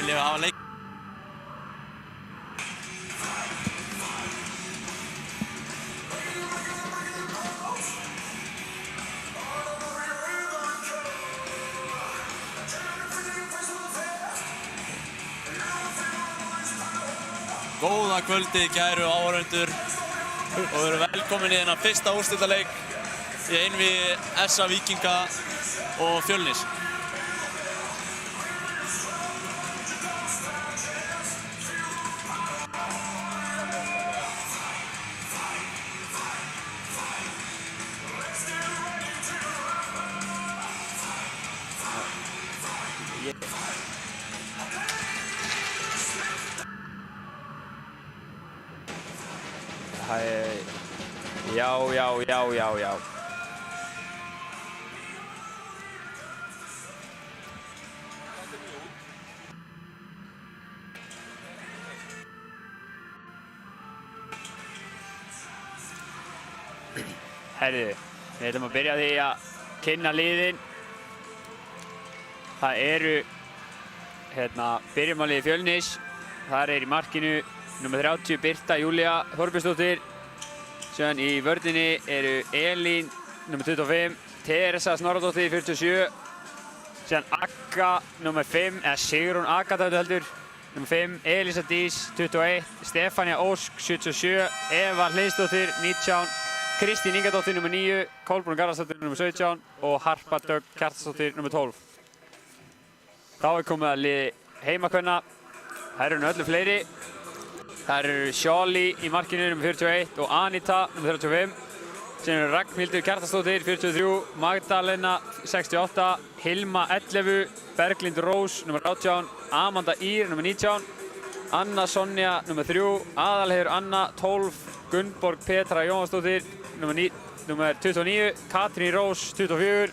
viljum við hafa leik. Góða kvöldið, kæru áhorfendur, og við erum velkomin í þennan fyrsta úrslitaleik í einvígi SA Víkinga og Fjölnis. Já. Herðu, við ætlum að byrja á því að kynna liðin. Það eru, byrjum á liði Fjölnis. Þar í markinu nr. 30 Birta Júlía Þorbjörnsdóttir. Síðan í vörninni eru Elín, nr. 25, Teresa Snorradóttir, 47. Síðan Agga, nr. 5, eða Sigrún Agata heldur, nr. 5, Elísa Dís, 21, Stefania Ósk, 77, Eva Hleiðsdóttir, 19, Kristín Ingadóttir, nr. 9, Kolbrún Garðarsdóttir, nr. 17 og Harpa Dögg Kjartansdóttir, nr. 12. Þá komið að liði heimakvenna. Það eru öllu fleiri. Það eru Sjóli í markinu, nr. 41 og Anita, nr. 35. Síðan eru Ragnhildur Kjartansdóttir, 43, Magdalena, 68, Hilma, 11, Berglind Rós, nr. 18, Amanda Ír, nr. 19, Anna Sonja, nr. 3, Aðalheiður Anna, 12, Gunnborg Petra Jóhannsdóttir, nr. 29, Katrín Rós, 24,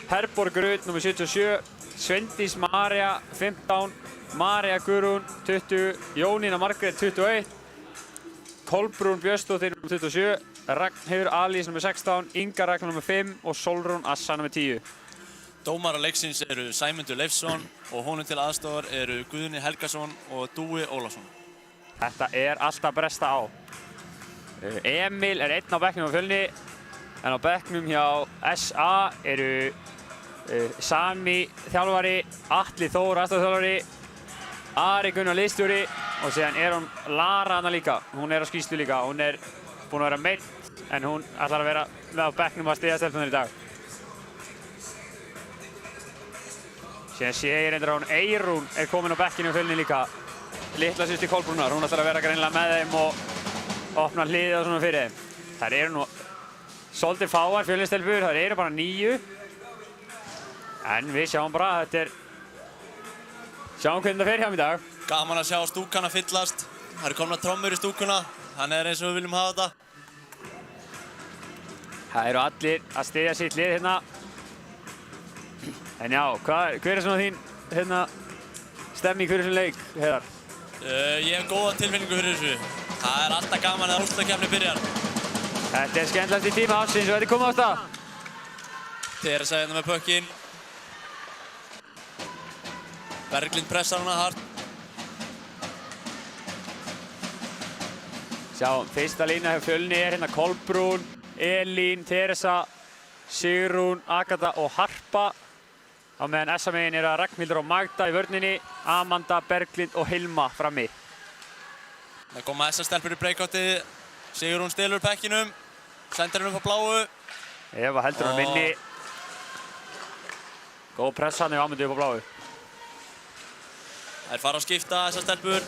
Herborg Rut, nr. 77, Sveindís María, 15, María Guðrún, 20, Jónína Margrét, 21, Kolbrún Björnsdóttir, nr. 27, Ragnheiður Alís, nr. 16, Inga Ragnar, nr. 5 og Sólrún Assa, nr. 10. Dómarar leiksins eru Sæmundur Leifsson og honum til aðstoðar eru Guðni Helgason og Dúi Ólafsson. Þetta alltaf bresta á. Emil einn á bekknum á Fjölni, en á bekknum hjá SA eru Sami þjálfari, Atli Þór aðstoðarþjálfari, Ari Gunnar liðstjóri og síðan hún Lara hana líka. Hún á skýrslu líka. Hún búin að vera meidd en hún ætlar að vera með á bekknum að styðja stelpurnar í dag. Síðan sé ég reyndar að hún Eyrún komin á bekkinu á Fjölni líka. Litla systir Kolbrúnar. Hún ætlar að vera greinilega með þeim og opna hliðið og svona fyrir þeim. Þær eru nú svolítið fáar Fjölnistelpur. Þær eru bara 9. En við sjáum bara að sjáum hvernig það fer hjá mér í dag. Gaman að sjá stúkan að fyllast. Það eru komna trommur í stúkuna. Þannig eins og við viljum hafa þetta. Það eru allir að styðja sitt lið hérna. En já, hver svona þín stemming fyrir þessum leik, Heiðar? Ég hef góða tilfinningu fyrir þessu. Það alltaf gaman að úrslitakeppni byrjar. Þetta skemmtilegasti tíma ársins og þetta komið á stað. Teresa hérna með pökkinn. Berglind pressar hana hart. Sjáum, fyrsta lína hjá Fjölni hérna Kolbrún, Elín, Teresa, Sigrún, Agata og Harpa. Á meðan SA-megin að Ragnhildur og Magda í vörninni, Amanda, Berglind og Hilma frammi. Það koma SA-stelpur í breakoutið. Sigrún stelur pekkinum, sendir henni upp á bláu. Eva heldur hann minni. Góð pressa hann hjá Amundu upp á bláu. Þær fara að skipta þessar stelpur.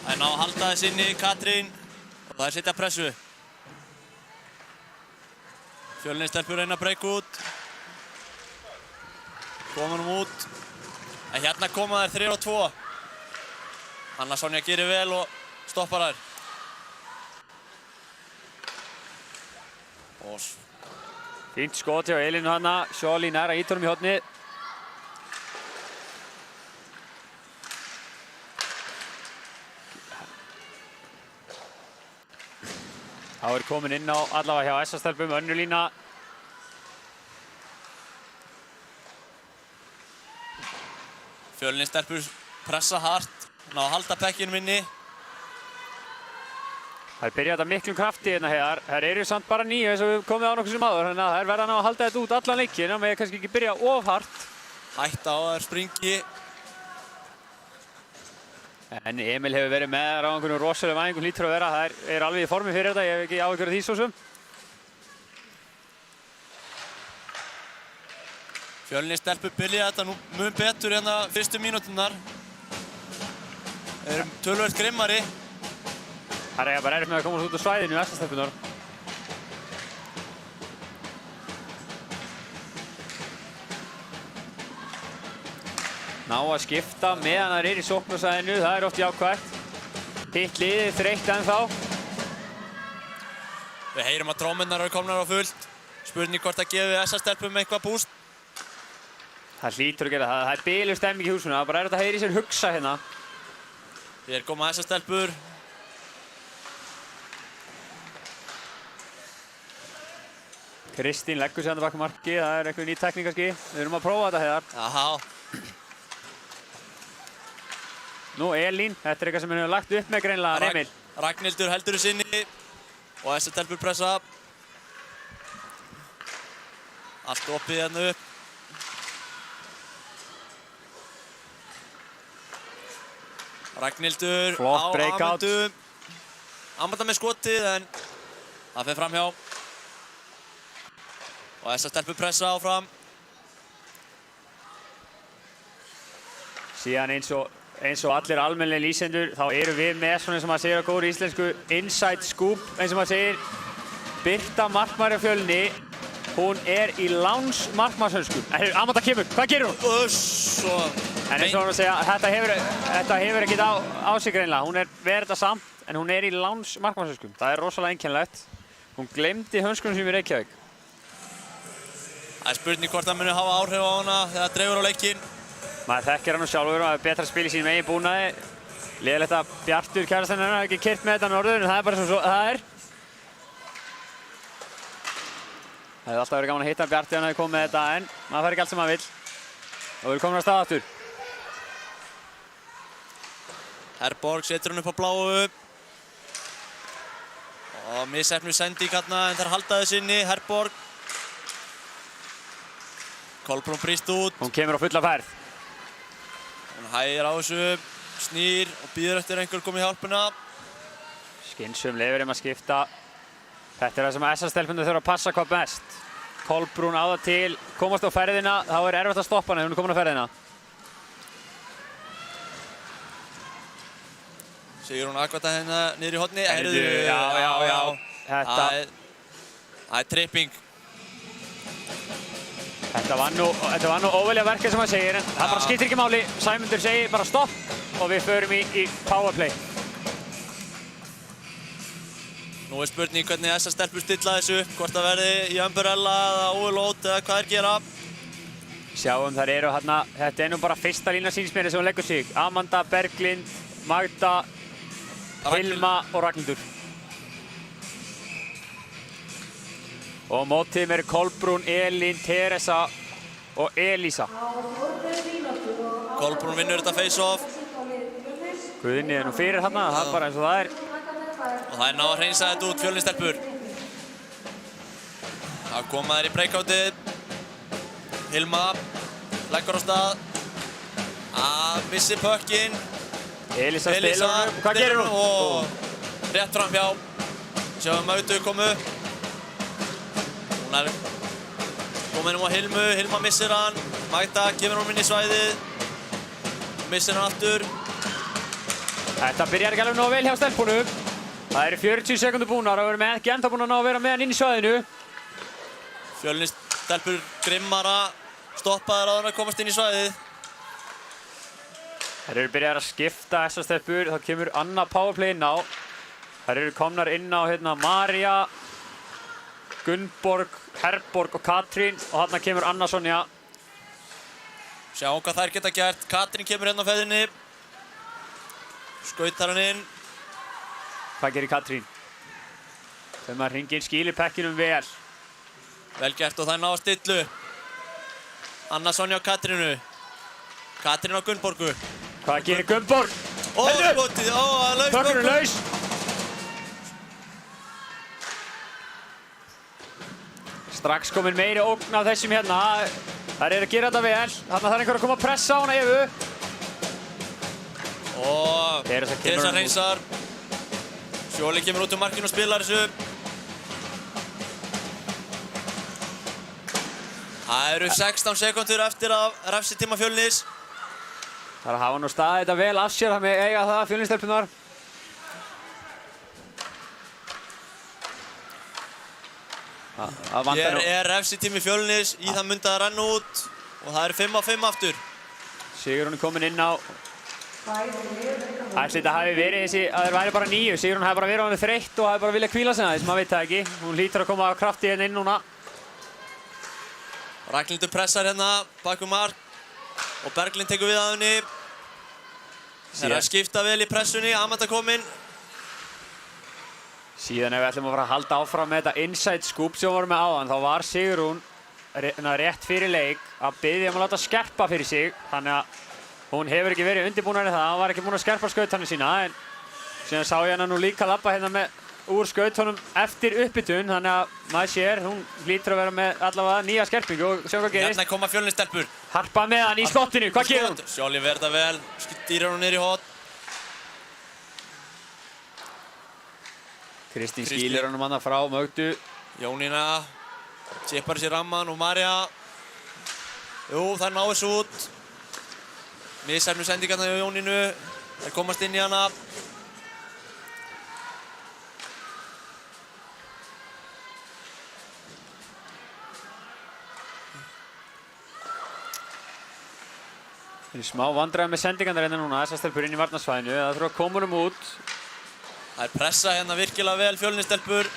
Þær ná að halda þess inni Katrín og þær setja pressu. Fjölnis stelpur reyna að breaka út. Koma honum út. En hérna koma þær 3 og 2. Anna Sonja gerir vel og stoppar þær. Fínt skot hjá Elínu hana. Sjóli næra ítur í hornið. Þá er komin inn á allavega hjá SA-stelpum önnur lína. Fjölnisstelpur pressa hart, ná að halda pekkinn minni. Þær byrja þetta miklum krafti hérna Heiðar. Þær eru samt bara 9 eins og við komum á nokkuð sem áður, þannig að þær verða ná að halda þetta út allan leikinn, með kannski ekki byrja of hart. Hætta á að þær springi. En Emil hefur verið með þær á einhvern rosalegum æfingum, hlýtur að vera. Þær eru alveg í formi fyrir þetta, ég hef ekki áhyggjur af því svo sem. Fjölnisstelpur byrja þetta nú mun betur hérna fyrstu mínúturnar. Þeir eru töluvert grimmari. Það er bara erfitt með að komast út á svæðinu í SA-stelpunar. Ná að skipta meðan þær eru í sóknarsvæðinu, það er oft jákvætt. Hitt liðið þreytt ennþá. Við heyrum að trómurnar eru komnar á fullt. Spurning hvort það gefi SA-stelpum eitthvað búst. Það hlýtur að gera það. Það er biluð stemming í húsinu, það er bara erfitt að heyra í sér hugsa hérna. Hér koma SA-stelpur. Kristín leggur sig hann bak marki, það er eitthvað ný tekník kannski. Við erum að prófa þetta Heiðar. Jaha. Nú Elín, þetta er eitthvað sem við höfum lagt upp með greinilega, Emil. Ragnhildur heldur í sinni og SA-stelpur pressa. Allt opið hérna upp. Ragnhildur Flott breakout. Amandu. Amanda með skotið en það fer framhjá. Og SA-stelpur pressa áfram. Síðan eins og allir almennir lýsendur, þá eru við með svona sem að segja á góðri íslensku inside scoop, eins og maður segir. Birta markmaður á Fjölni, hún er í láns markmannshönskum. Amanda kemur, hvað gerir hún? Uss og... En eins og hún að segja, þetta hefur ekkert á sig greinilega. Hún er verið þetta samt, en hún er í láns markmannshönskum. Það er rosalega einkennilegt. Hún gleymdi hönskunum sem í Reykjavík. Það er spurning hvort það muni hafa áhrif á hana þegar það dreifur á leikinn. Maður þekkir hann sjálfur og það er betra að spila í sínum eigin búnaði. Leiðilegt að Bjartur kærastinn hennar hafi ekki keyrt með þetta norður, en það er bara svo það er. Það hefði alltaf verið gaman að hitta Bjartur hann hefði komið með þetta, en maður fær ekki allt sem maður vill. Og við erum komin á stað aftur. Herborg setur hann upp á bláu. Og misheppnuð sending hérna, en þær halda þess inni. Herborg. Kolbrún brýst út. Hún kemur á fulla ferð. Hún hægir á þessu, snýr og býður eftir einhver komið í hjálpina. Skynsum leyfir að skipta. Þetta er það sem SA-stelpunni þurfa að passa hvað best. Kolbrún á það til, komast á ferðina, þá er erfitt að stoppa hana ef hún er komin á ferðina. Sigrún Akvata hérna niður í horni. Já. Það er tripping. Þetta var nú óvelja verkið sem hann segir, en það bara skiptir ekki máli. Sæmundur segir bara stopp og við förum í powerplay. Nú er spurning hvernig SA-stelpur stilla þessu, hvort það verði í umbrella eða overload eða hvað þeir gera. Sjáum þar eru hérna, þetta er nú bara fyrsta lína sínsmeri sem hún leggur sig. Amanda, Berglind, Magda, Hilma og Ragnhildur. Og mótið með Kolbrún, Elín, Teresa og Elísa. Kolbrún vinnur þetta face-off. Guðni er nú fyrir hérna, það er bara eins og það er. Og það er ná að hreinsa þetta út, Fjölnisstelpur. Það koma þær í breakoutið. Hilma leggur á stað. Missir pökkinn. Elísa stilur hún upp, hvað gerir hún? Og rétt framhjá. Sjáum Magdu komu. Hún er komin á Hilmu, Hilma missir hann. Magda kemur hún inn í svæðið. Missir hann aftur. Þetta byrjar ekki alveg nógu vel hjá stelpunum. Það eru 40 sekundur búnar og við erum ekki ennþá búin að ná að vera með hann inn í svæðinu. Fjölnisstelpur grimmara, stoppaðar áður en að komast inn í svæðið. Þær eru byrjar að skipta SA-stelpur, þá kemur annað powerplay inn á. Þær eru komnar inn á hérna María, Gunnborg, Herborg og Katrín og þarna kemur Anna Sonja. Sjáum hvað þær geta gert. Katrín kemur hérna á feðinni. Skautar hann inn. Hvað gerir Katrín? Þegar hringinn skýlir pekkinum vel. Vel gert og það er ná að stillu. Anna Sonja á Katrínu. Katrín á Gunnborgu. Hvað gerir Gunnborg? Ó, skotið, laus. Pökkurinn laus. Strax komin meiri ógn af þessum hérna. Þær eru að gera þetta vel. Þarna þarf einhver að koma að pressa á hana Evu. Og Teresa hreinsar. Sjóli kemur út um markinu og spilar þessu. Það eru 16 sekúndur eftir af refsitíma Fjölnis. Það er að hafa nú staðið þetta vel af sér, það með eiga það, Fjölnisstelpurnar. Hér er refsitími Fjölnis, í það myndi að renna út og það eru 5 á 5 aftur. Sigrún er komin inn á. Ætli þetta hafi verið þessi að þeir væri bara 9. Sigrún hafi bara verið á henni þreytt og hafi bara viljað hvíla sig aðeins, maður veit það ekki. Hún hlýtur að koma á krafti hérna inn núna. Ragnhildur pressar hérna bak við mark og Berglind tekur við að henni. Þeir að skipta vel í pressunni, Amanda kominn. Síðan ef við ætlum að fara að halda áfram með þetta inside scoop sem við vorum með áðan, þá var Sigrún rétt fyrir leik að biðja að láta skerpa fyrir sig. Þannig að hún hefur ekki verið undirbúnar í það, hún var ekki búin að skerpa skautanum sína. En síðan sá ég hana nú líka labba hérna með úr skautunum eftir uppbytun, þannig að maður sér, hún hlýtur að vera með allavega nýja skerpingu og sjá hvað gerist. Hérna koma Fjölnisstelpur. Harpa með hann í slottinu, hvað gerir hún? Sjóli verða vel, stýrar hún niður í hot. Kristín skýlir honum annað frá Mögdu. Jónína tippar sér ramman og Marja. Jú, það náðu þessu út. Misefnu sendingarna hjá Jónínu. Þær komast inn í hana. Það er smá vandræði með sendingarnar hérna núna, þessar stelpur inn í varnarsvæðinu. Það þurfa að koma honum út. Það er pressa hérna virkilega vel Fjölnisstelpur.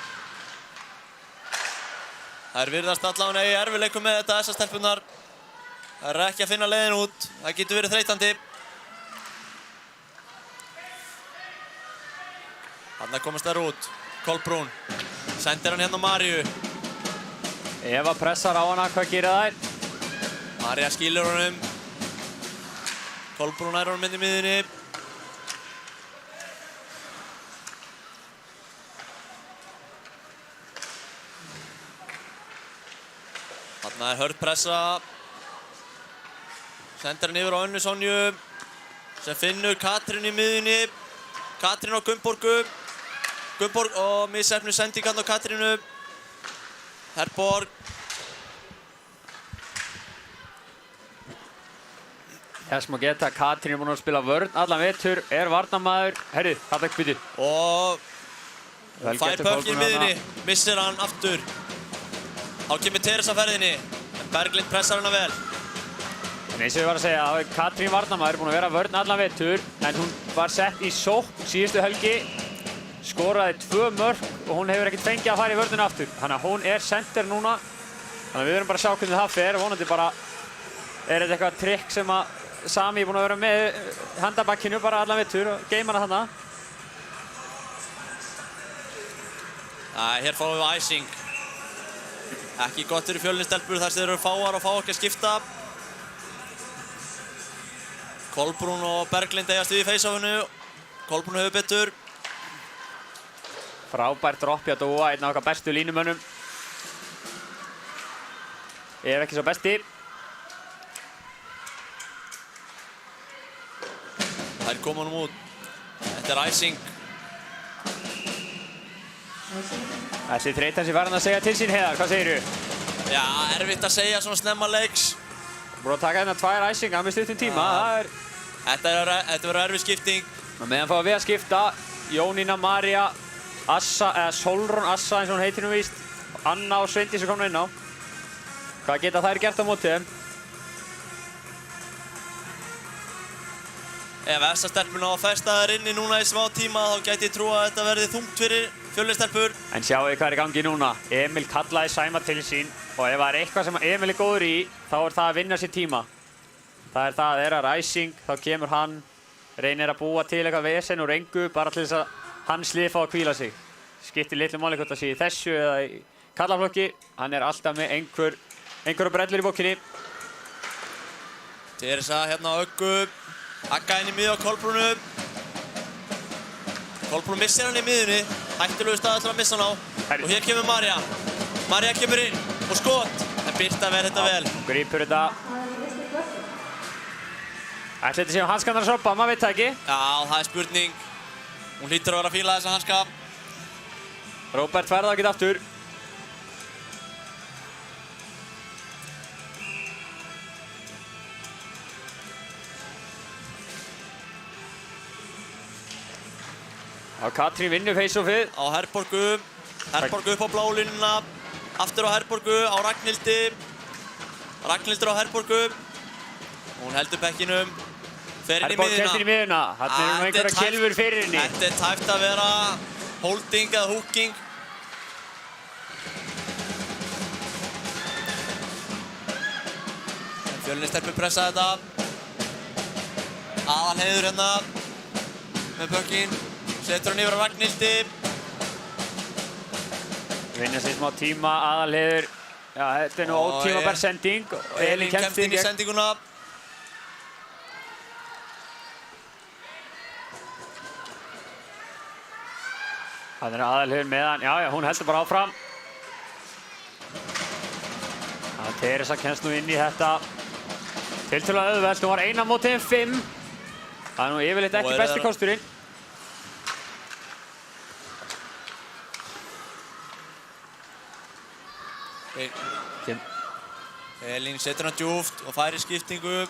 Það er virðast allavega í erfiðleikum með þetta, þessar stelpunar. Það er ekki að finna leiðin út. Það getur verið þreytandi. Þarna komast þær út. Kolbrún. Sendir hann hérna á Maríu. Eva pressar á hana, hvað gerir þær? Marja skýlir honum. Kolbrún er honum inn í miðjunni. Þarna er hörð pressa. Sendir hann yfir á Önnu Sonju sem finnur Katrín í miðjunni. Katrín á Gunnborgu. Gunnborg og misefnu sendingarna á Katrínu. Herborg. Þess má geta að Katrín er búin að spila vörn allan vetur, er varnarmaður. Herru, þetta ekki byrju. Og fær pökk í miðjunni. Missir hann aftur. Þá kemur Teresa ferðinni. En Berglind pressar hana vel. En eins og ég var að segja, að Katrín varnarmaður er búin að vera vörn allan vetur, en hún var sett í sókn síðustu helgi, skoraði 2 mörk og hún hefur ekkert fengið að fara í vörnina aftur. Þannig að hún er center núna. Þannig að við verðum bara að sjá hvernig það fer. Vonandi bara er þetta eitthvað trikk sem að Sami er búin að vera með handabakkinu bara allan vetur og geima hana þarna. Hér fáum við icing. Ekki gott fyrir Fjölnisstelpur þar sem þeir eru fáar og fá ekki að skipta. Kolbrún og Berglind eigast við í face-offinu. Kolbrún hefur betur. Frábært dropp hjá Dóa, einn af okkar bestu línumönnum. Ef ekki svo besti. Þær koma honum út. Þetta er icing. Þessi þreytan sem var hann að segja til sín Heiðar, hvað segirðu? Já, erfitt að segja svona snemma leiks. Búin að taka hérna 2 æsinga með stuttum tíma. Þetta verður erfið skipting. Meðan fáum við að skipta. Jónína, María, Assa, eða Solrún Assa eins og hún heitir nú víst. Anna og Sveindís sem komna inn á. Hvað geta þær gert á móti þeim? Ef þessar stelpur ná að festa þær inni núna í smá tíma þá gæti ég trúa að þetta verði þungt fyrir Fjölnisstelpur. En sjáu hvað er í gangi núna. Emil kallaði Sæma til sín og ef það er eitthvað sem Emil er góður í þá er það að vinna sér tíma. Það er að ræsing, þá kemur hann, reynir að búa til eitthvað vesen úr engu bara til þess að hans lið fá að hvíla sig. skiptir litlu máli hvort það sé í þessu eða í karlaflokki. Hann alltaf með einhverja brellur í bókinni. Teresa hérna á Öggu. Agga inn í miðju á Kolbrúnu. Kolbrún missir hann í miðjunni. Hættulegu stað til að missa hann á. Og hér kemur María. María kemur inn og skot. En Birta verð þetta vel. Grípur þetta. Ætli þetta séu hanskarnar að soppa, maður veit það ekki. Já, það spurning. Hún hlýtur að vera að fíla þessa hanska. Róbert fær það ekki aftur. Og Katrín vinnur face-offið. Á Herborgu. Herborgu upp á blálínuna. Aftur á Herborgu, á Ragnhildi. Ragnhildur á Herborgu. Hún heldur bekkinum. Fer inn í Herborg miðjuna. kemst inn í miðjuna. Þarna eru nú einhverja kilfur fyrir henni. Þetta tæpt að vera holding eða hooking. Fjölnir stelpur pressa þetta. Aðalheiður hérna með bökkinn. Setur hann yfir á Ragnhildi. Vinna sér smá tíma, Aðalheiður. Já, þetta nú ótímabær sending. Elín kemst inn í sendinguna. Þannig Aðalheiður með hann. Já, hún heldur bara áfram. Teresa kemst nú inn í þetta. Tiltölulega auðvelt. Hún var 1 á móti 5. Það nú yfirleitt ekki besti kosturinn. Elín setur hann djúpt og færir skiptingu.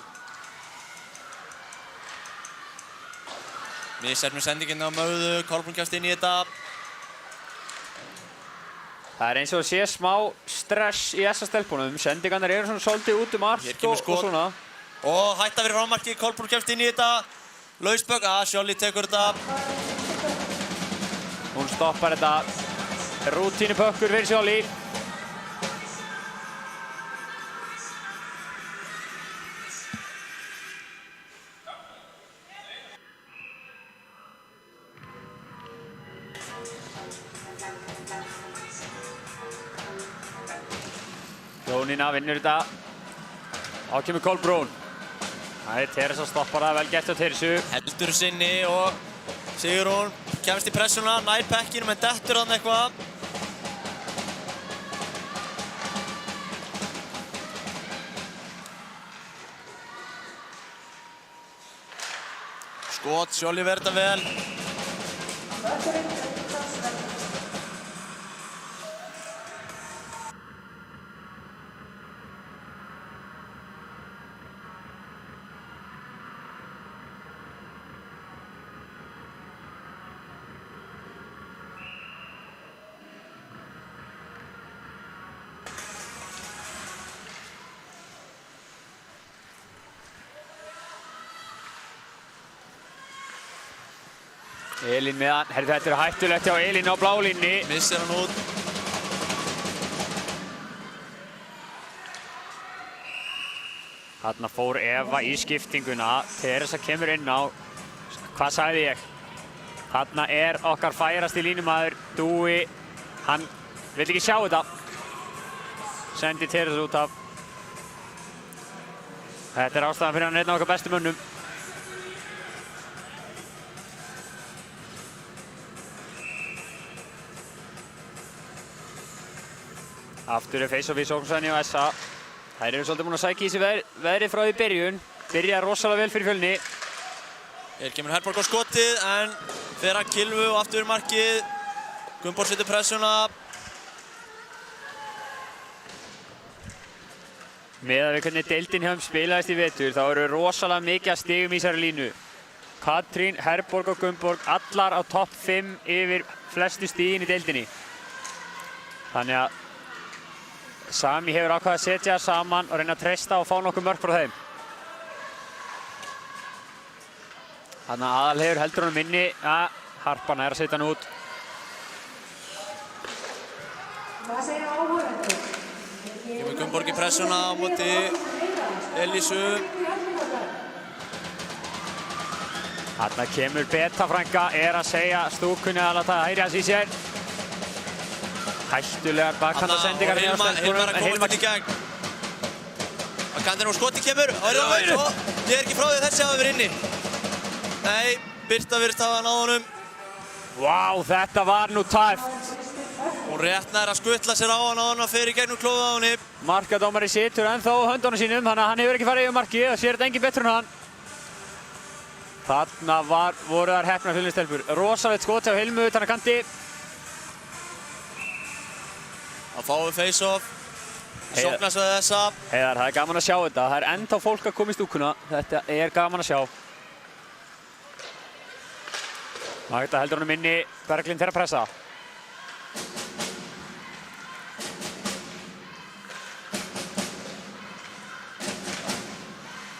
Misser með sendingin á Möðu. Kolbrún kemst inn í þetta. Það eins og sé smá stress í þessa stelpunum. Sendingarnar eru svona svolítið út allt og svona. Og hætta fyrir frammarki. Kolbrún kemst inn í þetta. Lausbögg. Sjolli tekur þetta. Hún stoppar þetta. Rútínupökkur fyrir Sjolli. Jónína vinnur þetta. Á kemur Kolbrún. Teresa stoppar það, vel gert á Teresu. Heldur sinni og Sigrún kemst í pressuna, nær pekkinum en dettur hann eitthvað. Skot, Sjolli verður þetta vel. Elín með hann. Herri, þetta hættulegt hjá Elín á blálínni. Missir hann út. Þarna fór Eva í skiptinguna. Teresa kemur inn á. Hvað sagði ég? Þarna okkar færasti línumaður, Dúi. Hann vill ekki sjá þetta. Sendi Teresa út af. Þetta ástæðan fyrir hann einn af okkar bestu mönnum. Aftur face-off í sóknarsvæðinni á SA. Þær eru svolítið búin að sækja í sig veðrið frá því byrjun. Byrja rosalega vel fyrir Fjölni. Hér kemur Herborg á skotið en fer að Kilvu og aftur markið. Gunnborg setur pressuna. Meðan við hvernig deildin hjá spilaðist í vetur þá eru rosalega mikið að stigum í þessari línu. Katrín, Herborg og Gunnborg allar á topp 5 yfir flestu stigin í deildinni. Þannig að Sami hefur ákveðið að setja saman og reyna að treysta og fá nokkuð mörk frá þeim. Þannig að Aðalheiður heldur honum inni. Harpan að setja hann út. Kemur Gunnborg í pressuna á móti Elísu. Þarna kemur Beta frænka, að segja stúkunni að láta hægri hans í sér. Hættulegar bakkantasendingar og Hilmar að komast inn í gegn. Á kantinum og skoti kemur og það laus og ég ekki frá því að þessi hafi verið inni. Nei, Birta virðist hafa náð honum. Vá, þetta var nú tæft. Hún rétt nær að skutla sér á hann og hann fer í gegnum klófið á henni. Markadómari situr ennþá á höndunum sínum, þannig að hann hefur ekki farið yfir markið, það sér þetta engin betur en hann. Þarna voru þar heppnar Fjölnisstelpur. Rosalegt skot á Hilmu utan að kanti. Það fáum við face-off. Sóknarsvæði þessa. Heiðar, það er gaman að sjá þetta. Það er ennþá fólk að koma í stúkuna. Þetta er gaman að sjá. Magda heldur honum inni. Berglind fer að pressa.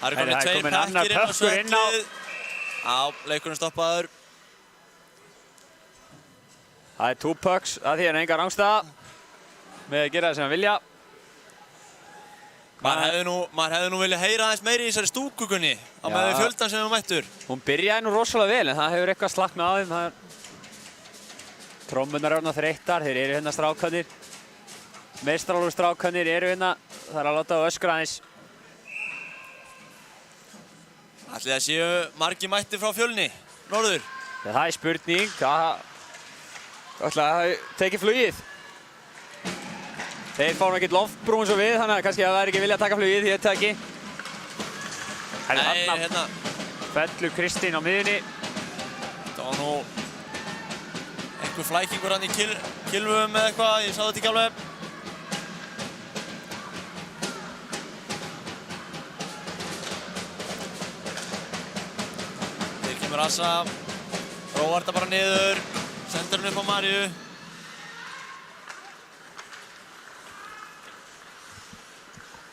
Það eru komin tveir pekkir inn á svekkið. Já, leikurinn stoppaður. Það er 2 pucks að því en enga rángstæða með að gera það sem hann vilja. Maður hefði nú viljað heyra aðeins meiri í þessari stúkugunni á meðan fjöldan sem við mættur. Hún byrjaði nú rosalega vel en það hefur eitthvað slaknað á þeim. Trommunar eru hérna þreyttar, þeir eru hérna strákarnir. Meistarálfur strákarnir eru hérna, það er að láta á öskra aðeins. Ætli það séu margir mættir frá Fjölni, norður? Það er spurning, það ætla að teki flugið. Þeir fá nú ekkert loftbrú eins og við, þannig að kannski að það er ekki vilja að taka flugið, ég veit það ekki. Nei, hérna. Fellur Kristín á miðjunni. Það var nú einhver flækingur hann í kilvum eða eitthvað, ég sá þetta ekki alveg. Þeir kemur Assa, róar þetta bara niður, sendur hann upp á Maríu.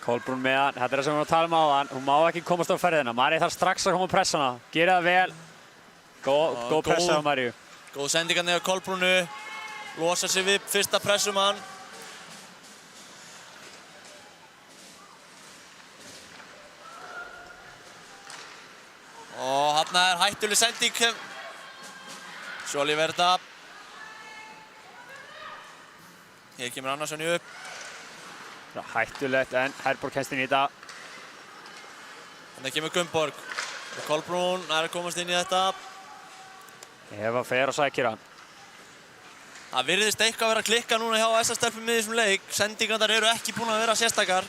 Kolbrún með hann, þetta er það sem við erum að tala um á hann. Hún má ekki komast á ferðina. Maríu þarf strax að koma að pressa hana. Gera það vel. Góð pressa á Maríu. Góð sendingar niður Kolbrúnu. Losa sig við fyrsta pressumann. Og þarna er hættuleg sending. Sjóli verða. Hér kemur Annarsson upp. Hættulegt en Herborg kemst inn í þetta. Þannig kemur Gunnborg. Kolbrún er að komast inn í þetta. Eva fer og sækir hann. Það virðist eitthvað að vera að klikka núna hjá SS-stelpum í þessum leik. Sendingarnar eru ekki búin að vera sérstakar.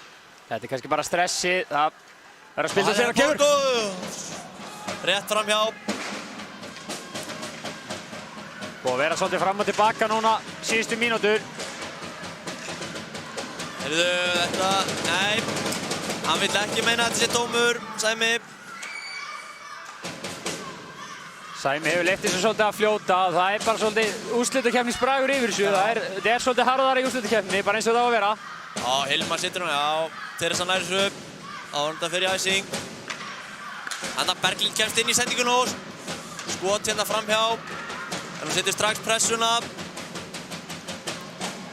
Þetta er kannski bara stressið. Það er að spilta sér og kemur. Rétt fram hjá. Og vera svolítið fram og tilbaka núna síðustu mínútur. Heyrðu, þetta, nei, hann vill ekki meina að þetta sé dómur, Sæmi. Sæmi hefur leyft þessu svolítið að fljóta og það er bara svolítið úrslitakeppnisbragur yfir þessu. Það er svolítið harðara í úrslitakeppni, bara eins og það á að vera. Já, Hilmar situr hún, já, Teresa nær þessu upp, áður þetta fyrir æsing. Þannig að Berglind kemst inn í sendingun og skot hérna framhjá, en hún setur strax pressuna.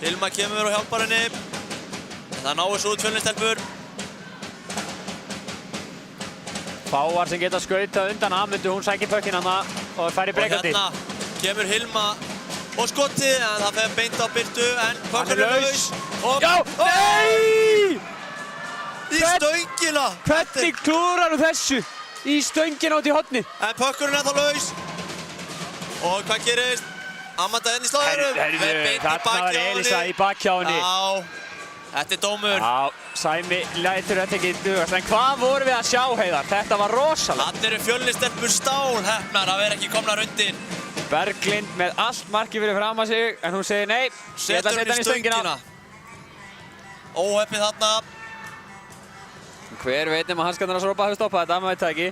Hilmar kemur og hjálpar henni. Það náir svo út Fjölnisstelpur. Fáar sem geta skautað undan hann, myndi hún sækja pökkinn hana og fær í brekandi. Og hérna kemur Hilma og skotið, en það fer beint á Birtu, en pökkurinn er laus. Já! Nei! Í stöngina! Hvernig klúrar hún þessu? Í stöngina út í horni. En pökkurinn er þá laus. Og hvað gerist? Amanda enn í sláðurum. Þarna var Elisa í bakkjáni. Já. Þetta er dómur. Já, Sæmi lætur þetta ekki dugast, en hvað vorum við að sjá, Heiðar? Þetta var rosalega. Þannig eru Fjölnisstelpur stálheppnar að vera ekki komnar undir. Berglind með allt markið fyrir fram að sig, en hún segir nei, ég ætla að setja hann í stöngina. Óheppið þarna. Hver veit nema hanskarnar að Srópa hafi stoppað þetta, maður veit það ekki.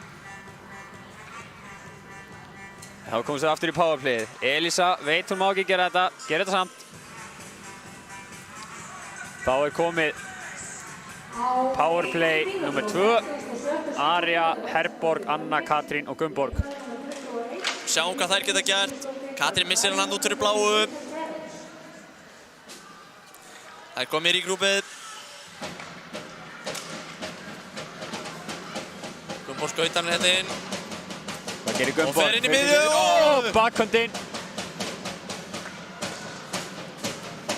Þá komum við aftur í powerplayið. Elisa veit hún má ekki gera þetta, gera þetta samt. Þá er komið powerplay nr. 2. Arja, Herborg, Anna, Katrín og Gunnborg. Sjáum hvað þær geta gert. Katrín missir hann út fyrir bláu. Þær komið í grúpið. Gunnborg skautar hann hérna inn. Hvað gerir Gunnborg? Og fer inn í miðju. Bakhöndin.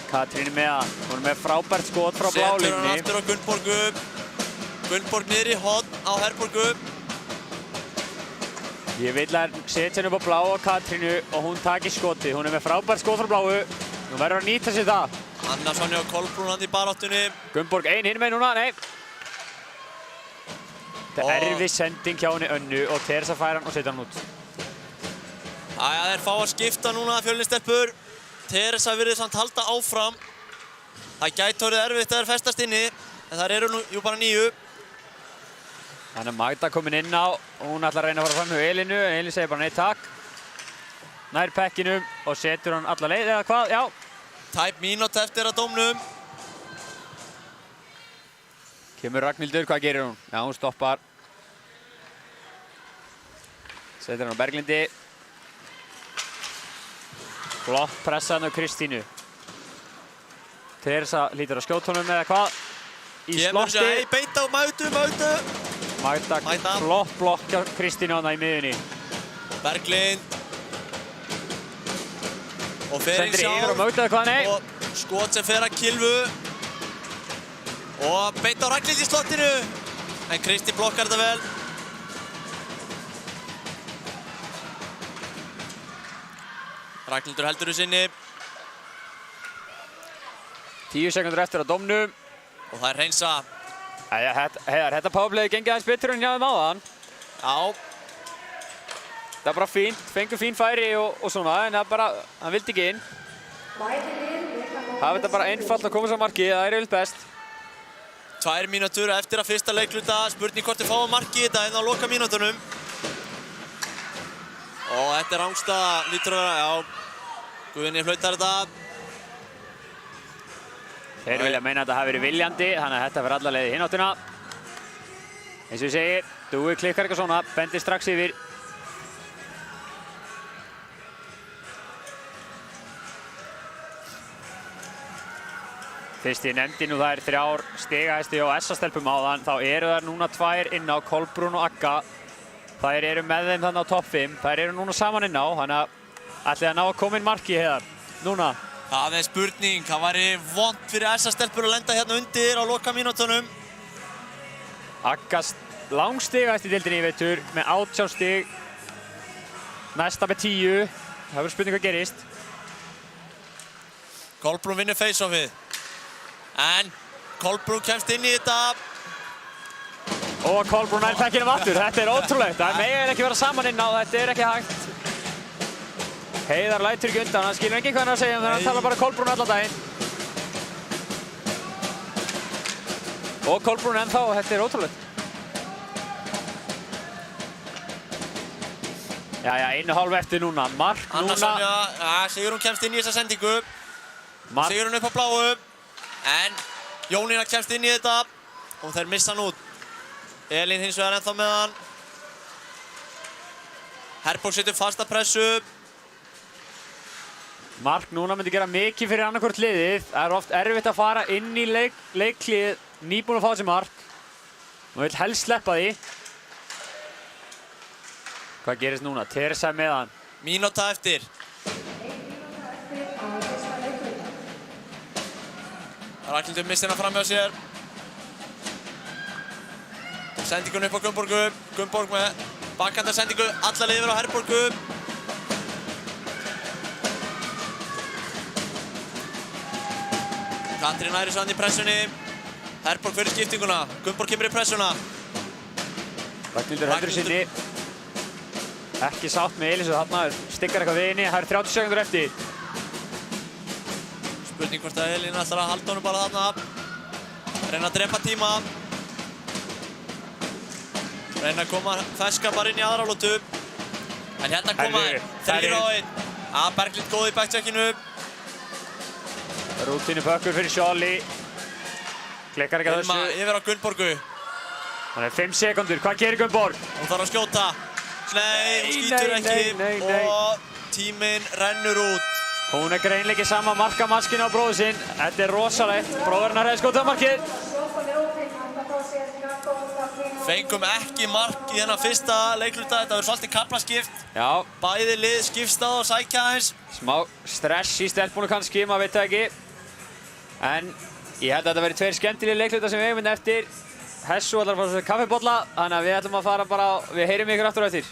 Katrín með hann. Hún er með frábært skot frá Setur hann blálínni. aftur á Gunnborgu. Gunnborg niður í horn á Herborgu. Ég vil að setja hann upp á bláu á Katrínu og hún taki skotið. Hún er með frábært skot frá bláu. Nú verður að nýta sér það. Anna Sonja og Kolbrún hann í baráttunni. Gunnborg ein hinn með núna, nei. Þetta er erfið sending hjá henni Önnu og Teresa fær hann og setja hann út. Æja, þeir fá að skipta núna Fjölnistelpur. Teresa virðist samt halda áfram. Það gæti orðið erfitt að þeir festast inni, en þær eru nú jú bara 9. Þannig að Magda komin inn á og hún ætlar að reyna að fara fram hjá Elínu. Elín segir bara nei takk. Nær pekkinum og setur hann alla leið eða hvað, já. Tæp mínúta eftir að dómnum. Kemur Ragnhildur, hvað gerir hún? Já, hún stoppar. Setur hann á Berglindi. Flott pressaðan á Kristínu. Teresa lítur á skjótunum eða hvað? Í Kemur slotti. sér, beint á Magdu. Magda, flott blokk hjá Kristínu hana í miðunni. Berglind. Og fer Sendir yfir á Magda eða hvað, nei. Og skot sem fer að Kilvu. Og beint á Ragnhild í slottinu. En Kristi blokkar þetta vel. Ragnhildur heldur sinni. 10 sekundur eftir að dómnum. Og það er hreinsa. Þetta powerplayið gengið aðeins betur en hjá þeim áðan. Já. Það er bara fínt, fengur fín færi og svona, en það bara, hann vildi ekki inn. Það er þetta bara einfalt að koma svo markið, það er yfirleitt best. 2 mínútur eftir að fyrsta leikluta. Spurning hvort þið fáum markið þetta inn á loka mínútunum. Og þetta er rangstaða, lítur að vera, já. Guðni flautar þetta. Þeir vilja meina að þetta hafi verið viljandi, þannig að þetta fyrir alla leið í hináttina. Eins og ég segi, Dúi klikkar eitthvað svona, bendir strax yfir. Fyrst ég nefndi nú það er 3 stigahæstu á SA-stelpum áðan, þá eru þær núna 2 inn á, Kolbrún og Agga. Þær eru með þeim þannig á topp 5. Þær eru núna saman inn á, þannig að ætli að ná að koma inn marki hér. Núna. Það er spurning, það væri vont fyrir SA-stelpur að lenda hérna undir á loka mínútunum. Agga langstigahæst í deildinni í vetur með 18 stig. Næsta með 10. Það verður spurning hvað gerist. Kolbrún vinnur face-offið. En Kolbrún kemst inn í þetta. Og Kolbrún nær pekkinum aftur. Þetta er ótrúlegt. Það megir ekki vera saman inn á, þetta er ekki hægt. Heiðar lætur ekki undan, hann skilur ekki hvað hann er að segja, þannig að hann talar bara Kolbrún allan daginn. Og Kolbrún ennþá, þetta er ótrúlegt. Jæja, 1,5 eftir núna. Mark núna. Anna Sonja, Sigrún kemst inn í þessa sendingu. Sigrún upp á bláu. En Jónína kemst inn í þetta og þeir missa hann út. Elín hins vegar ennþá með hann. Herborg setur fasta pressu. Mark núna myndi gera mikið fyrir annarkvort liðið. Það er oft erfitt að fara inn í leiklið, nýbúin að fá sér mark. Nú vill helst sleppa því. Hvað gerist núna? Teresa með hann. Mínúta eftir. Ragnhildur misst hérna fram hjá sér. Sendingun upp á Gunnborgu. Gunnborg með bakkandar sendingu. Alla leið yfir á Herborgu. Katrín næri svo hann í pressunni. Herborg fyrir skiptinguna. Gunnborg kemur í pressuna. Ragnhildur heldur sinni. Ekki sátt með Elísu þarna. Stikkar eitthvað við henni. Það er 30 sekundur eftir. Spurning hvort að Elín ætlar að halda honum bara þarna. Reyna að drepa tíma. Reyna að koma ferska bara inn í aðra lótu. En hérna koma þeir. 3 á 1. Berglind góð í backcheckinu. Rútínu pökkur fyrir Sjóli. Klikkar ekki að þessu. Yfir á Gunnborgu. Það er 5 sekundur. Hvað gerir Gunnborg? Hún þarf að skjóta. Nei, hún skýtur ekki. Nei. Og tíminn rennur út. Hún er greinleikið sama markamaskinu á bróður sinn. Þetta er rosalegt. Bróðurinn har skotað markið. Fengum ekki mark í þennan fyrsta leikluta. Þetta verður svolítið kaflaskipt. Já. Bæði lið skipst að og sækja aðeins. Smá stress í stelpunum kannski, maður veit það ekki. En ég held að þetta verði 2 skemmtilegir leiklutar sem við eigum hérna eftir. Hessu ætlar að fá sér kaffibolla, þannig að við ætlum að fara bara, við heyrum ykkur aftur á eftir.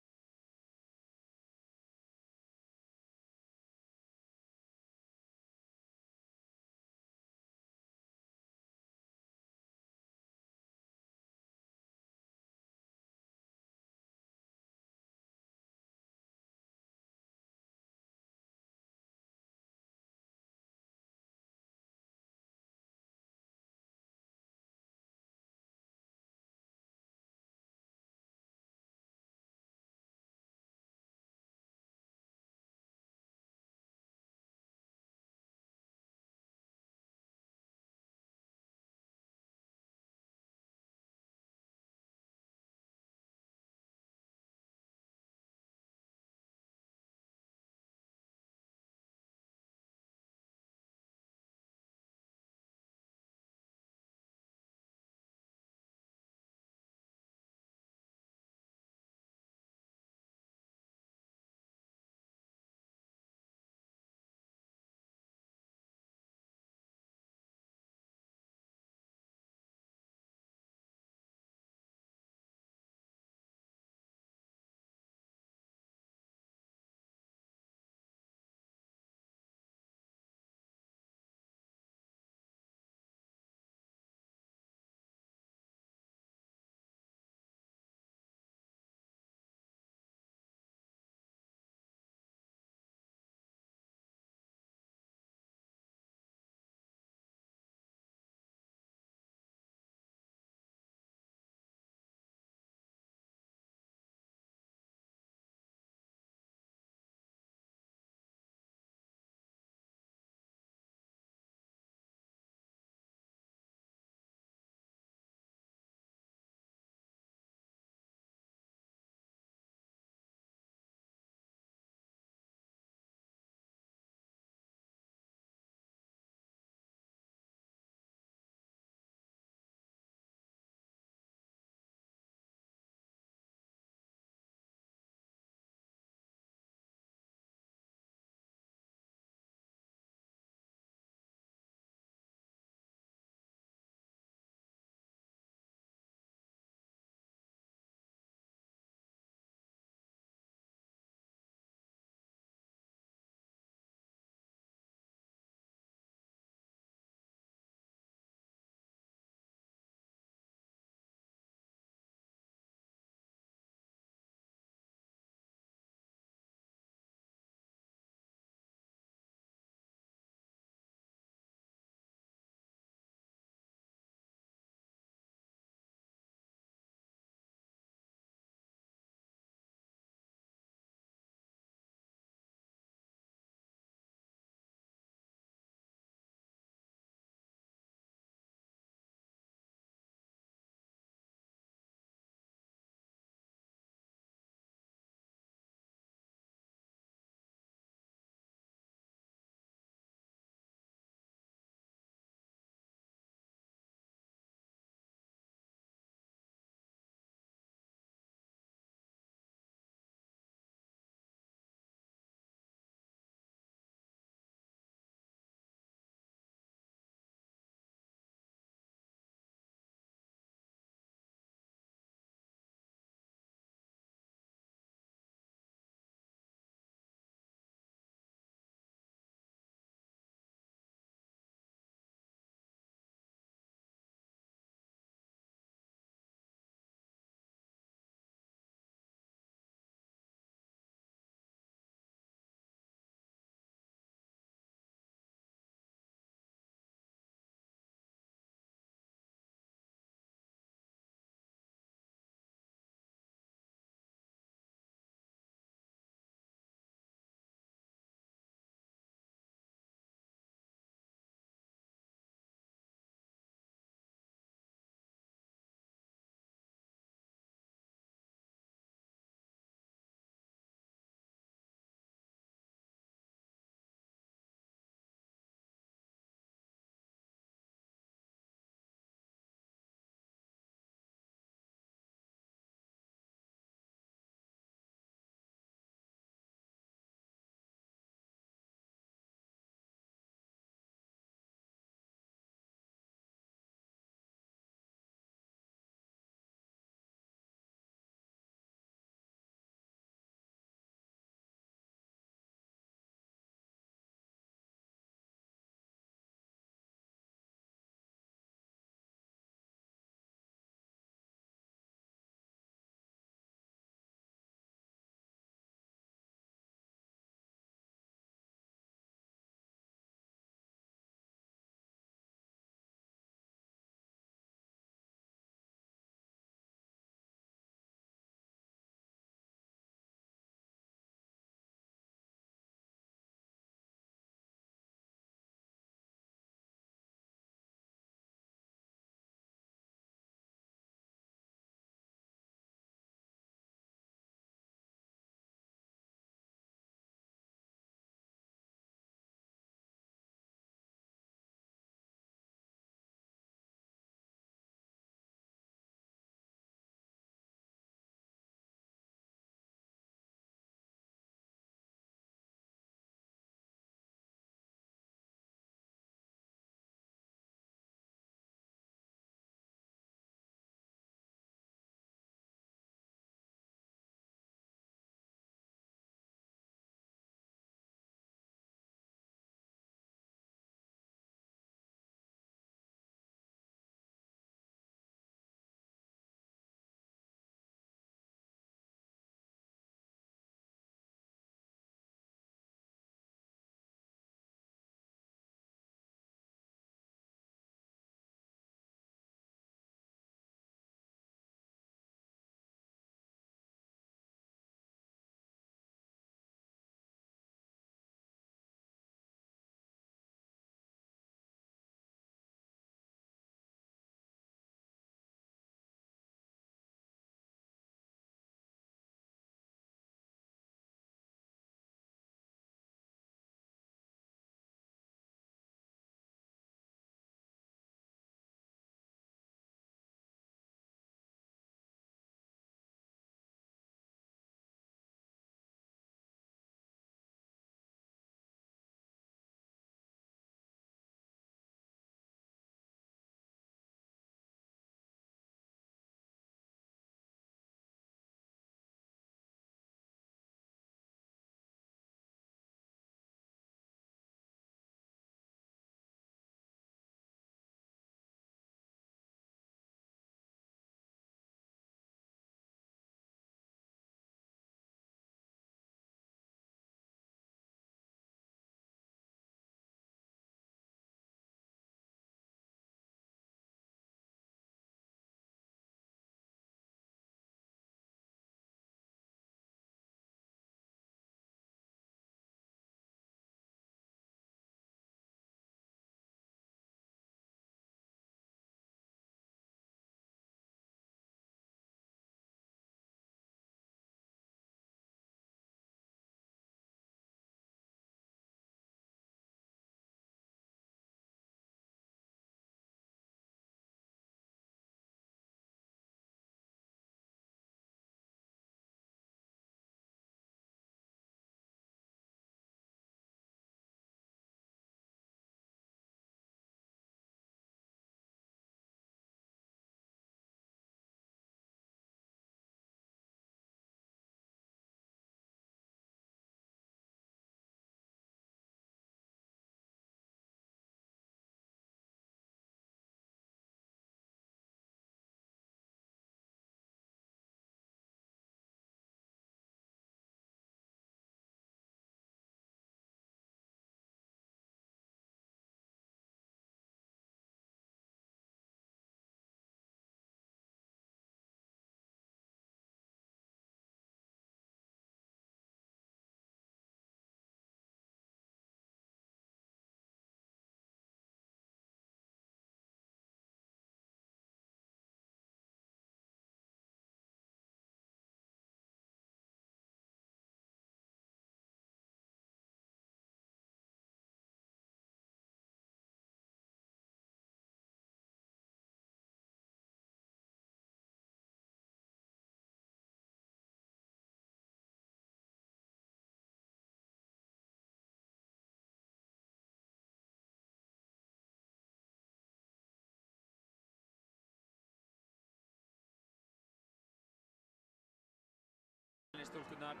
stúlkurnar að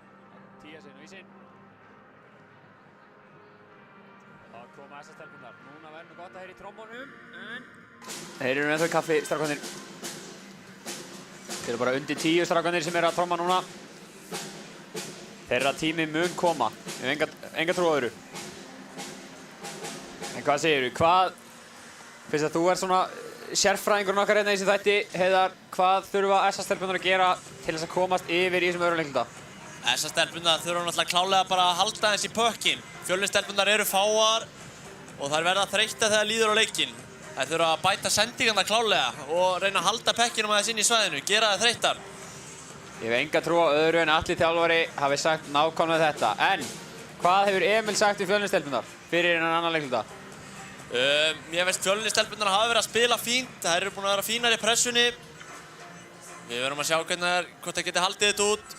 tía sig inn á ísinn. Það koma þessar stelpunnar. Núna verður nú gott að heyra í trombónum, en þeir eru ennþá í kaffi, strákarnir. Þeir eru bara undir 10 strákarnir sem eru að tromma núna. Þeirra tími mun koma. Ég hef enga trú á öðru. En hvað segirðu? Hvað, fyrst að þú ert svona sérfræðingurinn okkar hérna í þessu þætti, Heiðar, hvað þurfa SA-stelpunnar að gera til þess að komast yfir í þessum öðrum leikluta? SA-stelpunnar þurfa náttúrulega klálega bara að halda þessi pökkinn. Fjölnistelpunnar eru fáar og þær verða þreyttar þegar líður á leikinn. Þær þurfa að bæta sendingarna klálega og reyna að halda pekkinum aðeins inn í svæðinu, gera það þreyttar. Ég hef enga trú á öðru en Atli þjálfari hafi sagt nákvæmlega þetta. En hvað hefur Emil sagt við Fjölnistelpunnar fyrir innan annan leikluta? Mér finnst Fjölnistelpunnar hafa verið að spila fínt. Þær eru búin að vera fínar í pressunni. Við verðum að sjá hvort það geti haldið þetta út.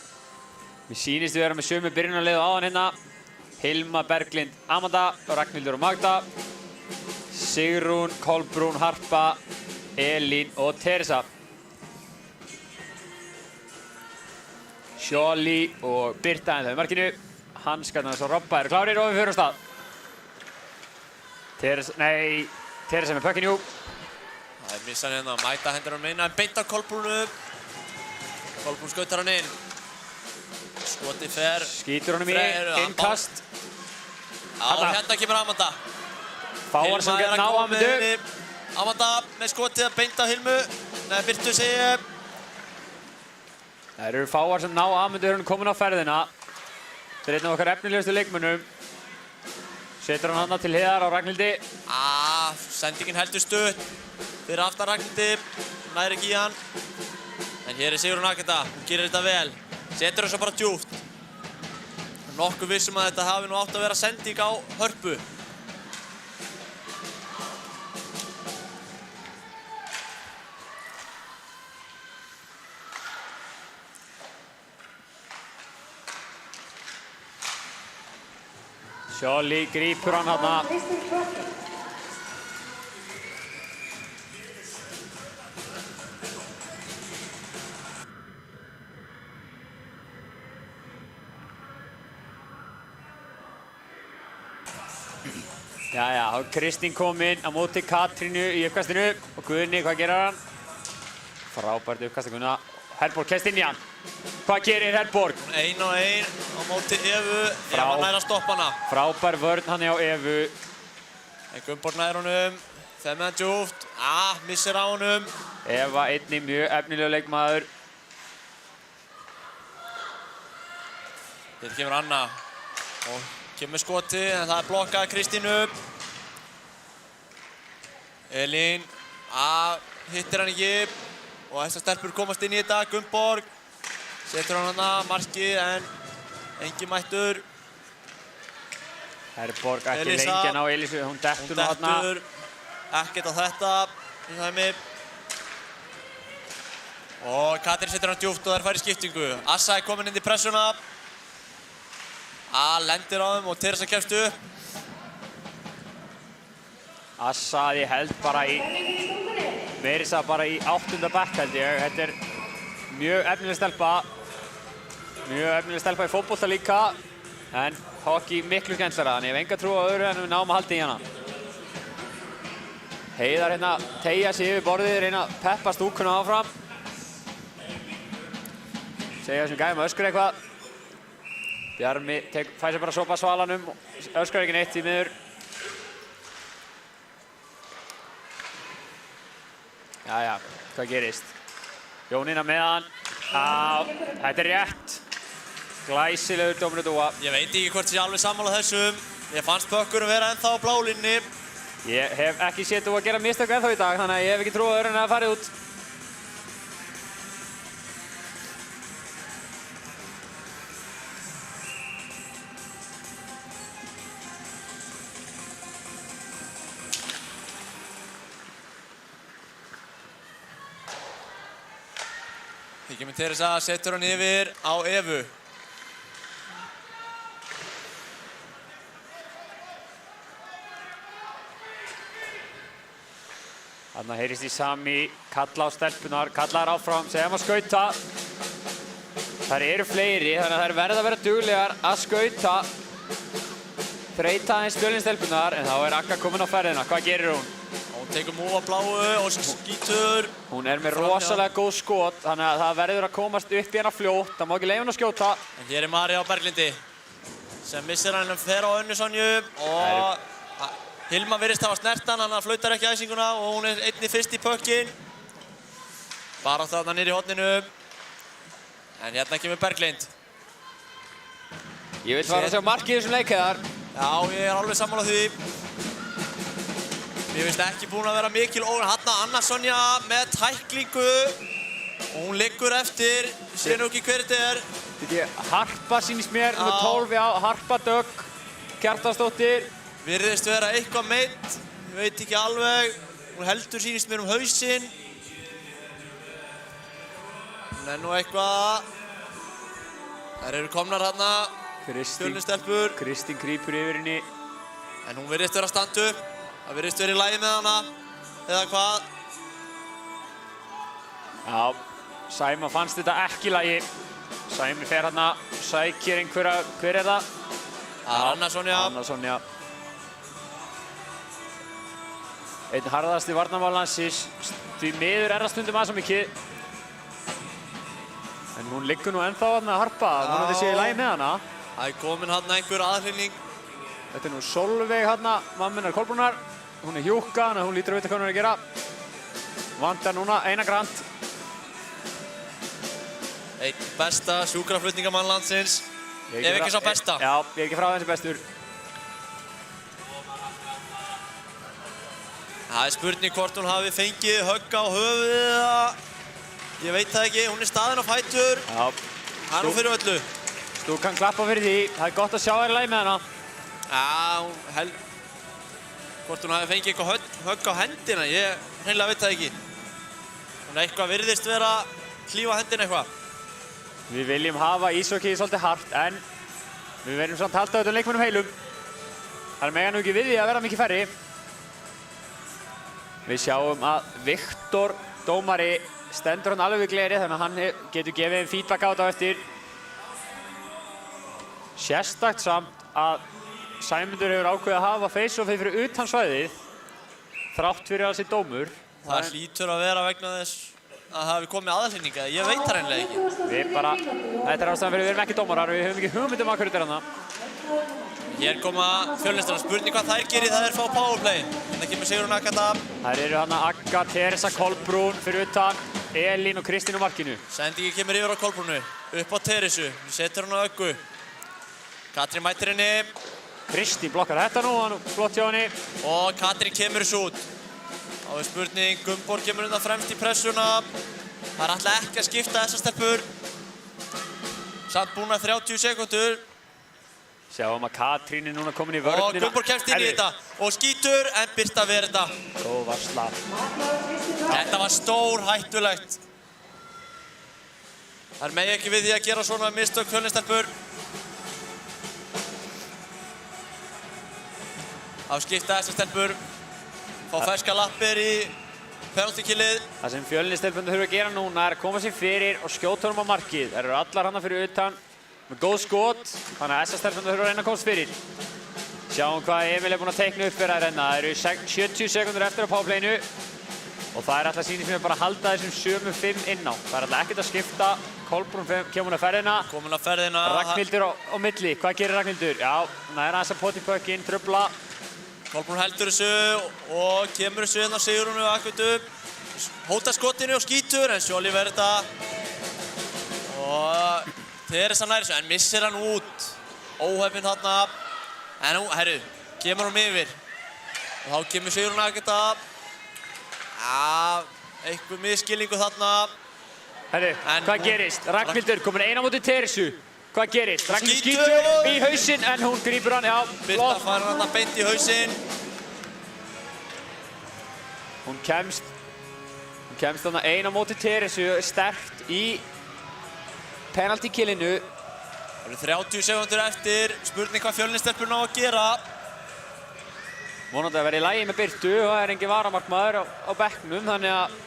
Mér sýnist við vera með sömu byrjunarlið áðan hérna. Hilma, Berglind, Amanda, Ragnhildur og Magda. Sigrún, Kolbrún, Harpa, Elín og Teresa. Sjóli og Birta en þau í markinu. Hanskarnar og Robba eru klárir og við förum af stað. Teresa með pökkinn, jú. Það er missan hérna, Magda hendur hann meina en beint á Kolbrúnu. Kolbrún skautar hann inn. Skoti fer. Skýtur honum í innkast. Já, hérna kemur Amanda. Fáar sem geta ná Amandu. Amanda með skotið beint á Hilmu. Nei, Birtu segi ég. Það eru fáar sem ná Amandu hún komin á ferðina. Þetta er einn af okkar efnilegustu leikmönnum. Setur hann hana til hliðar á Ragnhildi. Sendingin heldur stutt. Fyrir aftan Ragnhildi. Nær ekki í hann. En hér er Sigrún Agata. Hún gerir þetta vel. Setur þessu bara djúpt. Nokkuð vissum að þetta hafi nú átt að vera sending á Hörpu. Sjóli grípur hann hana. Jæja, þá er Kristín komin á móti Katrínu í uppkastinu. Og Guðni, hvað gerir hann? Frábært uppkast að Guðna. Herborg kemst inn í hann. Hvað gerir Herborg? 1 og 1 á móti Evu. Eva nær að stoppa hana. Frábær vörn hann hjá Evu. En Gunnborg nær honum. Fer með hann djúpt. Missir á honum. Eva einnig mjög efnilegur leikmaður. Þetta kemur Anna. Og kemur skoti, en það er blokkað Kristínu. Elín. Hittir hann ekki. Og þessar stelpur komast inn í þetta. Gunnborg. Setur hann hana, markið, en engin mættur. Herborg ekki lengi að ná Elísu, hún dettur nú hana. Hún dettur, ekkert á þetta, í dæmi. Og Katrín setur hann djúpt og þær fær í skiptingu. Assa er komin inn í pressuna. Lendir á þeim og Teresa kemst upp. Assa, ég held bara í, meirins að bara í 8. bekk held ég. Þetta er mjög efnileg stelpa. Mjög efnileg stelpa í fótbolta líka. En hockey miklu skemmtilegra, þannig ég hef enga trú á öðru en við náum að halda í hana. Heiðar hérna teygja sig yfir borðið, reyna að peppa stúkuna áfram. Segja þessum gæjum að öskra eitthvað. Bjarmi fær sér bara að sopa svalanum, öskrar ekki neitt í miður. Jæja, hvað gerist? Jónína með hann. Þetta er rétt. Glæsilegur dómur að dúa. Ég veit ekki hvort ég alveg sammála þessum. Ég fannst pökkurum vera ennþá á blálínni. Ég hef ekki séð þú að gera mistök ennþá í dag, þannig að ég hef ekki trú á öðru en að farið út. Ég kemur Teresa, setur hann yfir á Evu. Þarna heyrist í Sami, kalla á stelpunar, kallar áfram, segja maður skauta. Þær eru fleiri, þannig að þær verða að vera duglegar að skauta. Þreyta aðeins Fjölnistelpurnar, en þá er Agga komin á ferðina. Hvað gerir hún? Hún tekur múf á bláu og skýtur. Hún er með rosalega góð skot, þannig að það verður að komast upp í hana fljótt. Það má ekki leyfa henni að skjóta. En hér er María á Berglindi sem missir hann fer á Önnu Sonju og Hilma virðist hafa snert hann flautar ekki æsinguna og hún er einnig fyrst í pökkinn. Bara þarna niður í horninu. En hérna kemur Berglind. Ég vil fara að sjá markið í þessum leik heiðar. Já, ég er alveg sammála því. Mér finnst ekki búin að vera mikil ógn. Hanna Anna Sonja með tæklingu. Og hún liggur eftir. Sé nú ekki hver þetta er. Harpa sýnist mér, með 12 á. Harpa Dögg, Kjartansdóttir. Virðist vera eitthvað meidd. Ég veit ekki alveg. Hún heldur sýnist mér hausinn. Hún er nú eitthvað. Þær eru komnar hérna. Fjölnistelpur. Kristín krýpur yfir henni. En hún virðist vera að standa upp. Það virðist vera í lagi með hana. Eða hvað? Já, Sæma fannst þetta ekki í lagi. Sæmi fer hérna, sækir einhverja, hver er það? Það er Anna Sonja. Anna Sonja. Einn harðasti varnarmaður landsins. Því miður er það stundum aðeins svo mikið. En hún liggur nú ennþá hérna að harpa. Vonandi sé í lagi með hana. Það er komin hérna einhver aðhlynning. Þetta er nú Solveig hérna, mamminar Kolbrúnar. Hún er hjúkka, þannig að hún lítur að vita hvað hún er að gera. Vantar núna Einar Grant. Einn besta sjúkraflutningamann landsins. Ef ekki sá besta. Já, ég er ekki frá þessi bestur. Það er spurning hvort hún hafi fengið högg á höfuðið eða... Ég veit það ekki, hún er staðin á fætur. Já. Það er nú fyrir öllu. Stúkan klappa fyrir því. Það er gott að sjá þér í lagi með hana. Já, hvort hún hafi fengið eitthvað högg á hendina, ég hreinlega veit það ekki. Hún eitthvað virðist vera að klífa hendina eitthvað. Við viljum hafa íshokkeyið svolítið hart, en við verðum samt halda auðvitað leikmönnum heilum. Það er mega nú ekki við því að vera mikið færri. Við sjáum að Viktor, dómari, stendur hann alveg við gleri, þannig að hann getur gefið þeim feedback á þetta á eftir. Sérstakt samt að Sæmundur hefur ákveðið að hafa face-offið fyrir utan svæðið, þrátt fyrir að þessi dómur. Það hlýtur að vera vegna þess að hafi komið aðalhinninga, ég veit það reynilega ekki. Þetta er ástæðan fyrir við erum ekki dómarar, við höfum ekki hugmynd að hverju þetta er hana. Hér koma Fjölnistelpurnar, spurning hvað þær gerir, það er fá powerplay. Þetta kemur Sigrún Agata. Þær eru hana Agga, Teresa, Kolbrún fyrir utan, Elín og Kristín á markinu. Sendingi kemur yfir á Kolbrúnu, upp á Teresu, setur hún á Öggu. Katrín mætir henni. Kristín blokkar þetta nú, hann flott hjá henni. Og Katrín kemur þessu út. Þá er spurning, Gunnborg kemur undan fremst í pressuna. Það er alltaf ekki að skipta þessar stelpur. Samt búin að 30 sekúndur. Sjáum að Katrín er núna komin í vörnina. Og Gunnborg kemst inn í þetta. Og skýtur, en Birta ver þetta. Svo var slapp. Þetta var stór hættulegt. Það er megi ekki við því að gera svona mistök Fjölnistelpur. Á skipta þessar stelpur. Fá ferska lappir í penaltykillið. Það sem Fjölnistelpurnar þurfa að gera núna er að koma sér fyrir og skjóta honum á markið. Þær eru allar hana fyrir utan með góð skot, þannig að þessar stelpurnar þurfa að reyna að komast fyrir. Sjáum hvað Emil er búinn að teikna upp fyrir að renna. Það eru 70 sekúndur eftir á powerplayinu og það er alltaf sýnist mér bara að halda þessum sömu 5 inn á. Það er alltaf ekkert að skipta. Kolbrún kemur hún að ferðina. Komin að ferðina. Ragnhildur á milli. Hvað gerir Ragnhildur? Já, hún er aðeins að pota í pökkinn, trufla. Kolbrún heldur þessu og kemur þessu hérna á Sigrúnu og Akvitu. Hóta skotinu og skýtur en Sjóli verður þetta. Og Teresa nær þessu en missir hann út. Óheppinn þarna. En nú, herru, kemur hún yfir. Og þá kemur Sigrún Akvita. Já, eitthvað misskilningu þarna. Herru, hvað gerist? Ragnhildur komin eina móti Teresu. Hvað gerist? Ragnhildur skýtur í hausinn en hún grípur hann, já, Birta fær hann beint í hausinn. Hún kemst þarna eina móti Teresu, sterkt í penaltykillinu. Það eru 30 sekúndur eftir, spurning hvað Fjölnistelpurnar á að gera. Vonandi að vera í lagi með Birtu og það er engin varamarkmaður á bekknum, þannig að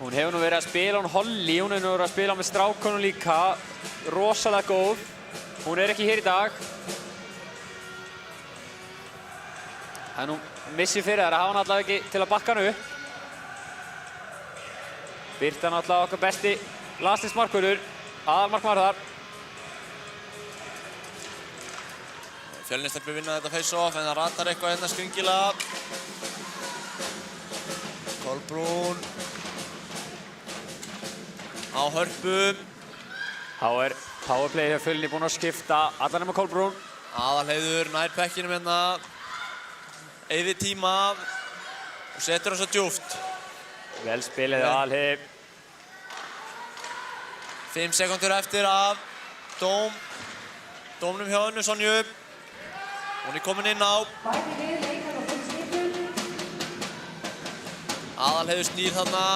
Hún hefur nú verið að spila hún Holly, hún hefur nú verið að spila með strákunum líka. Rosalega góð. Hún er ekki hér í dag. En hún missir fyrir þær að hafa hann allavega ekki til að bakka hann upp. Birta náttúrulega okkar besti landsliðsmarkvörður, aðalmarkmaður þar. Fjölnir vinna þetta face-off en það ratar eitthvað hérna skringilega. Kolbrún á hörpum. Þá er powerplay hjá Fjölnir búinn að skipta allar nema Kolbrún. Aðalheiður nær pekkinum hérna. Eyðir tíma og setur hann svo djúpt. Vel spilið Aðalheið. 5 sekúndur eftir af dómnum hjá Önnu Sonju. Hún er komin inn á. Aðalheiður snýr þarna.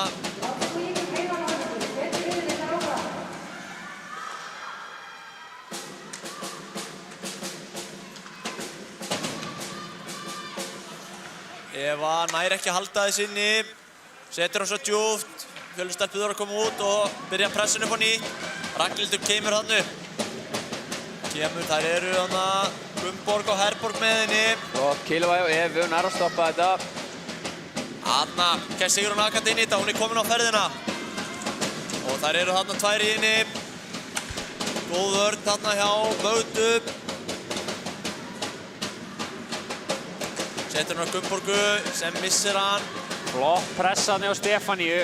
Eva nær ekki að halda þess inni. Setur hann svo djúpt. Fjölnir stelpur að koma út og byrja pressun upp á nýtt. Ragnhildur kemur hann upp. Þær eru þarna Gunnborg og Herborg með henni. Og Kilvæg og Evu nær að stoppa þetta. Anna, Sigrún Agat inn í þetta, hún er komin á ferðina. Og þær eru þarna tvær í inni. Góð vörn þarna hjá Mögdu. Setur hann á Gunnborgu sem missir hann. Flott pressaðni á Stefaníu.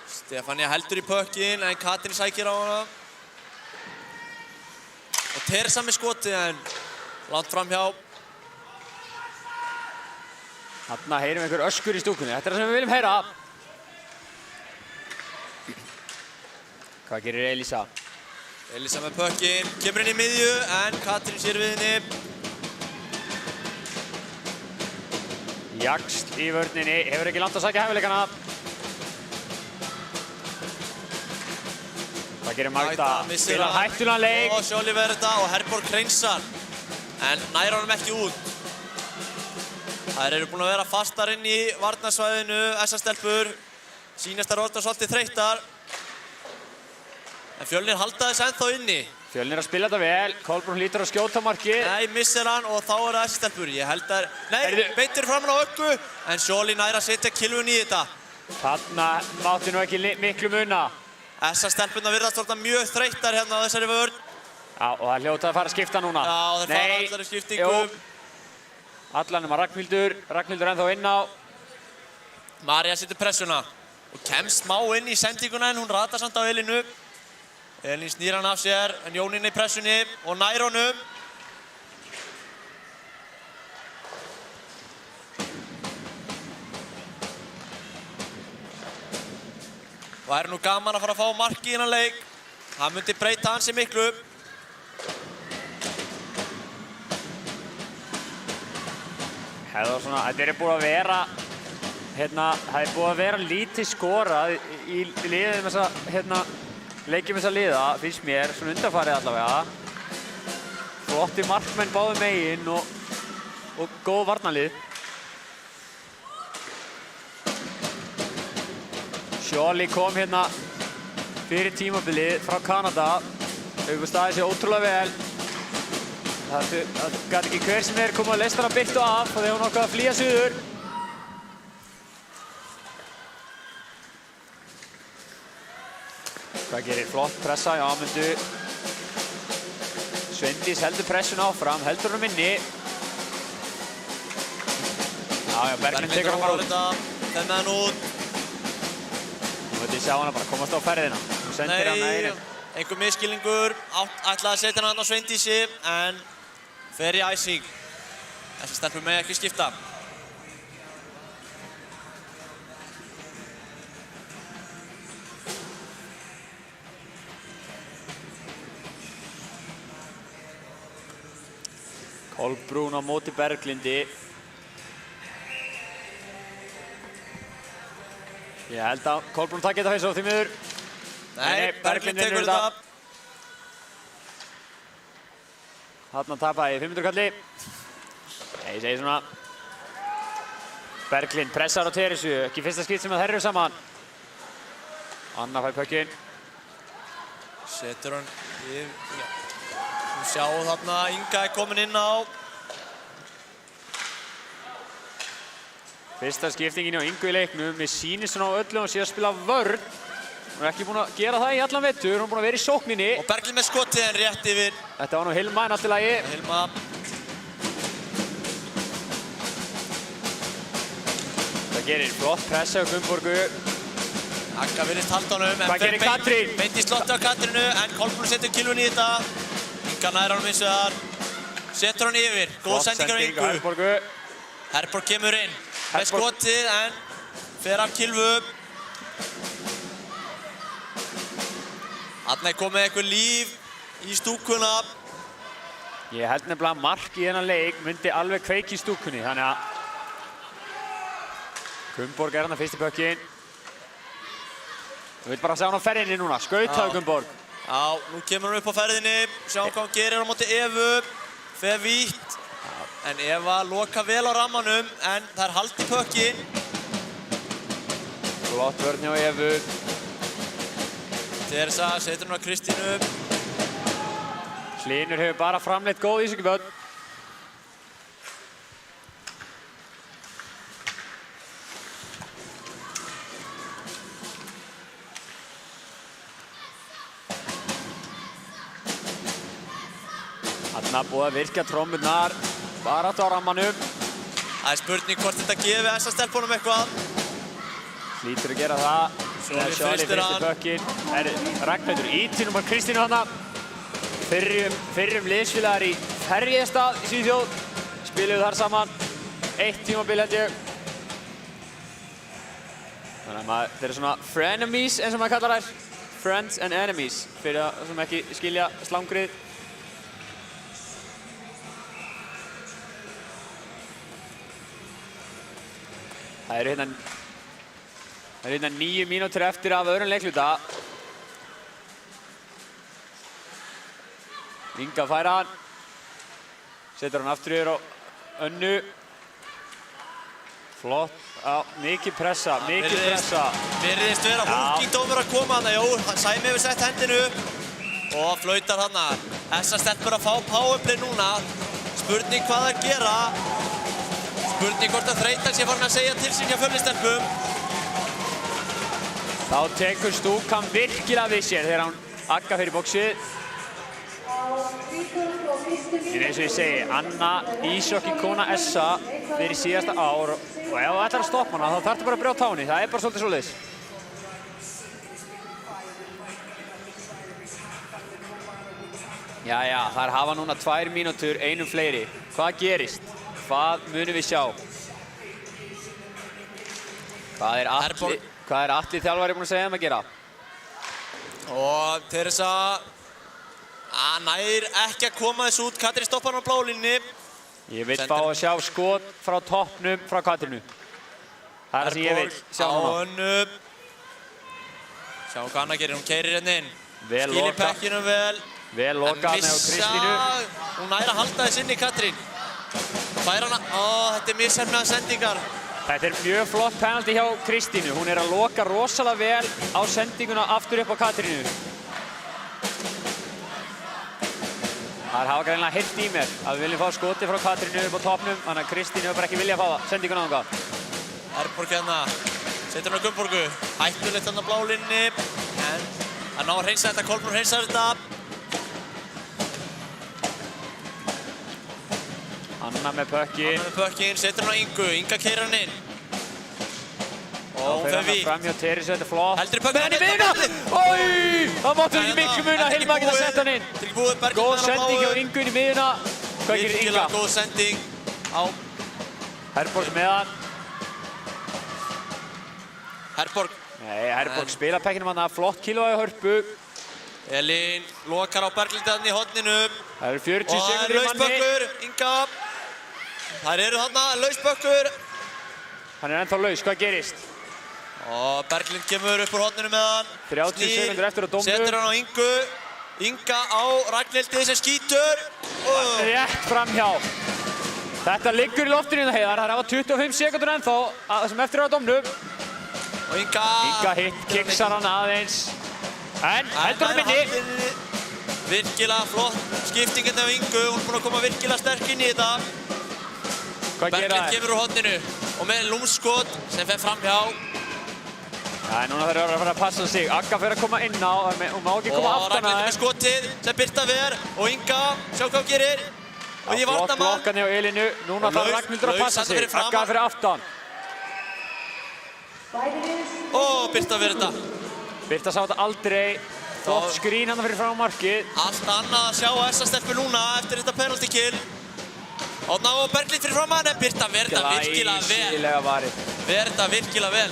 Stefania heldur í pökkinn en Katrín sækir á hana. Og Teresa með skotið en langt fram hjá. Þarna heyrum við einhver öskur í stúkunni. Þetta er það sem við viljum heyra. Hvað gerir Elísa? Elísa með pökkinn, kemur inn í miðju en Katrín sér við henni. Jaxl í vörninni, hefur ekki langt að sækja hæfileikana. Hvað gerir Magda? Spilar hættulegan leik. Og Sjóli verður þetta og Herborg hreinsar. En nær honum ekki út. Þær eru búin að vera fastar inn í varnarsvæðinu, þessar stelpur. Sýnast þær orðnar svolítið þreyttar. En Fjölnir halda þess ennþá inni. Fjölnir að spila þetta vel. Kolbrún hlýtur að skjóta markið. Nei, missir hann og þá eru þessar stelpur. Ég held að... Nei, beitir framan á Öggu. En Sjóli nær að setja kilvun í þetta. Þarna mátti nú ekki miklu muna. Þessar stelpurnar virðast orðnar mjög þreyttar hérna á þessari vörn. Já, og það hljóta að fara að skipta núna. Já, þeir fara allar í skiptingum. Allar nema Ragnhildur ennþá inn á. María setur pressuna og kemst smá inn í sendinguna en hún ratar samt á Elínu. Elín snýr hann af sér en Jón inn í pressunni og nær honum. Og það er nú gaman að fara að fá mark í þennan leik. Það myndi breyta ansi miklu. Þetta er búið að vera, það er búið að vera lítið skorað í liðum þessa, leikjum þessa liða, finnst mér, svona undanfarið allavega. Flotti markmenn báðum megin og góð varnarlið. Sjóli kom hérna fyrir tímabilið frá Kanada. Hefur staðið sér ótrúlega vel. Það gat ekki hver sem komið að leistara byrtu af og þegar hún ákvað að flýja suður. Hvað gerir? Flott pressa hjá Ámundu. Sveindís heldur pressun áfram, heldur hún inni. Já, Berglind tekur hann bara út. Þeim með hann út. Nú veit ég sjá hana bara komast á ferðina. Hún sendir hana inn. Einhver miskilningur. Ætlaði að setja hann á Sveindísi en fer í æsing. Þessi stelpur mega ekki skipta. Kolbrún á móti Berglindi. Ég held að Kolbrún takk þetta face-off því miður. Nei, Berglind tekur þetta. Þarna tapaði 500 kalli. Ég segi svona. Berglind pressar á Teresu, ekki fyrsta skipt sem þær eru saman. Anna fær pökkinn. Setur hann yfir, já. Við sjáum þarna Inga er komin inn á. Fyrsta skiptingin á Ingu í leiknum. Mér sýnist svona á öllu og sé að spila vörn. Hún er ekki búin að gera það í allan vetur, hún er búin að vera í sókninni. Og Berglind með skotið en rétt yfir. Þetta var nú Hilma en allt í lagi. Hilma. Það gerir flott pressa á Gunnborgu. Agga virðist halda honum. Hvað gerir Katrín? Beint í slotti á Katrínu en Kolbrún setur kilvun í þetta. Inga nær honum eins og þar. Setur hann yfir. Góð sending á Ingu. Herborgu. Herborg kemur inn. Með skotið en fer af kilvu. Þarna er komið eitthvað líf í stúkuna. Ég held nefnilega að mark í þennan leik myndi alveg kveiki í stúkunni, þannig að Gunnborg er hann að fyrsti pökkinn. Þú veit bara að sjá hann á ferðinni núna, skautaðu Gunnborg. Já, nú kemur hann upp á ferðinni, sjáum hvað hann gerir á móti Evu. Fer vítt, en Eva loka vel á rammanum, en það er haldi pökkinn. Flott vörn hjá Evu. Teresa setur hún á Kristínu. Hlynur hefur bara framleitt góð ísökjuböld. Þarna búið að virka trommurnar bara á rammanum. Það er spurning hvort þetta gefi SS-stelpunum eitthvað. Hlýtur að gera það. Sjóli fyrstir hann. Ragnhildur ítinn um að Kristínu hana. Fyrrum liðsfélagar í Ferjestad í Svíþjóð. Spiluðu þar saman. 1 tímabil held ég. Þannig að þeir eru svona frenemies eins og maður kallar þær. Friends and enemies. Fyrir það sem ekki skilja slangrið. Það eru hérna 9 mínútur eftir af öðrum leikluta. Inga fær hann. Setur hann aftur yfir á Önnu. Flott. Já, mikið pressa, mikið pressa. Virðist vera húkingdómur að koma hana. Jú, Sæmi hefur sett hendinu. Og flautar hana. Þessar stelpur að fá powerplay núna. Spurning hvað það gera. Spurning hvort að þreytan sé farin að segja til sín hjá Fjölnistelpum. Þá tekur stúkan virkilega við sér þegar hann Agga fyrir bóksið. En eins og ég segi, Anna íshokkíkona SA fyrir síðasta ár. Og ef þú ætlar að stoppa hana, þá þarftu bara að brjóta á henni. Það er bara svolítið svoleiðis. Jæja, þær hafa núna 2 mínútur, einum fleiri. Hvað gerist? Hvað munum við sjá? Hvað er Atli þjálfari búinn að segja að gera? Og Teresa nær ekki að koma þessu út. Katrín stoppar hann á blálínni. Ég vil fá að sjá skot frá toppnum frá Katrínu. Það er það sem ég vil sjá núna. Sjáum hvað Anna gerir. Hún keyrir hérna inn. Skilir pekkinu vel. Vel lokað með Kristínu. Hún nær að halda þess inn í Katrín. Fær hana. Þetta er mishefnaðar sendingar. Þetta er mjög flott penalty hjá Kristínu. Hún er að loka rosalega vel á sendinguna aftur upp á Katrínu. Það hafa greinilega heyrt í mér að við viljum fá skoti frá Katrínu upp á toppnum, þannig að Kristínu hefur bara ekki viljað að fá sendinguna þangað. Herborg hérna. Setur hann á Gunnborgu. Hættulegt hann á blálínni. En að ná að hreinsa þetta. Kolbrún hreinsar þetta. Anna með pökkinn. Setur hann á Ingu. Inga keyrir hann inn. Og hún fer vítt. Fram hjá Teresu, þetta er flott. Heldur í pökkinn. Menn í miðuna! Ói! Það máttu ekki miklu mun að Hilma geta sett hann inn. Góð sending hjá Ingu inn í miðuna. Hvað gerir Inga? Virkilega góð sending á Herborg með hann. Herborg. Nei, Herborg spila pekkinum hann. Flott kílói hörpu. Elín lokar á Berglindan í horninu. Það eru 40 sekundur í manni. Og það er lausbökkur, Inga. Það eru þarna lausbökkur. Hann er ennþá laus, hvað gerist? Og Berglind kemur upp úr horninu með hann. 30 sekundur eftir á dómnum. Setur hann á Ingu. Inga á Ragnhildi sem skýtur. Rétt framhjá. Þetta liggur í loftinu Heiðar, það er á 25 sekúndur ennþá sem eftir á dómnum. Og Inga kiksar hann aðeins. En heldur hann minni. Virkilega flott skipting hérna á Ingu, hún er búin að koma virkilega sterk inn í þetta. Berglind kemur úr horninu og með lúmskot sem fer framhjá. Já, núna þarf að fara að passa sig. Agga fer að koma inn á, hún má ekki koma aftan að Ragnhildur með skotið sem Birta ver og Inga, sjá hvað hún gerir. Og ég varna mann. Blokkan hjá Elínu, núna þarf Ragnhildur að passa sig. Agga fyrir aftan. Og Birta ver þetta. Birta sá þetta aldrei. Flott skrín hann fyrir frá markið. Allt annað að sjá þessa stelpu núna eftir þetta penalty kill. Árna og Berglind fyrir fram hann, en Birta ver þetta virkilega vel. Glæsilega varið. Ver þetta virkilega vel.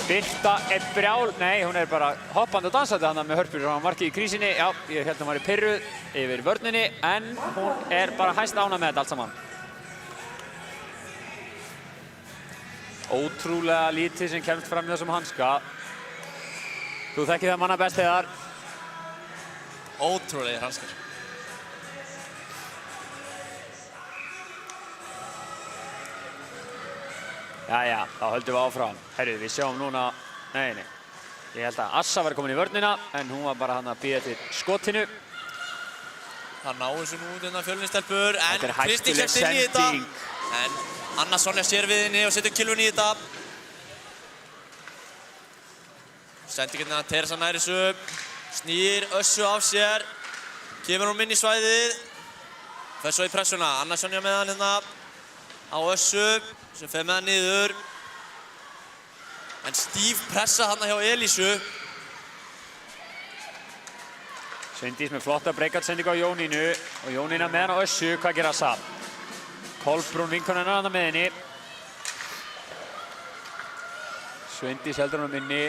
Birta er brjál, nei hún er bara hoppandi og dansandi hann með hörpur frá markið í krísinni. Já, ég held að hún var í pirruð yfir vörninni, en hún er bara hæst ánægð með þetta allt saman. Ótrúlega lítið sem kemst fram í þessum hanska. Þú þekkir það manna best Heiðar. Ótrúlegir hanskar. Jæja, þá höldum við áfram. Herru, við sjáum núna... Nei. Ég held að Assa var komin í vörnina, en hún var bara hann að bíða til skotinu. Það náðu þessu nú út innan Fjölnistelpur, en Þetta er Kristín hættuleg kemst inn í þetta. sending. En Anna Sonja sér við henni og setur kilvun í þetta. Sendingin að Teresa nær þessu. Snýr Össu af sér. Kemur hún inn í svæðið. Fer svo í pressuna. Anna Sonja með hann hérna á Össu. Sem fer með hann niður. En stíf pressa hann hjá Elísu. Sveindís með flotta breakout-sendingu á Jónínu og Jónína með hann á Össu. Hvað gerir Assa? Kolbrún vinkonan er hann með henni. Sveindís heldur hann inni.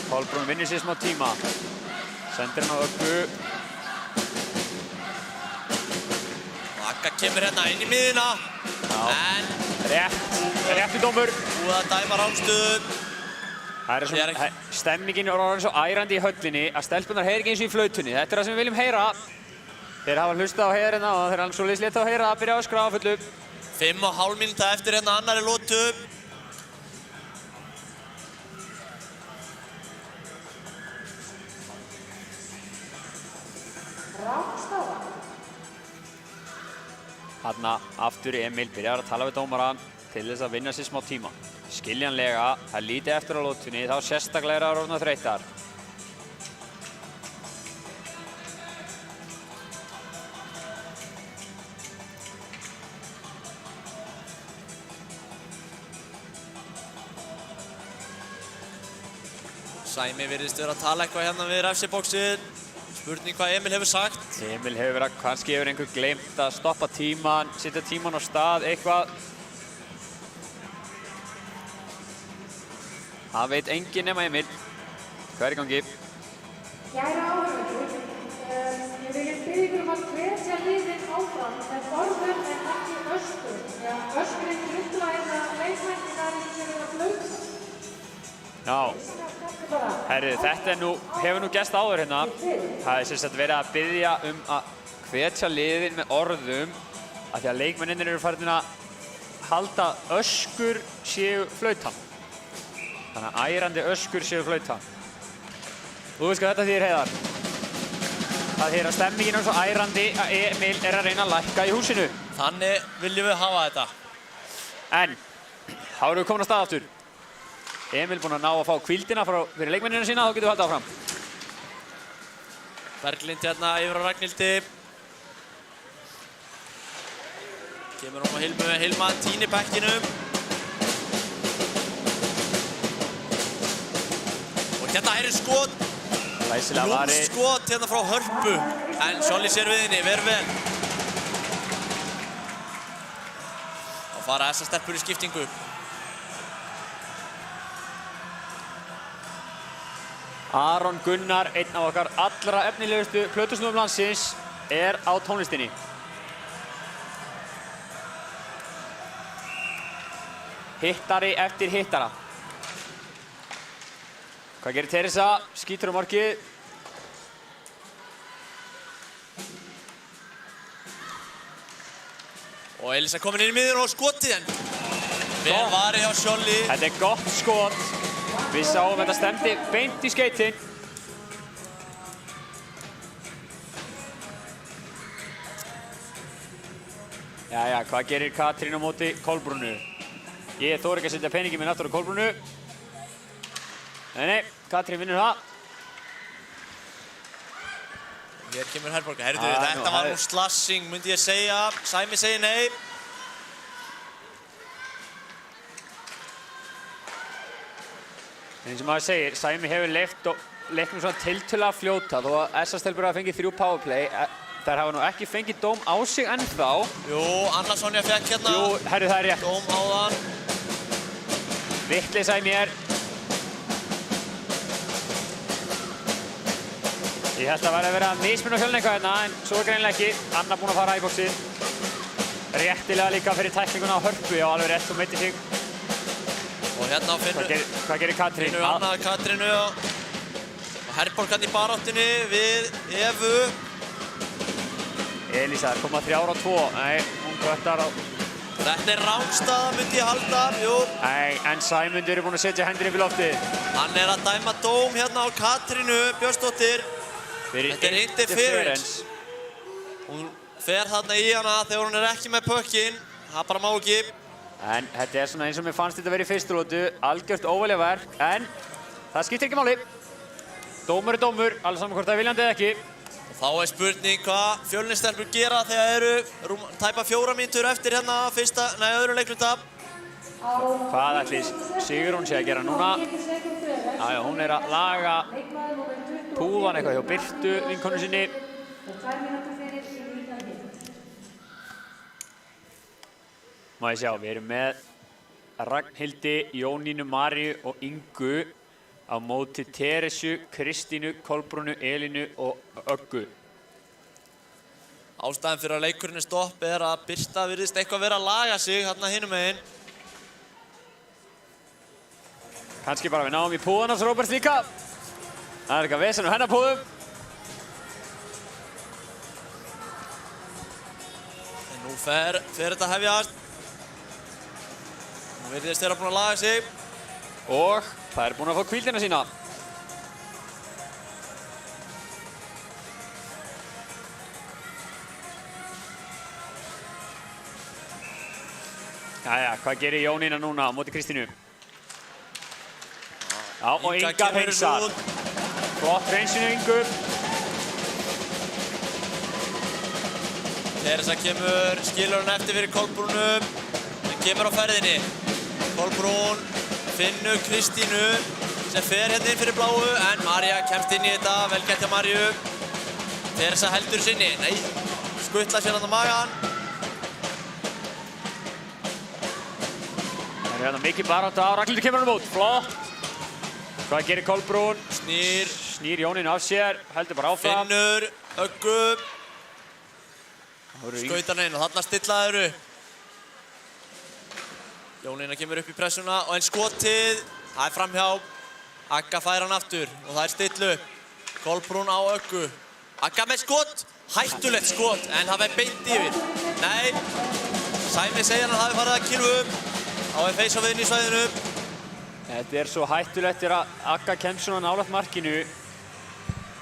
Kolbrún vinnur sér smá tíma. Sendir hann á Öggu. Og Agga kemur hérna inn í miðina. En réttu dómur. búið að dæma rángstöðu. Það er svona, stemmingin er orðin svo ærandi í höllinni að stelpunar heyri ekki eins og í flautunni. Þetta er það sem við viljum heyra. Þeir hafa hlustað á Heiðarina og þeir alveg svo létt á að heyra að byrja að öskra á fullu. 5,5 mínúta eftir hérna annari lotu. Þarna aftur Emil byrjar að tala við dómarann til þess að vinna sér smá tíma. Skiljanlega, það er lítið eftir á lotunni, þá sérstaklega er það orðnar þreyttar. Sæmi virðist vera að tala eitthvað hérna við refsibóksið. Spurning hvað Emil hefur sagt. Emil hefur verið að kannski hefur einhver gleymt að stoppa tíman, setja tíman á stað, eitthvað. Það veit enginn nema Emil. Hvað er í gangi? Kæra áhörður, ég vil biðja að hvetja liðin áfram með orðum en ekki öskur. Öskurinn trufla leikmætti þar sem er að flauta. Já. Herri, þetta hefur nú gerst áður hérna. Það er sem sagt verið að biðja að hvetja liðin með orðum af því að leikmennirnir eru farin að halda öskur séu flautan. Þannig að ærandi öskur séu flautan. Þú veist hvað þetta þýðir, Heiðar? Það þýðir að stemmingin er svo ærandi að Emil er að reyna að lækka í húsinu. Þannig viljum við hafa þetta. En, þá erum við komin að stað aftur. Emil búinn að ná að fá hvíldina fyrir leikmennina sína, þá getum við haldið áfram. Berglind hérna yfir á Ragnhildi. Kemur hún á Hilmu, Hilma týnir bekkinum. Og hérna er skot. Glæsilega varið. Skot hérna frá Hörpu. En Sjóli sér við henni, ver vel. Þá fara þessar stelpur í skiptingu. Aron Gunnar, einn af okkar allra efnilegustu plötusnúðum landsins, er á tónlistinni. Hittari eftir hittara. Hvað gerir Teresa? Skýtur á markið. Og Elisa komin inn í miðjuna og skotið en vel varið hjá Sjolli. Þetta er gott skot. Við sáum þetta stemdi beint í skeytin. Jæja, hvað gerir Katrín á móti Kolbrúnu? Ég þori ekki að setja peningin minn aftur á Kolbrúnu. Nei, Katrín vinnur það. Hér kemur Herborg. Herðu, þetta var nú slassing, myndi ég segja. Sæmi segir nei. Eins og maður segir, Sæmi hefur leyft leiknum svona tiltölulega fljóta þó að SS-stelpur hafa fengið 3 powerplay. Þær hafa nú ekki fengið dóm á sig ennþá. Jú, Anna Sonja fekk hérna. Jú, herru, það er rétt. Dóm áðan. Vitleysa í mér. Ég held að vera að mismunna fjölni eitthvað hérna, en svo er greinilega ekki. Anna búin að fara í bóksið. Réttilega líka fyrir tæklinguna á Hörpu, já, alveg rétt, hún meiti sig. Og hérna á Finnur. Hvað gerir Katrín? Finnur annaði Katrínu og Herborg hann í baráttunni við Evu. Elisa er komað 3 á 2. Nei, hún kvöttar á... Þetta er rángstaða, myndi ég halda. Jú. Nei, en Sæmundur er búin að setja hendur upp í loftið. Hann er að dæma dóm hérna á Katrínu Björnsdóttir. Þetta er interference. Hún fer þarna í hana þegar hún er ekki með pökkinn. Það bara má ekki. En þetta er svona eins og mér fannst þetta að vera í fyrstu lótu. Algjört óveljaverk, en það skiptir ekki máli. Dómur er dómur, alveg saman hvort það er viljandi eða ekki. Þá er spurning hvað Fjölnistelpur gera þegar eru tæpa 4 mínútur eftir hérna öðru leikluta. Hvað ætli Sigrún sé að gera núna? Já, hún er að laga púðan eitthvað hjá Birtu, vinkonu sinni. Má ég sjá, við erum með Ragnhildi, Jónínu, Maríu og Ingu á móti Teresu, Kristínu, Kolbrúnu, Elínu og Öggu. Ástæðan fyrir að leikurinn er stopp er að Birta virðist eitthvað vera að laga sig hérna hinum meginn. Kannski bara við náum í púðan hans Róbert líka. Það er eitthvað vesen á hennar púðum. En nú fer þetta að hefjast. Nú virðist þeirra búin að laga sig. Og það er búin að fá hvíldina sína. Jæja, hvað gerir Jónína núna á móti Kristínu? Já, og Inga hreinsar. Flott hreinsinu Ingu. Teresa kemur, skilur hann eftir fyrir Kolbrúnu. Hann kemur á ferðinni. Kolbrún finnur Kristínu sem fer hérna inn fyrir bláu, en María kemst inn í þetta, vel gert hjá Maríu. Teresa heldur sinni, nei, skuttlar sér hann á magan. Það er hérna mikið barátta á, Ragnhildur kemur hann út, flott. Hvað gerir Kolbrún? Snýr Jónínu af sér, heldur bara áfram. Finnur, Öggu. Skautar hann inn og þarna stilla þeir upp. Jónína kemur upp í pressuna og en skotið, það er framhjá. Agga fær hann aftur og það er stillu upp. Kolbrún á Öggu. Agga með skot, hættulegt skot, en það er beint yfir. Nei, Sæmi segir hann hafi farið að kylfu upp. Þá er face off inn í svæðinu. Þetta er svo hættulegt að Agga kemst svona nálægt markinu.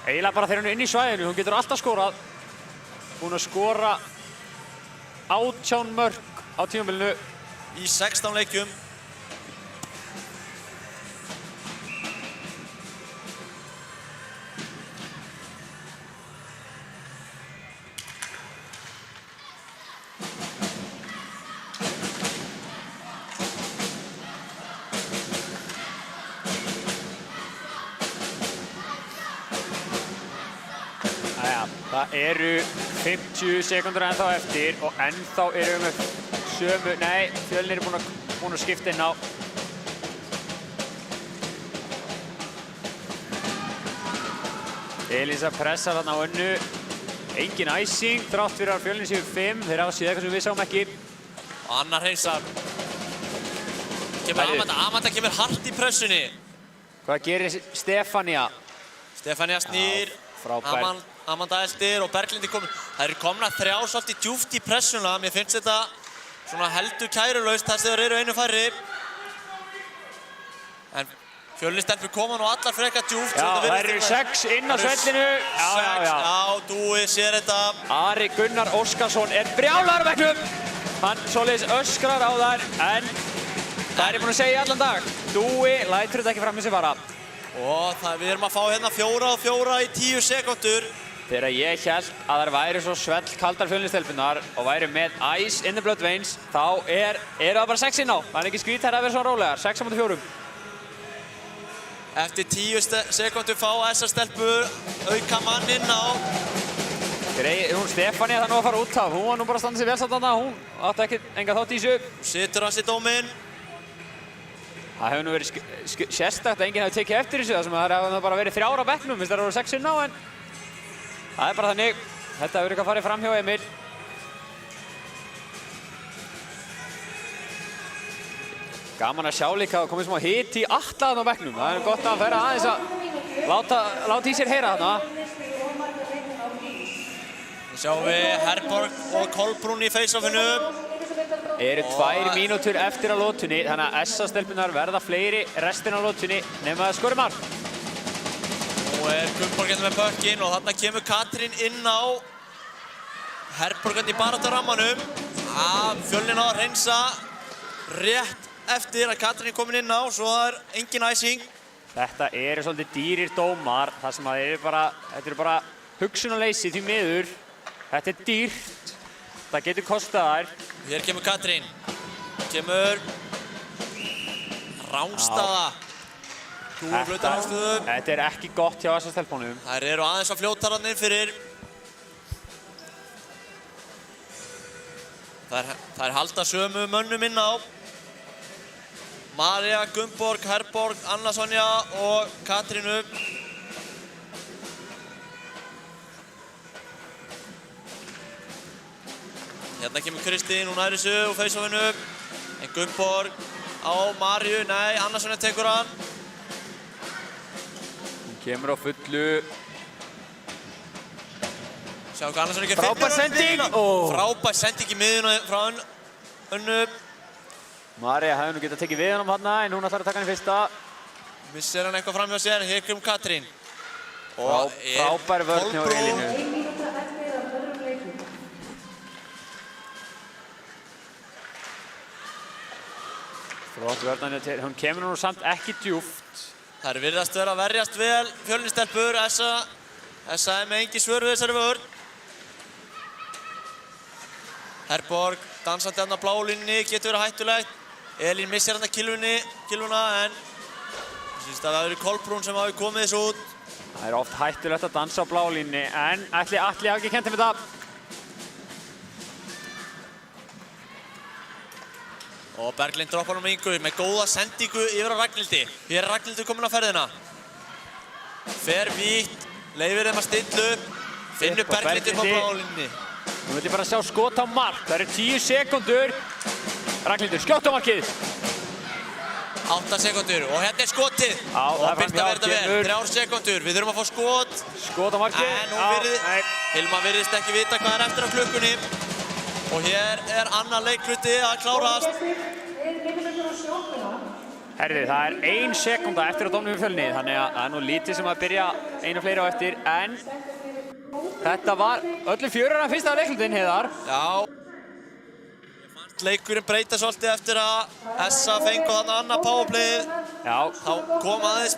Eiginlega bara þegar hún er inn í svæðinu, hún getur alltaf skorað. Búin að skora 18 mörk á tímabilinu. Í 16 leikjum. Það eru 50 sekúndur ennþá eftir og ennþá erum við sömu, nei, Fjölnir er búin að skipta inn á. Elisa pressar þarna á önnu. Engin æsing, þrátt fyrir að Fjölnir séu 5. Þeir hafa séð eitthvað sem við sáum ekki. Og Anna hreinsar. Amanda kemur hart í pressunni. Hvað gerir Stefania? Stefania snýr, frábær. Amanda eldir og Berglindi komin. Það eru komna 3 svolítið djúpt í pressuna. Mér finnst þetta svona heldur kærulaust þar sem þeir eru einu færri. En Fjölnistelpur koma nú allar frekar djúpt. Já, það eru 6 inn á svellinu. Já, Dúi sér þetta. Ari Gunnar Óskarsson er brjálaður á bekknum. Hann svoleiðis öskrar á þær, en það er ég búinn að segja í allan dag. Dúi lætur þetta ekki fram í sig fara. Og við erum að fá hérna 4 og 4 í 10 sekúndur. Þegar ég hélt að þær væri svo svellkaldar Fjölnistelpurnar og væri með ice in the blood veins, þá eru það bara 6 inn á. Það er ekki skrít að vera svona rólegar, 6 á móti 4. Eftir 10 sekúndur fá þessar stelpur auka mann inn á. Hún Stefania það nú að fara út af. Hún var nú bara að standa sig vel samt þarna. Hún átti ekki enga þátt í þessu. Situr hans í dóminn. Það hefur nú verið sérstakt að enginn hefur tekið eftir þessu. Það sem það hefur bara verið 3 á bekknum. Það eru 6 inn á, en það er bara þannig. Þetta hefur eitthvað farið fram hjá Emil. Gaman að sjá líka að komið smá hit í Atla á bekknum. Það er gott að vera aðeins að láta í sér heyra þarna. Sjáum við Herborg og Kolbrún í face-offinu. Eru 2 mínútur eftir á lotunni, þannig að SA-stelpurnar verða fleiri restin á lotunni nema það skori mark. Nú er Gunnborg hérna með pökkinn og þarna kemur Katrín inn á. Herborg hérna í barátturammanum. Fjölnin á að reynsa rétt eftir að Katrín er komin inn á, svo það er engin æsing. Þetta eru svolítið dýrir dómar, þar sem það þetta eru bara hugsunarleysi því miður. Þetta er dýrt, það getur kostað þær. Hér kemur Katrín. Kemur rángstaða. Þetta er ekki gott hjá SA-stelpunum. Þær eru aðeins að fljóta þarna inn fyrir. Þær halda sömu mönnum inn á. María, Gunnborg, Herborg, Anna Sonja og Katrínu. Hérna kemur Kristín, hún nær þessu úr face-offinu. En Gunnborg á Maríu, nei, Anna Sonja tekur hann. Hún kemur á fullu. Sjáum hvað Anna Sonja ekki frábær sending. Frábær sending í miðjuna frá Önnu. María hefði nú getað tekið við hann þarna, en hún ætlar að taka hann í fyrsta. Missir hann eitthvað fram hjá sér, hér kemur Katrín. Frábær vörn hjá Elínu. Flott vörn, hún kemur nú samt ekki djúpt. Það er virðast vera að verjast vel Fjölnistelpur. SA er með engin svör við þessari vörn. Herborg dansandi hérna á bláu línunni, getur verið hættulegt. Elín missir hérna kilvuna, en ég syns að það hefur verið Kolbrún sem hafi komið þessu út. Það er oft hættulegt að dansa á bláu línunni, en Atli hafi ekki kennt þeim þetta. Og Berglind droppar hann um Ingu með góða sendingu yfir á Ragnhildi. Hér er Ragnhildur komin á ferðina. Fer vítt, leyfir þeim að stilla upp. Finnur Berglind upp á bláu línunni. Nú vil ég bara sjá skot á mark. Það eru 10 sekúndur. Ragnhildur, skjótt á markið. 8 sekúndur og hérna er skotið. Og Birta verður þetta vel. 3 sekúndur. Við þurfum að fá skot. Skot á markið. En Hilma virðist ekki vita hvað er eftir á klukkunni. Og hér er annar leikluti að klárast. Herði, það er 1 sekúnda eftir á dómnum í Fjölni, þannig að það er nú lítið sem að byrja einu fleiri á eftir, en þetta var öllum 4 að fyrsta leiklutin, Heiðar. Já. Ég fannst leikurinn breyta svolítið eftir að SA fengu þarna annað powerplayið. Já. Þá kom aðeins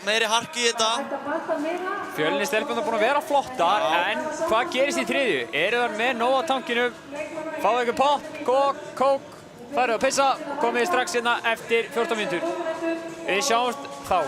meiri harki í þetta. Fjölnistelpurnar búin að vera flottar, en hvað gerist í þriðju? Eru þær með nóg á tankinu? Fáðu ykkur pop, kók, farið að pissa, komið strax hérna eftir 14 mínútur. Við sjáumst þá.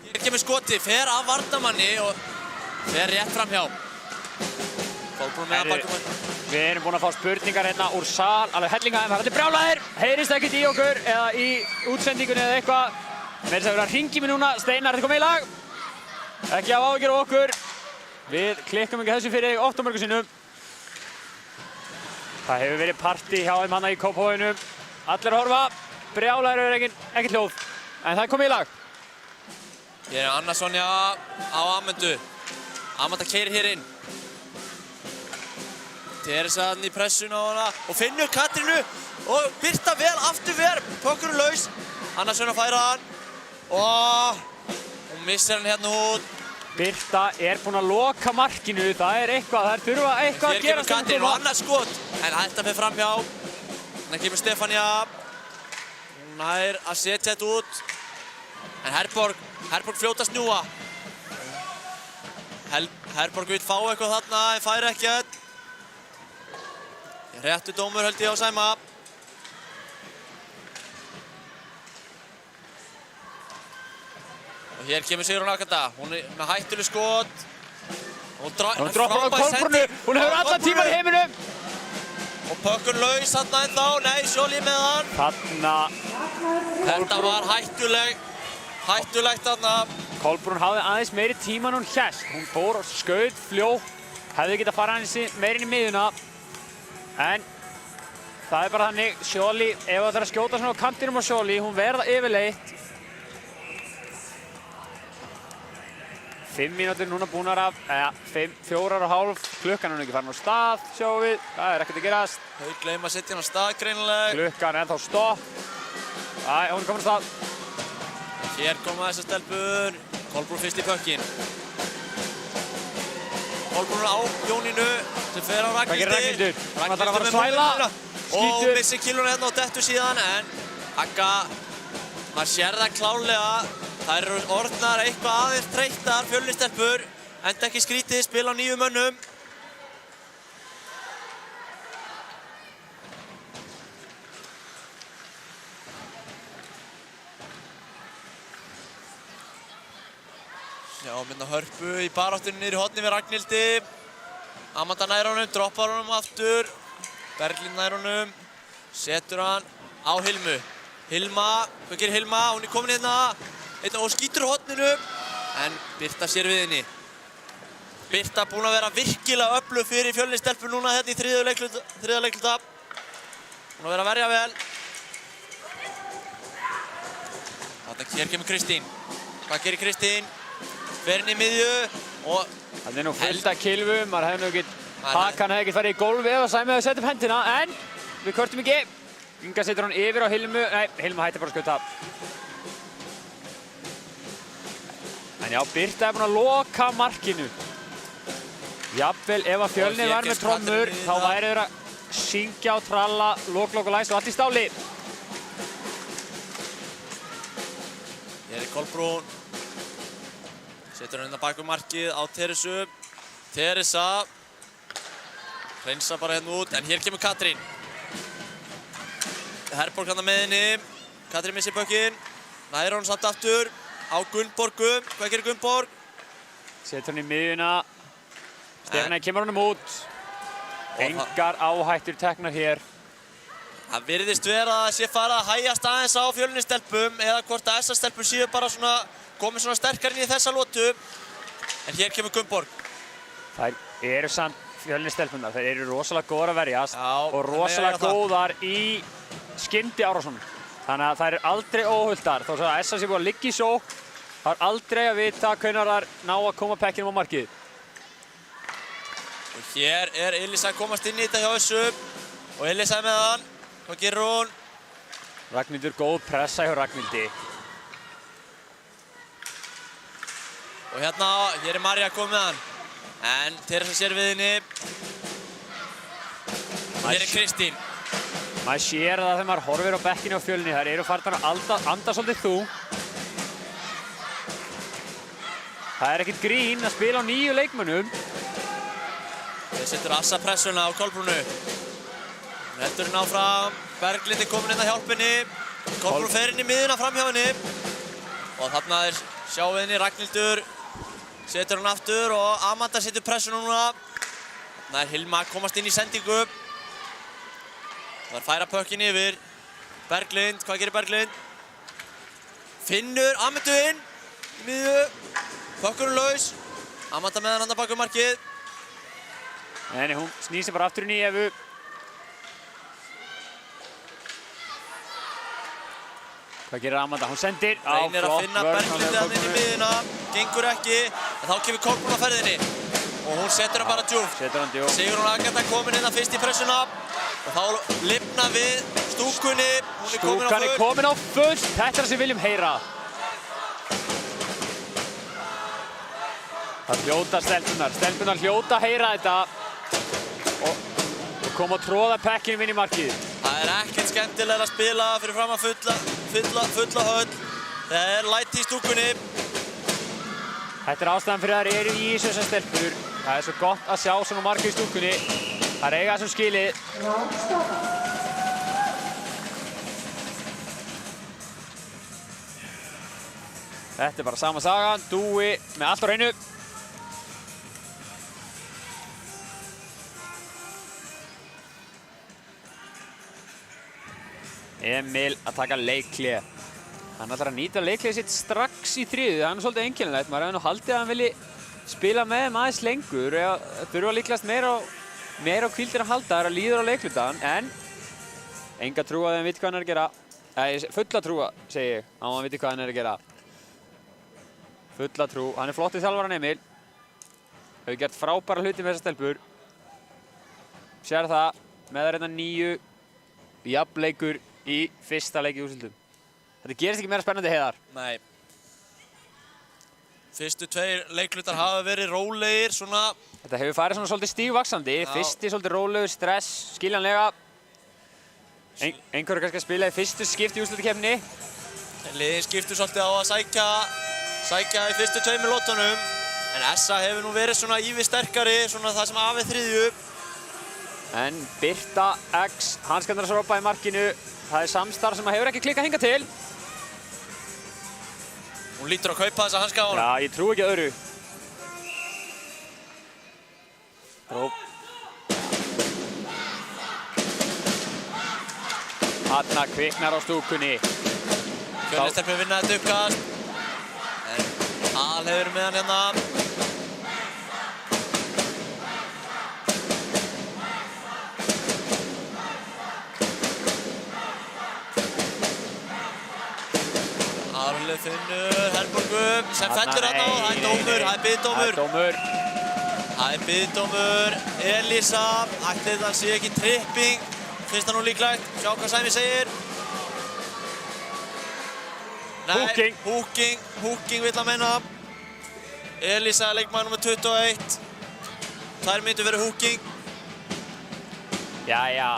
Hér kemur skoti, fer af varnarmanni og fer rétt framhjá. Kolbrún með að bakum hann. Við erum búin að fá spurningar hérna úr sal, alveg hellinga, en það er brjálæðir. Heyrist ekkert í okkur eða í útsendingunni eða eitthvað. Með þess að vera að hringi mig núna, Steinar, þetta komið í lag. Ekki af áhyggjur á okkur. Við klikkum ekki þessu fyrir þig oft og mörgum sinnum. Það hefur verið partí hjá þeim hana í Kópavoginum. Allir að horfa, brjálæðir er ekkert hljóð, en það er komið í lag. Hér er Anna Sonja á Amundu. Amanda keyrir hér inn. Teresa hann í pressun á hana og finnur Katrínu og Birta vel, aftur vel, pökkurinn laus. Anna Sonja færa hann og hún missir hann hérna út. Birta er búin að loka markinu, það er eitthvað, það er þurfa eitthvað að Hér kemur gerast. Katrín og annað skot, en þetta fer framhjá. Þannig kemur Stefania. Hún nær að setja þetta út. En Herborg fljóta að snúa. Herborg vil fá eitthvað þarna, en fær ekkert. Réttu dómur held ég á Sæma. Og hér kemur Sigrún Agatha. Hún er með hættuleg skot. Hún droppar á Kolbrúnu, hún hefur allan tíman í heiminum. Og pökkun laus þarna ennþá, nei, Sjóli með hann. Þarna. Þetta var hættulegt þarna. Kolbrún hafði aðeins meiri tíma en hún hélt. Hún fór og skaut fljótt, hefði getað farið aðeins meira inn í miðjuna. En það er bara þannig, Sjóli, ef það þarf að skjóta svona á kantinum á Sjóli, hún verða yfirleitt. 5 mínútur núna búnar af, 4,5, klukkan er ekki farin á stað, sjáum við, það er ekkert að gerast. Þau gleyma að setja hann á stað greinilega. Klukkan er ennþá stopp. Hún er komin á stað. Hér koma þessar stelpur. Kolbrún fyrst í pökkinn. Kolbrún á Jónínu sem fer á Ragnhildi. Hvað gerir Ragnhildur? Hún ætlar að fara að svæla. Skítur. Og missir killuna hérna og dettur síðan, en Agga, maður sér það klárlega. Þær eru orðnar eitthvað aðeins þreyttar, Fjölnistelpur, enda ekki skrítið, spila á 9 mönnum. Já, minna Hörpu í baráttunni niður í horni við Ragnhildi. Amanda nær honum, droppar honum aftur. Berglind nær honum, setur hann á Hilmu. Hilma, hvað gerir Hilma? Hún er komin hérna. Og skýtur horninu, en Birta sér við henni. Birta búin að vera virkilega öflug fyrir Fjölnistelpur núna hérna í þriðja leikluta. Búin að vera að verja vel. Þarna hér kemur Kristín. Hvað gerir Kristín? Fer inn í miðju og... Það er nú fullt af kilvum, maður hefði nú ekkert... Hakan hefði ekkert farið í gólfið og Sæmi hefði sett upp hendina, en við kvörtum ekki. Inga setur hann yfir á Hilmu. Nei, Hilma hættir bara að skauta. En já, Birta er búin að loka markinu. Jafnvel ef að Fjölnir var með trommur, þá væri þeir að syngja og tralla, lok og læs og allt í stáli. Hér er Kolbrún. Setur hann bak við markið á Teresu. Teresa. Hreinsa bara hérna út, en hér kemur Katrín. Herborg hann með henni. Katrín missir pökkinn. Nær hún samt aftur. Á Gunnborgu. Hvað gerir Gunnborg? Setur hann í miðjuna. Stefania kemur honum út. Engar áhættur teknar hér. Það virðist vera að sé farið að hægjast aðeins á Fjölnistelpum eða hvort að þessar stelpur séu bara svona komið svona sterkar inn í þessa lotu. En hér kemur Gunnborg. Þær eru samt Fjölnistelpurnar. Þær eru rosalega góðar að verjast og það. rosalega góðar í skyndi árásum. Þannig að þær eru aldrei óhuldar. Þó að SA sé búið að liggja í sókn, það er aldrei að vita hvenær þær ná að koma pekkinum á markið. Og hér er Elisa að komast inn í þetta hjá þessum. Og Elisa er með hann. Hvað gerir hún? Ragnhildur, góð pressa hjá Ragnhildi. Og hérna, hér er Marja komið með hann. En Teresa sér við henni. Og hér er Kristín. Maður sér það þegar maður horfir á bekkinu á Fjölni. Þær eru farnar að anda svolítið þú. Það er ekkert grín að spila á 9 leikmönnum. Þeir setur Assa pressuna á Kolbrúnu. Heldur henni áfram. Berglind er komin inn að hjálpa henni. Kolbrún fer inn í miðjuna fram hjá henni. Og þarna er Sjáum við henni, Ragnhildur setur hann aftur og Amanda setur pressu núna. Það er Hilma að komast inn í sendingu. Það er færa pökkin yfir. Berglind, hvað gerir Berglind? Finnur Amandu inn í miðju. Pökkurinn laus. Amanda með hann bak við markið. Nei, hún snýr sig bara aftur inn í Evu. Hvað gerir Amanda? Hún sendir. Reynir að finna Berglindi hann inn í miðjuna. Gengur ekki, en þá kemur Kolbrún á ferðinni. Og hún setur hann bara djúpt. Sigrún Agatha komin inn fyrst í pressuna. Og þá lifna við stúkunni. Stúkan er komin á fullt. Þetta er það sem við viljum heyra. Það hljóta stelpunar. Stelpunar hljóta að heyra þetta. Og koma að tróða pekkinum inn í markið. Það er ekkert skemmtilega að spila fyrir fram að fulla höll. Það er læti í stúkunni. Þetta er ástæðan fyrir að það eru í þessar stelpur. Það er svo gott að sjá svona markið í stúkunni. Það er eiga þessum skilið. Þetta er bara sama sagan. Dúi með allt á hreinu. Emil að taka leikhlé. Hann ætlar að nýta leikhléið sitt strax í þriðju. Það er svolítið einkennilegt. Maður hefði nú haldið að hann vilji spila með þeim aðeins lengur. Þurfa líklegast meira á hvíldina að halda. Það er að líður á leiklutan. En enga trú að þeim viti hvað hann er að gera. Fulla trú, segi ég, að hann viti hvað hann er að gera. Fulla trú. Hann er flottið þjálfaran Emil. Hefur gert frábæra hluti með þessar stelpur. Sér það. Með það reyna 9 jafnleikur í fyrsta leik í úrslitum. Þetta gerist ekki meira spennandi, Heiðar. Nei. Fyrstu 2 leiklutar hafa verið rólegir, svona. Þetta hefur farið svona svolítið stígvaxandi. Fyrsti svolítið rólegur, stress, skiljanlega. Einhverju kannski að spila í fyrstu skipti í úrslitakeppninni. Liðin skiptu svolítið á að sækja í fyrstu 2 lotunum. En SA hefur nú verið svona ívið sterkari, svona það sem af þriðju. En Birta X, hanskarnar að srópa í markinu. Það er samstarf sem hefur ekki klikkað hingað til. Hún lítur að kaupa þessa hanska á honum. Já, ég trú ekki öðru. Þarna kviknar á stúkunni. Fjölnistelpur vinna þetta uppkast. En alhefur með hann hérna. Arle finnur Herborgu sem fellur hann á. Það er dómur, það er biðdómur. Það er biðdómur. Elísa, ætli það sé ekki tripping. Finnst það nú líklegt. Sjá hvað Sæmi segir. Nei, húking vill að menna. Elísa, leikmaður nr. 21. Þær myndu verið húking. Jæja.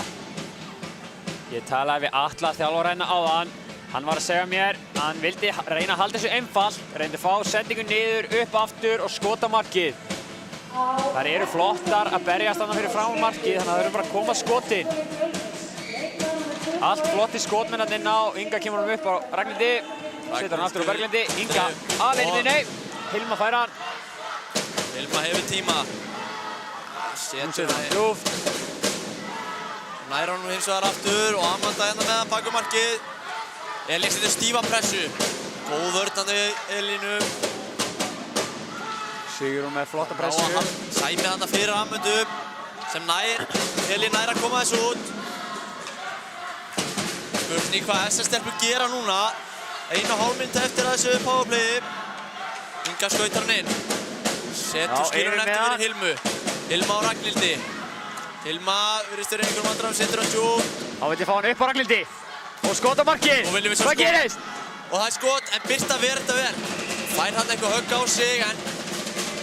Ég talaði við Atla þjálfarann áðan. Hann var að segja mér að hann vildi reyna að halda þessu einfalt, reyndi að fá sendingu niður, upp aftur og skota markið. Þær eru flottar að berjast þarna fyrir fram markið, þannig að það eru bara að koma skotin. Allt flott í skotmennarnir ná. Inga kemur hann upp á Ragnhildi, setur hann aftur á Berglindi. Inga alveg inni, Hilma fær hann. Hilma hefur tíma. Hún setur hann djúpt. Nær hann hins vegar aftur og Amanda hérna með hann bak við markið. Elín setur stífa pressu. Góð vörnandi Elínu. Sigrún með flotta pressu. Sæmi þarna fyrir Amundu sem Elín nær að koma þessu út. Spurning hvað SS-stelpur gera núna. 1,5 mínúta eftir þessu powerplayi. Inga skautar hann inn. Setur skilurinn eftir fyrir Hilmu. Hilma á Ragnhildi. Hilma virðist fyrir einhverjum vandræðum, setur hann djúpt. Þá vill ég fá hann upp á Ragnhildi. Og skota markið. Hvað gerist? Og það er skot, en Birta ver þetta vel. Fær hann eitthvað högg á sig, en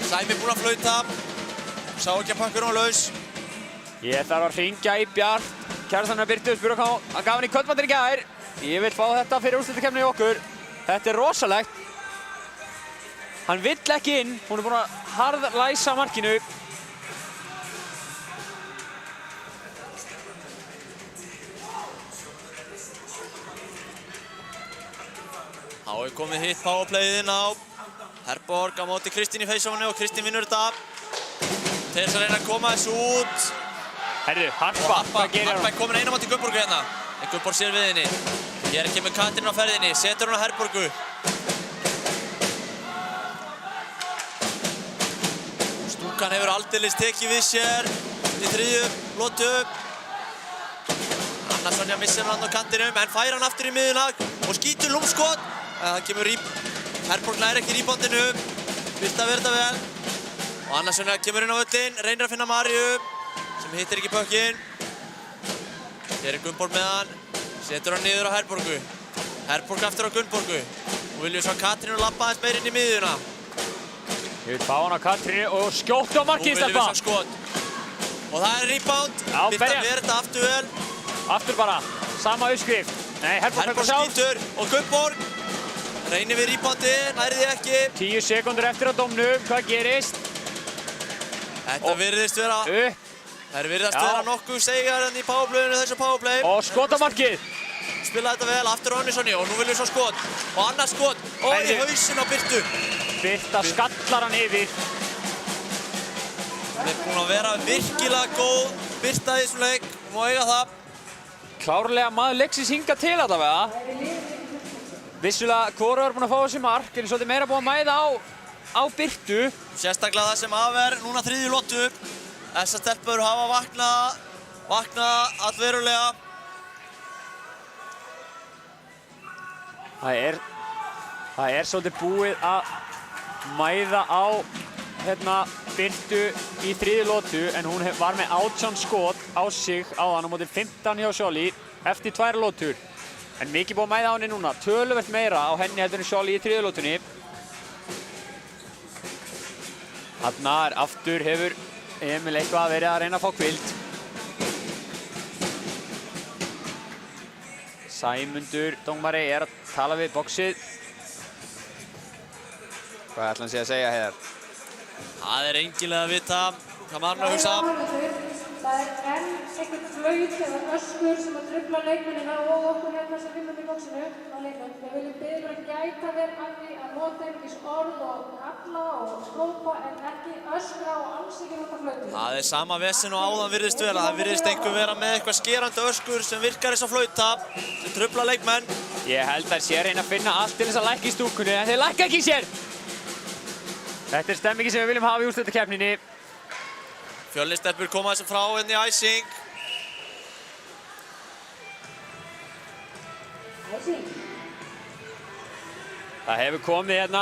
Sæmi búinn að flauta. Sá ekki að pakka hún laus. Ég þarf að hringja í Bjart, kærastan með Birtu, spyrja hvað hann gaf hann í kvöldmatinn í gær. Ég vil fá þetta fyrir úrslitakeppni í okkur. Þetta er rosalegt. Hann vill ekki inn. Hún er búinn að harðlæsa markinu. Þá er komið hitt powerplayið inn á. Herborg á móti Kristín í face-offinu og Kristín vinnur þetta. Teresa reyna að koma þessu út. Herðu, Harpa, hvað gerir Harpa hún? er komin eina mátti Gunnborgu hérna. En Gunnborg sér við henni. Hér kemur Katrín á ferðinni, setur hún á Herborgu. Stúkan hefur aldeilis tekið við sér í þriðju lotu. Anna Sonja missir hann á kantinum en fær hann aftur í miðjuna og skýtur lúmskot. Það kemur Herborg nær ekki rýbondinu. Birta verður þetta vel. Og Anna Sonja kemur inn á völlinn, reynir að finna Maríu sem hittir ekki pökkinn. Hér er Gunnborg með hann. Setur hann niður á Herborgu. Herborg aftur á Gunnborgu. Og viljum sjá Katrínu labba aðeins meir inn í miðjuna. Ég vil fá hann á Katrínu og skjótt á markið, Nú viljum við stelpa. sjá skot. Og það er rebound. Já, Birta berja. verður þetta aftur vel. Aftur bara, sama uppskrift. Nei, Herborg Herborg fekk að sjá. skýtur og Gunnborg reynir við reboundi, nærði því ekki. 10 sekúndur eftir á dómnum, hvað gerist? Þetta virðist vera, Upp þær virðast Já. vera nokkuð segjar enn í powerplayinu þessu powerplay. og skot á markið. Spila þetta vel aftur á Annissoni og nú viljum við sjá skot. Og annars skot og í Herri. hausinn á Birtu. Birta skallar hann yfir. Hún er búin að vera virkilega góð Birta í þessum leik, hún má eiga það. Klárlega maður leiksins hingað til allavega. Vissulega hvoru er búin að fá þessi mark, en svolítið meira búin að mæða á Birtu. Sérstaklega það sem af er núna þriðju lotu. Þessar stelpur hafa vaknað allverulega. Það er svolítið búið að mæða á Birtu í þriðju lotu, en hún var með 18 skot á sig áðan á móti 15 hjá Sholly eftir 2 lotur. En mikið búið að mæða á henni núna, töluvert meira á henni heldur en Sholly í þriðju lotunni. Þarna aftur hefur Emil eitthvað verið að reyna að fá hvíld. Sæmundur dómari er að tala við boxið. Hvað ætla hann sé að segja hér? Það er engilega að vita hvað maður er að hugsa. Það er enn einhvern flaut eða öskur sem að trufla leikmennina og okkur hérna sem vinnum í boxinu á leikmenn. Við viljum biðja að gæta þér að því að nota einhvers orð og kalla og skrópa en ekki öskra og alls ekki nota flautu. Það er sama vesen og áðan virðist vel. Það virðist einhver vera með eitthvað skerandi öskur sem virkar eins og flauta sem trufla leikmenn. Ég held að sé að reyna að finna allt til þess að lækka í stúkunni, en þeir lækka ekki í sér! Þetta er stemmingi sem við viljum hafa í úrslitakeppninni. Fjölnistelpur koma þessu frá henni í æsing. Það hefur komið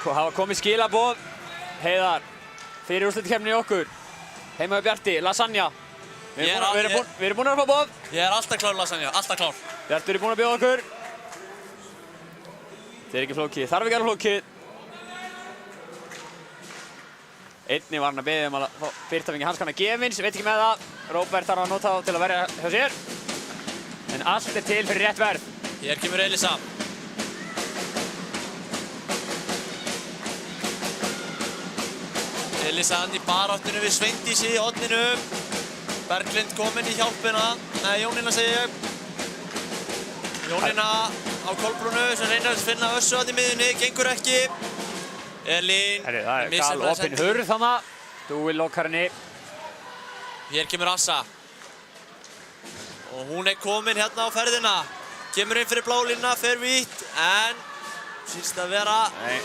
hafa komið skilaboð. Heiðar, fyrir úrslitakeppninni okkur. Heima við Bjarti, lasagna. Við erum búin að fá boð. Ég er alltaf klár lasagna, alltaf klár. Bjartur er búin að bjóða okkur. Þetta er ekki flókið, þarf ekki að vera flókið. Einnig var hann að beðja að Birta fengi hanskana gefins, veit ekki með það. Róbert þarf að nota þá til að verja hjá sér. En allt er til fyrir rétt verð. Hér kemur Elisa. Elisa hann í baráttinu við Sveindísi í horninu. Berglind kominn í hjálpina. Nei, Jónína segi ég. Jónína á Kolbrúnu sem reynir að finna Össu að í miðjunni, gengur ekki. Elín. Það er galopin hurð þannig. Dúi lokar henni. Hér kemur Assa. Og hún er komin hérna á ferðina. Kemur inn fyrir blálínuna, fer vítt, en sýnst að vera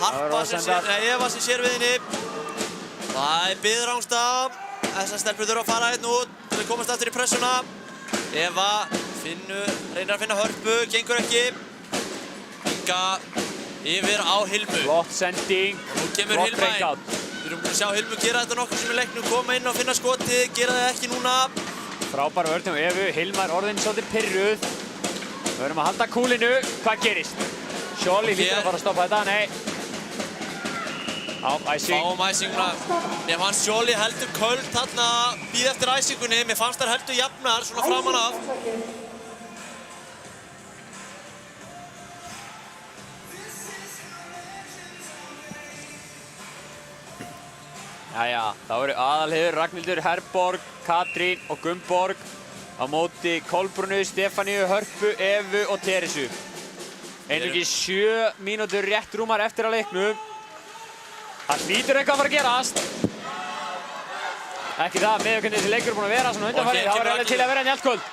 Harpa Eva sem sér við henni. Það er biðrángstaf. Þessar stelpur þurfa að fara hérna út til að komast aftur í pressuna. Eva reynir að finna Hörpu, gengur ekki. Inga yfir á Hilmu. Flott sending, flott breakout. Við erum búin að sjá Hilmu gera þetta nokkuð sem í leiknum, koma inn og finna skotið, gera það ekki núna. Frábær vörn hjá Evu, Hilma er orðin svolítið pirruð. Við verðum að halda kúlinu, hvað gerist? Sholly hlýtur að fara að stoppa þetta, nei. Á, æsing. Fáum æsinguna. Mér fannst Sholly heldur köld þarna bíð eftir æsingunni, mér fannst þær heldur jafnar svona framan af. Jæja, þá eru Aðalheiður, Ragnhildur, Herborg, Katrín og Gunnborg á móti Kolbrúnu, Stefaníu, Hörpu, Evu og Teresu. Einungis 7 mínútur rétt rúmar eftir að leiknum. Það hlýtur eitthvað að fara að gerast. Ekki það, með hvernig þessi leikur er búinn að vera svona undanfarið, þá er alveg til að vera Eldgold.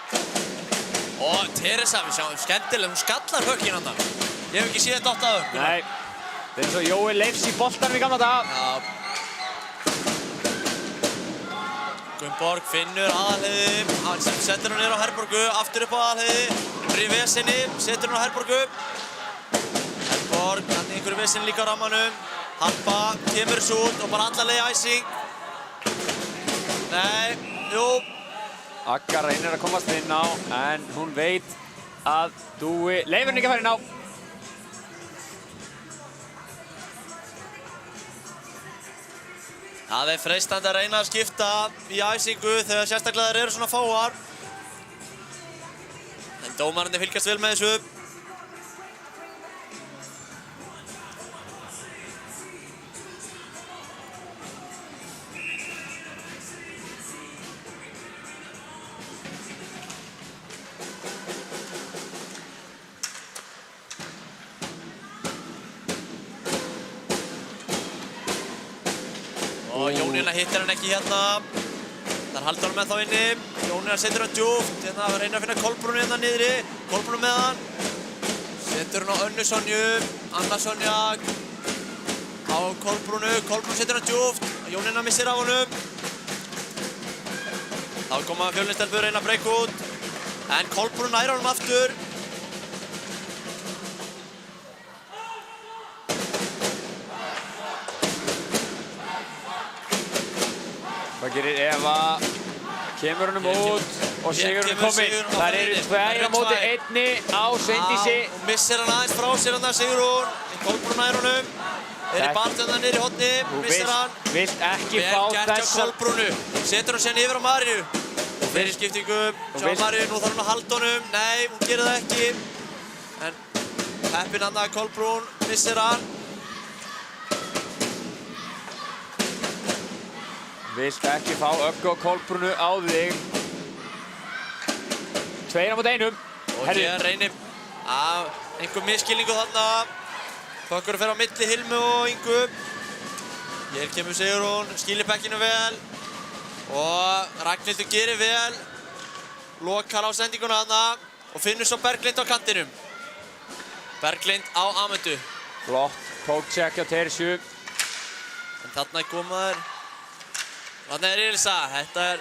Og Teresa, við sjáum skemmtileg, hún skallar högginn hann. Ég hef ekki séð þetta oft að högg. Nei, þetta er eins og Jói Leifs í boltanum í gamla daga. Já. Gunnborg finnur aðalheiði, hann setur hann niður á Herborgu, aftur upp á aðalheiði, í vesinni, setur hann á Herborgu. Herborg, hann í einhverju vesinni líka á rammanum. Harpa kemur þessu út og bara alla leið æsing. Nei, jú. Agga reynir að komast inn á, en hún veit að Dúi leifir henni ekki að fara inn á. Það er freistandi að reyna að skipta í æsingu þegar sérstaklega þeir eru svona fáar. En dómararnir fylgjast vel með þessu. Og Jónína hittir hann ekki hérna. Þar haldur hann með þá inni. Jónína setur hann djúpt. Hérna reynir að finna Kolbrúnu hérna niðri. Kolbrúnu með hann. Setur hann á Önnu Sonju. Anna Sonja á Kolbrúnu. Kolbrúnu setur hann djúpt. Jónína missir af honum. Þá koma Fjölnistelpur reyna að breyka út. En Kolbrúnu nær honum aftur. Hvað gerir Eva? Kemur honum út og Sigurinn er kominn. Það eru 2 á móti 1 á Sveindísi. Hún missir hann aðeins frá sér hann Sigurún. Kolbrún nær honum. Er í barðundan niður í hotni. Missir hann. Þú vilt ekki fá Vel gert hjá þessa... Kolbrúnu. Setur hann sérna yfir á Maríu. Fyrir skiptingu. Sjá Maríu, nú þarf hann að halda honum. Nei, hún gerir það ekki. En heppinn hann að Kolbrún missir hann. Vilt ekki fá Öggu og Kolbrúnu á þig. 2 á móti 1. Og hér reynir einhver misskilningu þarna. Pökkurinn fer á milli Hilmu og Ingu. Hér kemur Sigurún, skýlir bekkinu vel. Og Ragnhildur gerir vel. Lokar á sendinguna þarna. Og finnur svo Berglind á kantinum. Berglind á Amundu. Flott, póktsjekk hjá Teresu. En þarna er komaður. Þarna er Elsa, þetta er...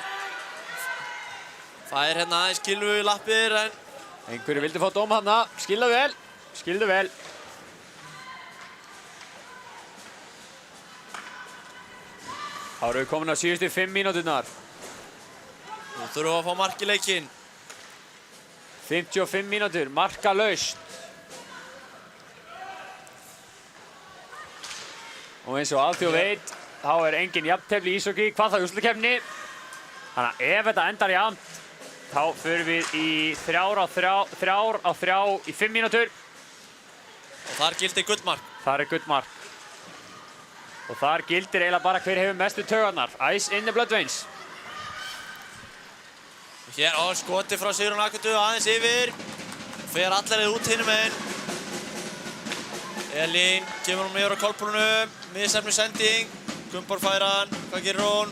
Fær hérna aðeins Gylfu í lappir en... Einhverju vildi fá dóm hana, skilðu vel, skilðu vel. Þá erum við komin á síðustu 5 mínúturnar. Nú þurfum við að fá mark í leikinn. 55 mínútur, markalaust. Og eins og alþjóð veit, þá er engin jafntefli í íshokkí, hvað það úrslitakeppni. Þannig að ef þetta endar jafnt, þá förum við í 3 á 3 í 5 mínútur. Og þar gildir gullmark. Þar er gullmark. Og þar gildir eiginlega bara hver hefur mestu taugarnar. Ice in the blood veins. Hér á skoti frá Sigrún Akundu aðeins yfir. Fer allarleið út hinum megin. Elín kemur hún yfir á Kolbrúnu. Misefnu sending. Gunnborg fær hann. Hvað gerir hún?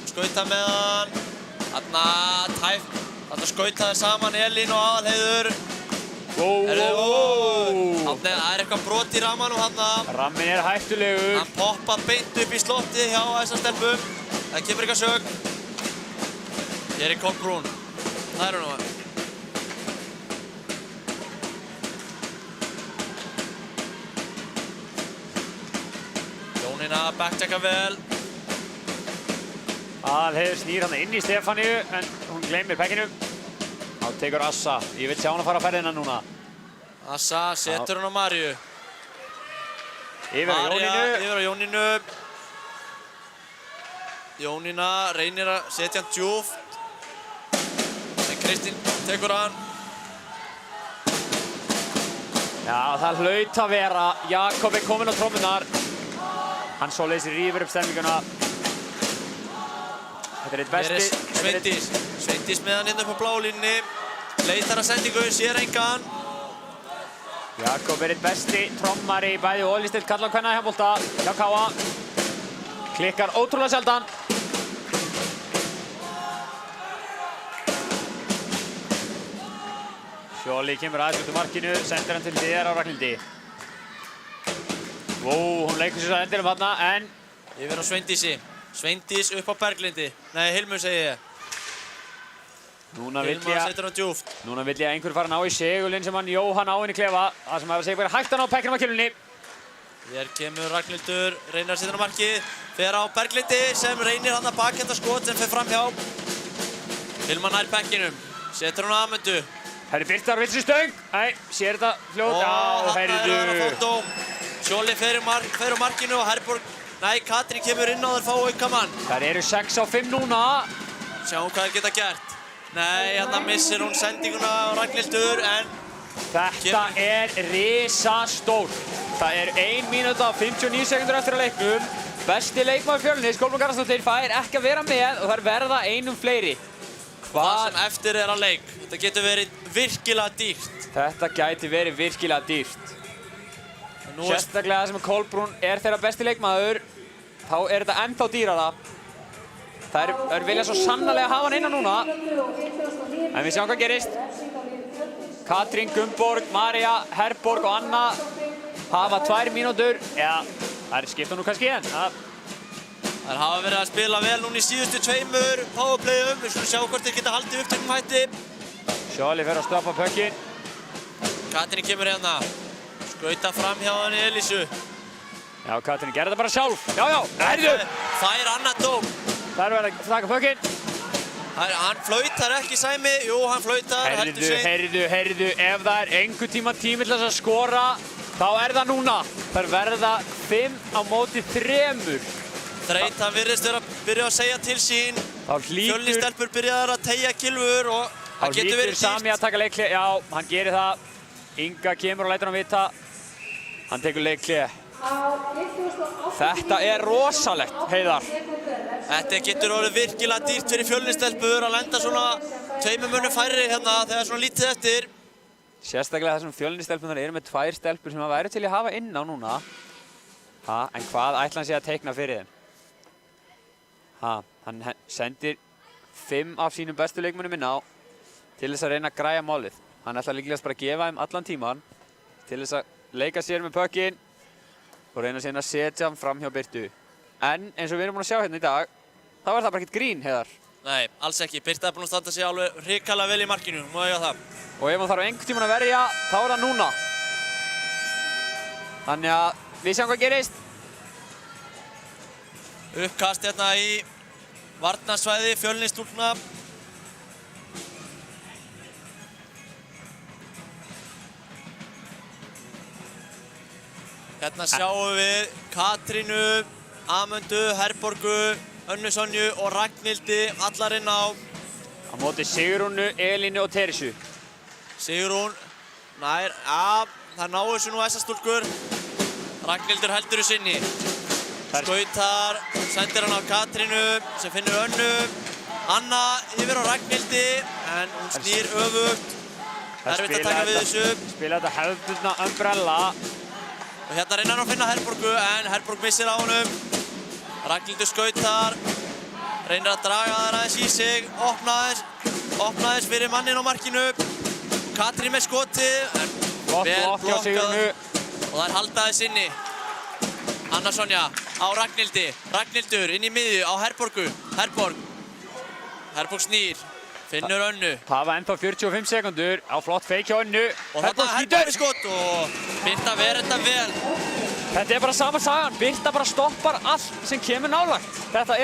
Skauta með hann. Þarna skautaði saman Elín og Aðalheiður. Það er eitthvað brot í rammanum þarna. Rammin er hættulegur. Hann poppar beint upp í slottið hjá þessar stelpum. Það kemur eitthvað sög. Hér er Kolbrún. Það er hún. Jónína backchecka vel. Aðalheiður snýr hann inn í Stefaníu en hún gleymir pekkinu. Þá tekur Assa. Ég vil sjá hann að fara á ferðina núna. Assa setur hann á Maríu. Yfir á Jónínu. Yfir á Jónínu. Jónína reynir að setja hann djúpt. En Kristín tekur hann. Já, það hlaut að vera. Jakob er kominn á trommunar. Hann svoleiðis rífur upp stemninguna. Þetta er eitt besti. Sveindís með hann inn upp á blálínni. Leitar að sendingu, sér engan. Jakob er einn besti trommari í bæði Olístild karla og kvenna í handbolta hjá KA. Klikkar ótrúlega sjaldan. Sjóli kemur aðeins út úr markinu, sendir hann til hliðar á Ragnhildi. Hún leikur sér að endirum þarna, en... Yfir á Sveindísi. Sveindís upp á Berglindi. Nei, Hilmur segi ég. Núna vill Hilmar setur hann djúpt. Núna vill ég að einhver fara að ná í segulinn sem hann Jóhann á inn í klefa. Það sem að segja verið hægt að ná pekkinum á kjölunni. Hér kemur Ragnhildur, reynir að setja hann á markið. Fer á Berglindi sem reynir hann að bakhenda skot sem fer fram hjá. Hilmar nær pekkinum. Setur hann á Amundu. Herri Birtar vill sér stöng. Nei, sér þetta fljótt. Já, heyrðu. Sjóli fer á markinu og Herborg, nei, Katrín kemur inn á þær fá aukamann. Þær eru 6 á 5 núna. Sjáum hvað þær geta gert. Nei, hérna missir hún sendinguna á Ragnhildur, en... Þetta er risastórt. Það er 1 mínúta og 59 sekundur eftir að leiknum. Besti leikmaður Fjölnis, Kolbrún Garðarsdóttir, fær ekki að vera með og þær verða einum fleiri. Það sem eftir er að leik. Þetta getur verið virkilega dýrt. Þetta gæti verið virkilega dýrt. Sérstaklega það sem Kolbrún er þeirra besti leikmaður, þá er þetta ennþá dýrara. Þær vilja svo sannarlega hafa hann innan núna. En við sjáum hvað gerist. Katrín, Gunnborg, María, Herborg og Anna hafa 2 mínútur. Já, þær skipta nú kannski en. Þær hafa verið að spila vel núna í síðustu 2 powerplayum. Við skulum sjá hvort þeir geta haldið upptökum hætti. Sjóli fer að stoppa pökkinn. Katrín kemur hérna. Skauta fram hjá henni Elísu. Já, Katrín gerði þetta bara sjálf. Já, herðu! Það er annað dóm. Það er að taka pökkinn. Hann flautar ekki Sæmi. Jú, hann flautar. Heyrðu, ef það er einhver tíma tími til þess að skora, þá er það núna. Þær verða 5 á móti 3. Þreytan virðist vera að byrja að segja til sín. Fjölnistelpur byrjaðar að teygja Gylfur og það getur verið dýrt. Sami að taka leikhlé. Já, hann gerir það. Inga kemur og lætur hann vita. Hann tekur leikhlé. Þetta er rosalegt, Heiðar. Þetta getur orðið virkilega dýrt fyrir Fjölnistelpur að lenda svona 2 mönnum færri hérna þegar svona lítið eftir. Sérstaklega þessum Fjölnistelpunar eru með 2 stelpur sem að væri til að hafa inn á núna. En hvað ætla hann sé að teikna fyrir þeim? Hann sendir 5 af sínum bestu leikmönnum inn á til þess að reyna að græja málið. Hann ætla líklegast bara að gefa þeim allan tíman til þess að leika sér með pökkinn og reyna síðan að setja hann fram hjá Birtu. En eins og við erum búin að sjá hérna í dag, þá er það bara ekkert grín, Heiðar. Nei, alls ekki. Birta er búin að standa sig alveg hrikalega vel í markinu, má ég á það. Og ef hann þarf einhvern tímann að verja, þá er það núna. Þannig að við sjáum hvað gerist. Uppkast hérna í varnarsvæði Fjölnisstúlkna. Hérna sjáum við Katrínu, Amundu, Herborgu, Önnu Sonju og Ragnhildi allar inn á. Á móti Sigrúnu, Elínu og Teresu. Sigrún nær, það náu þessu nú þessar stúlkur. Ragnhildur heldur þessu inni. Skautar, sendir hann á Katrínu sem finnur Önnu. Anna yfir á Ragnhildi en hún snýr öfugt. Erfitt að taka við þessu. Spila þetta hefðbundna umbrella. Og hérna reynar hann að finna Herborgu en Herborg missir á honum. Ragnhildur skautar, reynir að draga þær aðeins í sig, opnaðis fyrir mannin á markinu. Katrín með skoti en vel blokkað og þær halda þess inni. Anna Sonja á Ragnhildi, Ragnhildur inn í miðju á Herborgu, Herborg snýr, finnur Önnu. Það var ennþá 45 sekundur á flott feik hjá Önnu. Og þarna Herborg skot og Birta ver þetta vel. Þetta er bara sama sagan, Birta bara stoppar allt sem kemur nálægt. Þetta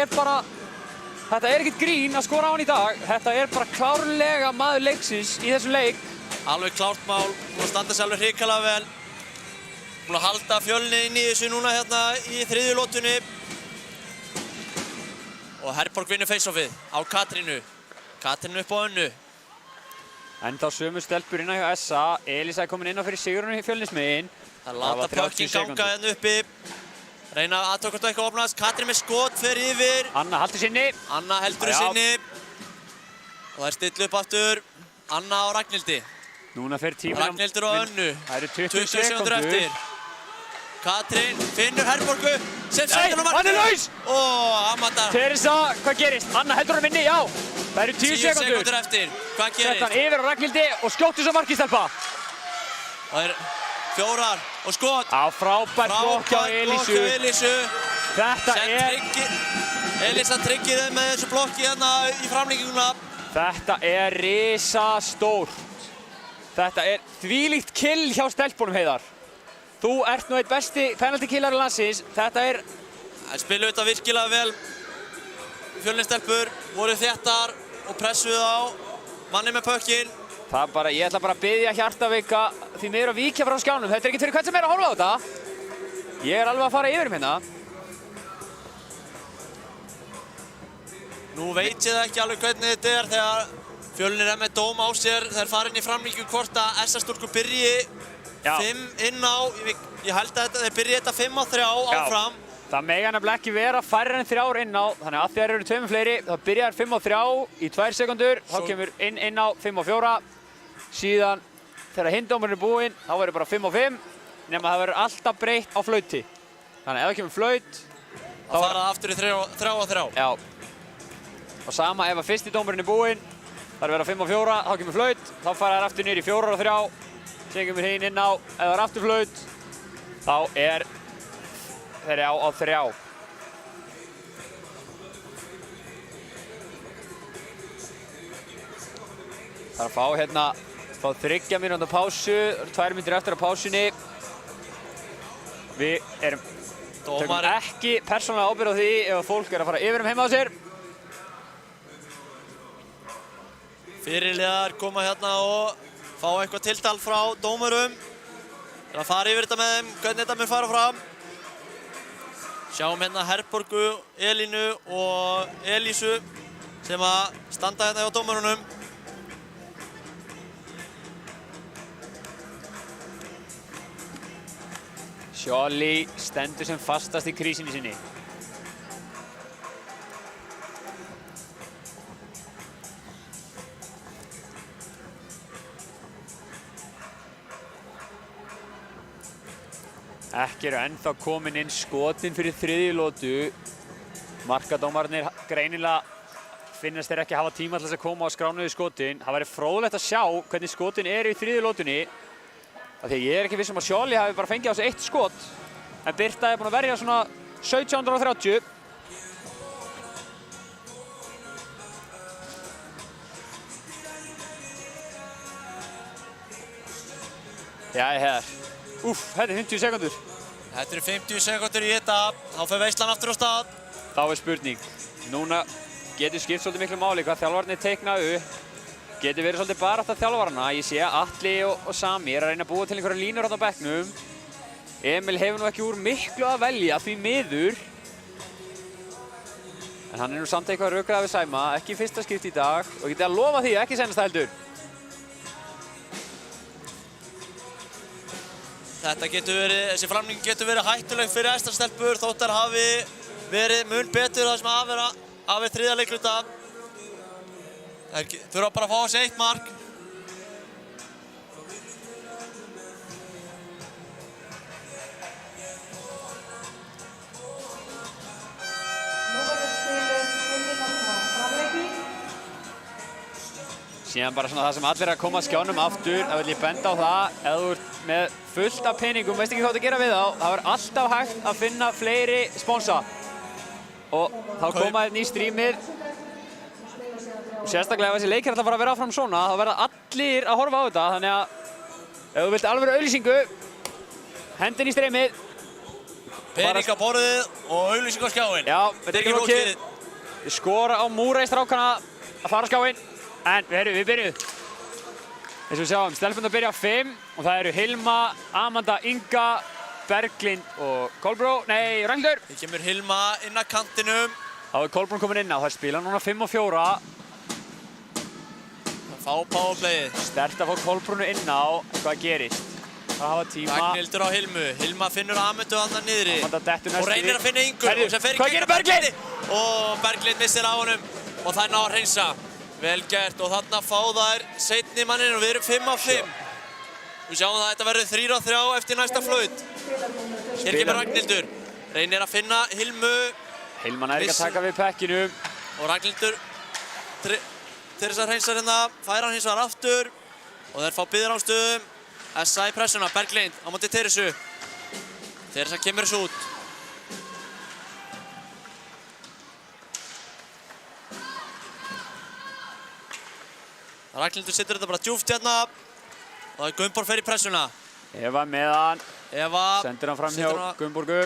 er ekkert grín að skora á hann í dag. Þetta er bara klárlega maður leiksins í þessum leik. Alveg klárt mál, hún standa sér alveg hrikalega vel. Hún að halda Fjölni inn í þessu núna hérna í 3. lotunni. Og Herborg vinnur face-offið á Katrínu. Katrínu upp á Önnu. En þá sömu stelpur inn á hjá SA. Elísa er komin inn á fyrir Sigrúnu í Fjölnismegin. Það láta pökkinn ganga hérna uppi. Reyna að aðtöku þetta eitthvað opnast. Katrín með skot fer yfir. Anna haldur sinni. Anna heldur sinni. Og það er stillu upp aftur. Anna á Ragnhildi. Núna fer tíminn Ragnhildur og Önnu. Það eru 20 sekúndur sekúndur. eftir. Katrín finnur Herborgu sem Nei, sendir á markið. hann er laus! Og Amanda. Teresa, hvað gerist? Anna heldur hann minni, já. Það eru 10 sekúndur. sekúndur eftir. Hvað Sett hann gerist? yfir á Ragnhildi og skjóttu svo markið, stelpa. Það er 4 og skot. Á frábært blokk hjá Elísu. Elísu. Þetta Sem er... Elísa tryggir þeim með þessu blokki hérna í framlenginguna. Þetta er risastórt. Þetta er þvílíkt kill hjá stelpunum, Heiðar. Þú ert nú eitt besti penalty-killari landsins. Þetta er... Það spiluðu þetta virkilega vel. Fjölnistelpur voru þéttar og pressuðu á manni með pökkinn. Það bara, ég ætla bara að biðja Hjartavíka því miður að víkja frá skjánum. Þetta er ekki fyrir hvern sem er að horfa á þetta. Ég er alveg að fara yfir hérna. Nú veit ég það ekki alveg hvernig þetta er þegar Fjölnir er með dóm á sér. Þeir fara inn í framlíkingu hvort að SS-stúlkur byrji 5 inn á. Ég held að þeir byrji þetta 5-3 áfram. Það mega nefnilega ekki vera færri en 3 inn á. Þannig að þegar eru 2 fleiri, þá byrjar 5-3 í 2 sekundur. Þá kemur inn á 5-4. Síðan þegar hindómurinn er búinn, þá verður bara 5-5. Nema það verður alltaf breytt á flauti. Þannig að ef það kemur flaut, þá fara það aftur í 3-3. Já. Og sama ef að fyrsti dómurinn er búinn, það er verið 5-4, þá kemur flaut, þá fara þær aftur niður í 4-3, síðan kemur hinn inn á, ef það er aftur flaut, þá er þeir á 3. Það er að fá hérna, 3 mínútna pásu, 2 mínútur eftir á pásunni. Við tökum ekki persónulega ábyrgð á því ef fólk er að fara yfir heima á sér. Fyrirliðar koma hérna og fá eitthvað tiltal frá dómurum. Þeir að fara yfir þetta með þeim, hvernig þetta mun fara fram. Sjáum hérna Herborgu, Elínu og Elísu sem að standa hérna hjá dómurunum. Sjolli stendur sem fastast í krísinni sinni. Ekki eru ennþá komin inn skotin fyrir 3. lotu. Markadómarnir greinilega finnast þeir ekki hafa tíma til þess að koma á skránuðu skotin. Það væri fróðlegt að sjá hvernig skotin eru í 3. lotunni. Af því að ég er ekki viss um að Sjolli hafi bara fengið á sig 1 skot. En Birta er búin að verja svona 1730. Jæja, Heiðar. Úff, þetta er 50 sekúndur. Þetta eru 50 sekúndur í þetta. Þá fer veislan aftur á stað. Þá er spurning. Núna getur skipt svolítið miklu máli hvað þjálfarnir teikna upp. Getur verið svolítið barátta þjálfarana. Ég sé að Atli og Sami er að reyna að búa til einhverja línur á bekknum. Emil hefur nú ekki úr miklu að velja því miður. En hann er nú samt eitthvað rökrað við Sæma, ekki í fyrsta skipti í dag. Og getið að lofa því, ekki seinast heldur. Þessi framlíking getur verið hættuleg fyrir Estarstelpur þótt þær hafi verið mun betur það sem af 3. leikluta. Þeir þurfa bara að fá á sig 1 mark. Síðan bara svona það sem allir er að koma að skjánum aftur, þá vil ég benda á það, ef þú ert með fullt af peningum, veist ekki hvað að gera við þá, þá er alltaf hægt að finna fleiri sponsa. Og þá koma þér ný strímir. Og sérstaklega ef þessi leikir ætla að fara að vera áfram svona, þá verða allir að horfa á þetta, þannig að ef þú vilt alveg auglýsingu, hendin í streymið. Peningaborðið og auglýsing á skjáinn. Já, þetta er ekki lokið. Við skora á múra í strákana að fara á skjáinn. En við byrjuðum. Eins og við sjáum, stelpurnar byrja á 5 og það eru Hilma, Amanda, Inga, Berglind og Ragnhildur. Hér kemur Hilma inn að kantinum. Þá er Kolbrún komin inn á, það spila núna 5 og 4. Það fá powerplayið. Sterkt að fá Kolbrúnu inn á, hvað gerist? Það hafa tíma. Ragnhildur á Hilmu. Hilma finnur Amundu þarna niðri. Amanda dettur næstu. Og reynir að finna Ingu. Hvað gerir Berglind? Og Berglind missir á honum og það ná að hreinsa. Vel gert og þarna fá þær seinni manninn og við erum 5 af 5. Við sjáum það að þetta verður 3-3 eftir næsta flaut. Hér kemur Ragnhildur. Reynir að finna Hilmu. Hilma nær ekki að taka við pekkinu. Og Ragnhildur Teresa hreinsar hérna, fær hann hins vegar aftur. Og þeir fá byður á stöðum. SA í pressuna, Berglind á móti Teresu. Teresa kemur þessu út. Ragnhildur setur þetta bara djúpt hérna. Og það er Gunnborg fer í pressuna. Eva með hann. Eva sendir hann fram hjá Gunnborgu.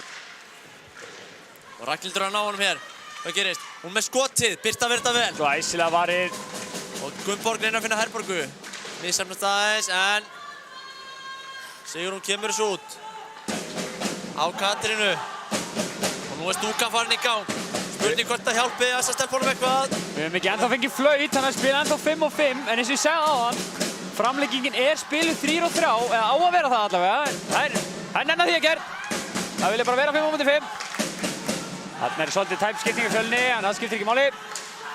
Og Ragnhildur er að ná honum hér. Hvað gerist? Hún með skotið, Birta verða vel. Svo æsilega varir. Og Gunnborg reynir að finna Herborgu. Misjafnast aðeins, en Sigrún kemur þessu út. Á Katrínu. Og nú er stúkan farin í gang. Spurning hvort það hjálpi þessa stelpunum eitthvað. Við höfum ekki ennþá fengið flaut, þannig að spila ennþá 5 og 5. En eins og ég segði áðan, framleggingin er spiluð 3-3, eða á að vera það allavega. Það er nennan því að gera. Það vilja bara vera 5 á móti 5. Þarna er svolítið tæpskipting í fjölni, en það skiptir ekki máli.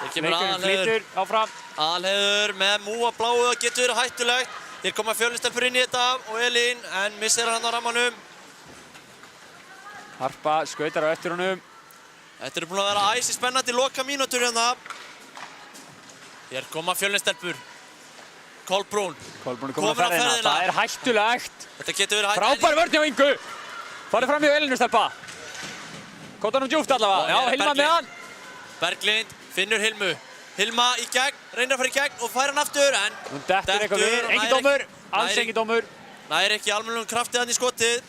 Leikurinn flýtur áfram. Aðalheiður með múa bláu, það getur verið hættulegt. Hér koma Fjölnistelpur inn í þetta og Elín, en missir hann á rammanum. Harpa skautar á eftir honum. Þetta er búin að vera æsi spennandi loka mínútur hérna. Hér koma Fjölnistelpur. Kolbrún. Kolbrún er komin á ferðina. Það er hættulegt. Þetta getur verið hættulegt. Frábær vörn hjá Ingu. Farið fram hjá Elínu stelpa. Kóttanum djúpt allavega. Já, Hilma með hann. Berglind finnur Hilmu. Hilma í gegn, reynir að fara í gegn og fær hann aftur, en hún dettur eitthvað við. Engin dómur. Alls engin dómur. Nær ekki almennilegum kraftið hann í skotið.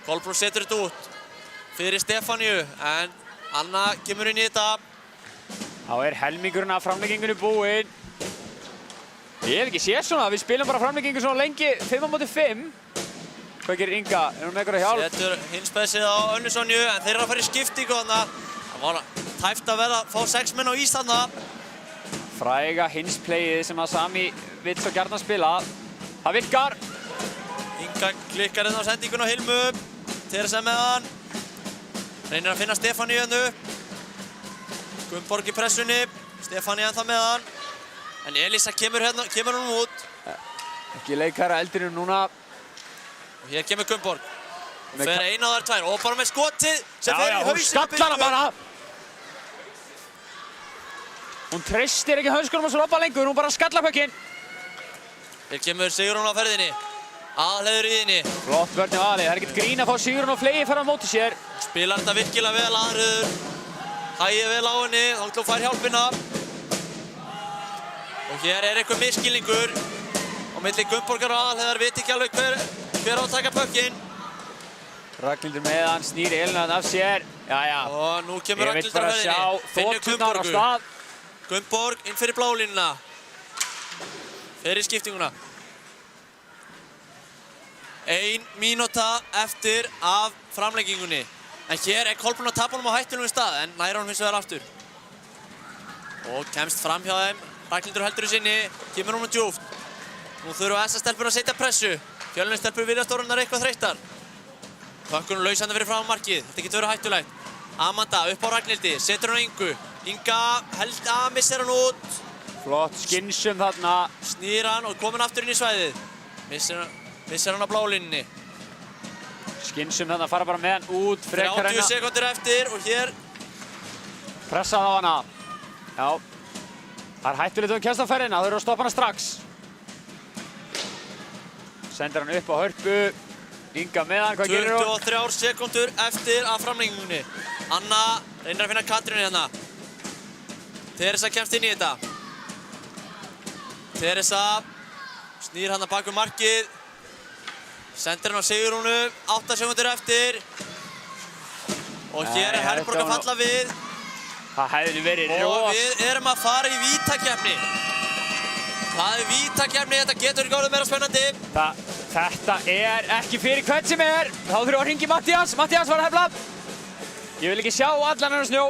Kolbrún setur þetta út fyrir Stefaníu, en Anna kemur inn í þetta. Þá er helmingurinn af framleggingunni búinn. Ég hef ekki séð svona, við spilum bara framleggingu svona lengi, 5 á móti 5. Hvað gerir Inga? Er hún með eitthvað hjálp? Setur hinspæsið á Önnu Sonju, en þeir eru að fara í skiptingu þarna. Það var tæft að verða að fá 6 menn á ís þarna. Fræga hinsplayið sem að Sami vill svo gjarnan spila. Það virkar. Inga klikkar inn á sendingun á Hilmu. Teresa með hann. Reynir að finna Stefaníu hennu. Gunnborg í pressunni. Stefaníu ennþá með hann. En Elisa kemur hún út. Ekki leikara eldrinu núna. Og hér kemur Gunnborg. Hún fer eina á þær tvær og bara með skotið sem fer í hausinn. Hún skallar hana bara. Hún treystir ekki hönskunum að sloppa lengur, hún bara skallar pökkinn. Hér kemur Sigrún á ferðinni. Aðalheiður í þinni. Flott vörn hjá Ali, það er ekkert grín að fá Sigrún og flegi fara á móti sér. Spilar þetta virkilega vel Aðalheiður. Hægir vel á henni, þá hún fær hjálpina. Og hér er eitthvað misskilningur. Á milli Gunnborgar og Aðalheiðar veit ekki alveg hver á að taka pökkinn. Ragnhildur með hann, snýr Elínu af sér. Jæja. Og nú kemur Ragnhildur á ferðinni. Ég vil bara sjá þótturnar á stað. Gunnborg inn fyrir blálínuna. Fer í skiptinguna. 1 mínúta eftir af framlengingunni. En hér er Kolbrún að tapa honum á hættulegum stað, en nær honum hins vegar aftur. Og kemst fram hjá þeim. Ragnhildur heldur í sinni, kemur honum djúpt. Nú þurfa SA-stelpur að setja pressu. Fjölnistelpur virðast orðnar eitthvað þreyttar. Pökkunum lausandi fyrir fram á markið. Þetta getur verið hættulegt. Amanda upp á Ragnhildi, setur hann á Ingu. Inga held að missir hann út. Flott skynsum þarna. Snýr hann og komin aftur inn í svæðið. Missir hann á blálínunni. Skynsum þarna, fara bara með hann út. 30 sekundir eftir og hér. Pressað á hana. Já. Það er hættulegt að kemst á ferðina, þau eru að stoppa hana strax. Sendir hann upp á hörpu. Inga með hann, hvað gerir hún? 23 sekundur eftir af framlengingunni. Anna reynir að finna Katrínu hérna. Teresa kemst inn í þetta. Teresa snýr hann að baka markið. Sendir hann á Sigrúnu, 8 sekundur eftir. Og hér er Herborg að falla við. Það hefði verið og við erum að fara í vítakeppni. Það er vítakeppni, þetta getur ekki orðið meira spennandi. Þetta er ekki fyrir hvern sem er. Þá þurfum við að hringja í Mattías. Mattías var að hefla. Ég vil ekki sjá allan hennar snjó.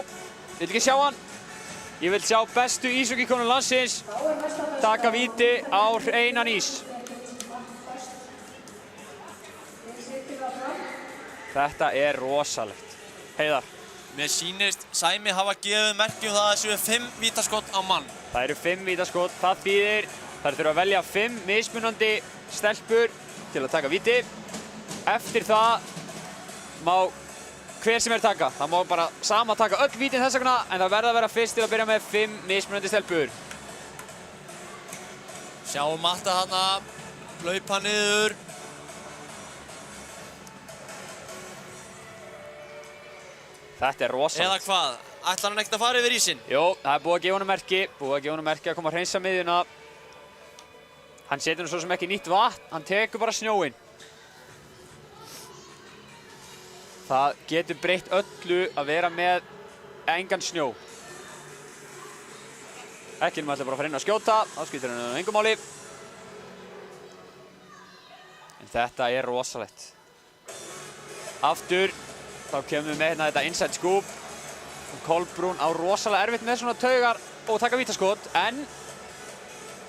Ég vil ekki sjá hann. Ég vil sjá bestu íshokkíkonu landsins taka víti á hreinan ís. Þetta er rosalegt. Heiðar, Mér sýnist Sæmi hafa gefið merki um það að séu 5 vítaskot á mann. Það eru 5 vítaskot, það þýðir þær þurfa að velja 5 mismunandi stelpur til að taka víti. Eftir það má hver sem taka. Það má bara sama taka öll vítin þess vegna, en það verða að vera fyrst til að byrja með 5 mismunandi stelpur. Sjáum Matta þarna, hlaupa niður. Þetta er rosalegt. Eða hvað? Ætlar hann ekkert að fara yfir ísinn? Jú, það er búið að gefa honum merki að koma að hreinsa miðjuna. Hann setur nú svo sem ekki nýtt vatn, hann tekur bara snjóinn. Það getur breytt öllu að vera með engan snjó. Ekki nema ætla bara að fara inn að skjóta, þá skýtur hann engum máli. En þetta er rosalegt. Aftur, þá kemum við með hérna þetta inside scoop. Kolbrún á rosalega erfitt með svona taugar og taka vítaskot, en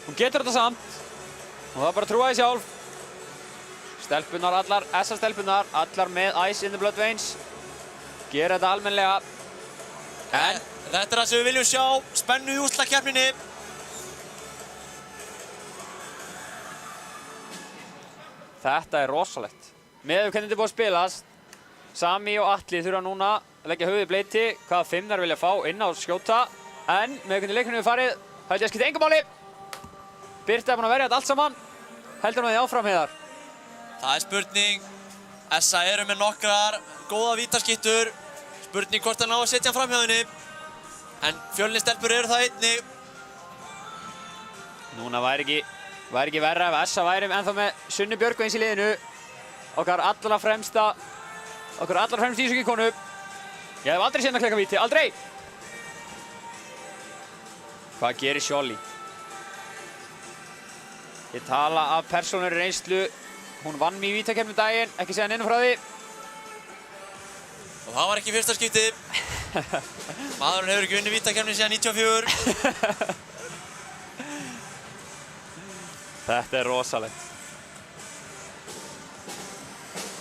hún getur þetta samt. Og það er bara að trúa því sjálf. Stelpunar allar, þessar stelpunar, allar með ice in the blood veins. Gera þetta almennilega. En þetta er það sem við viljum sjá, spennu í úrslitakeppninni. Þetta er rosalegt. Með hvernig þetta er búið að spilast, Sami og Atli þurfa núna að leggja höfuð í bleyti, hvaða 5 þær vilja fá inn á skjóta. En með hvernig leikurinn hefur farið, held ég að skipta engum máli. Birta er búin að verja þetta allt saman. Heldur hann því áfram Heiðar? Það er spurning. SA eru með nokkrar góða vítaskittur. Spurning hvort hann ná að setja hann fram hjá henni. En Fjölnir stelpur eru það einnig. Núna væri ekki verra ef SA væri ennþá með Sunnu Björgvins í liðinu. Okkar allra fremst íshokkíkonu. Ég hef aldrei séð hann að klekka víti, aldrei! Hvað gerir Sjolli? Ég tala af persónulegri reynslu. Hún vann mig í vítakeppni daginn, ekki segja neinum frá því. Og það var ekki fyrsta skipti. Maðurinn hefur ekki vunnið vítakeppni síðan 94. Þetta er rosalegt.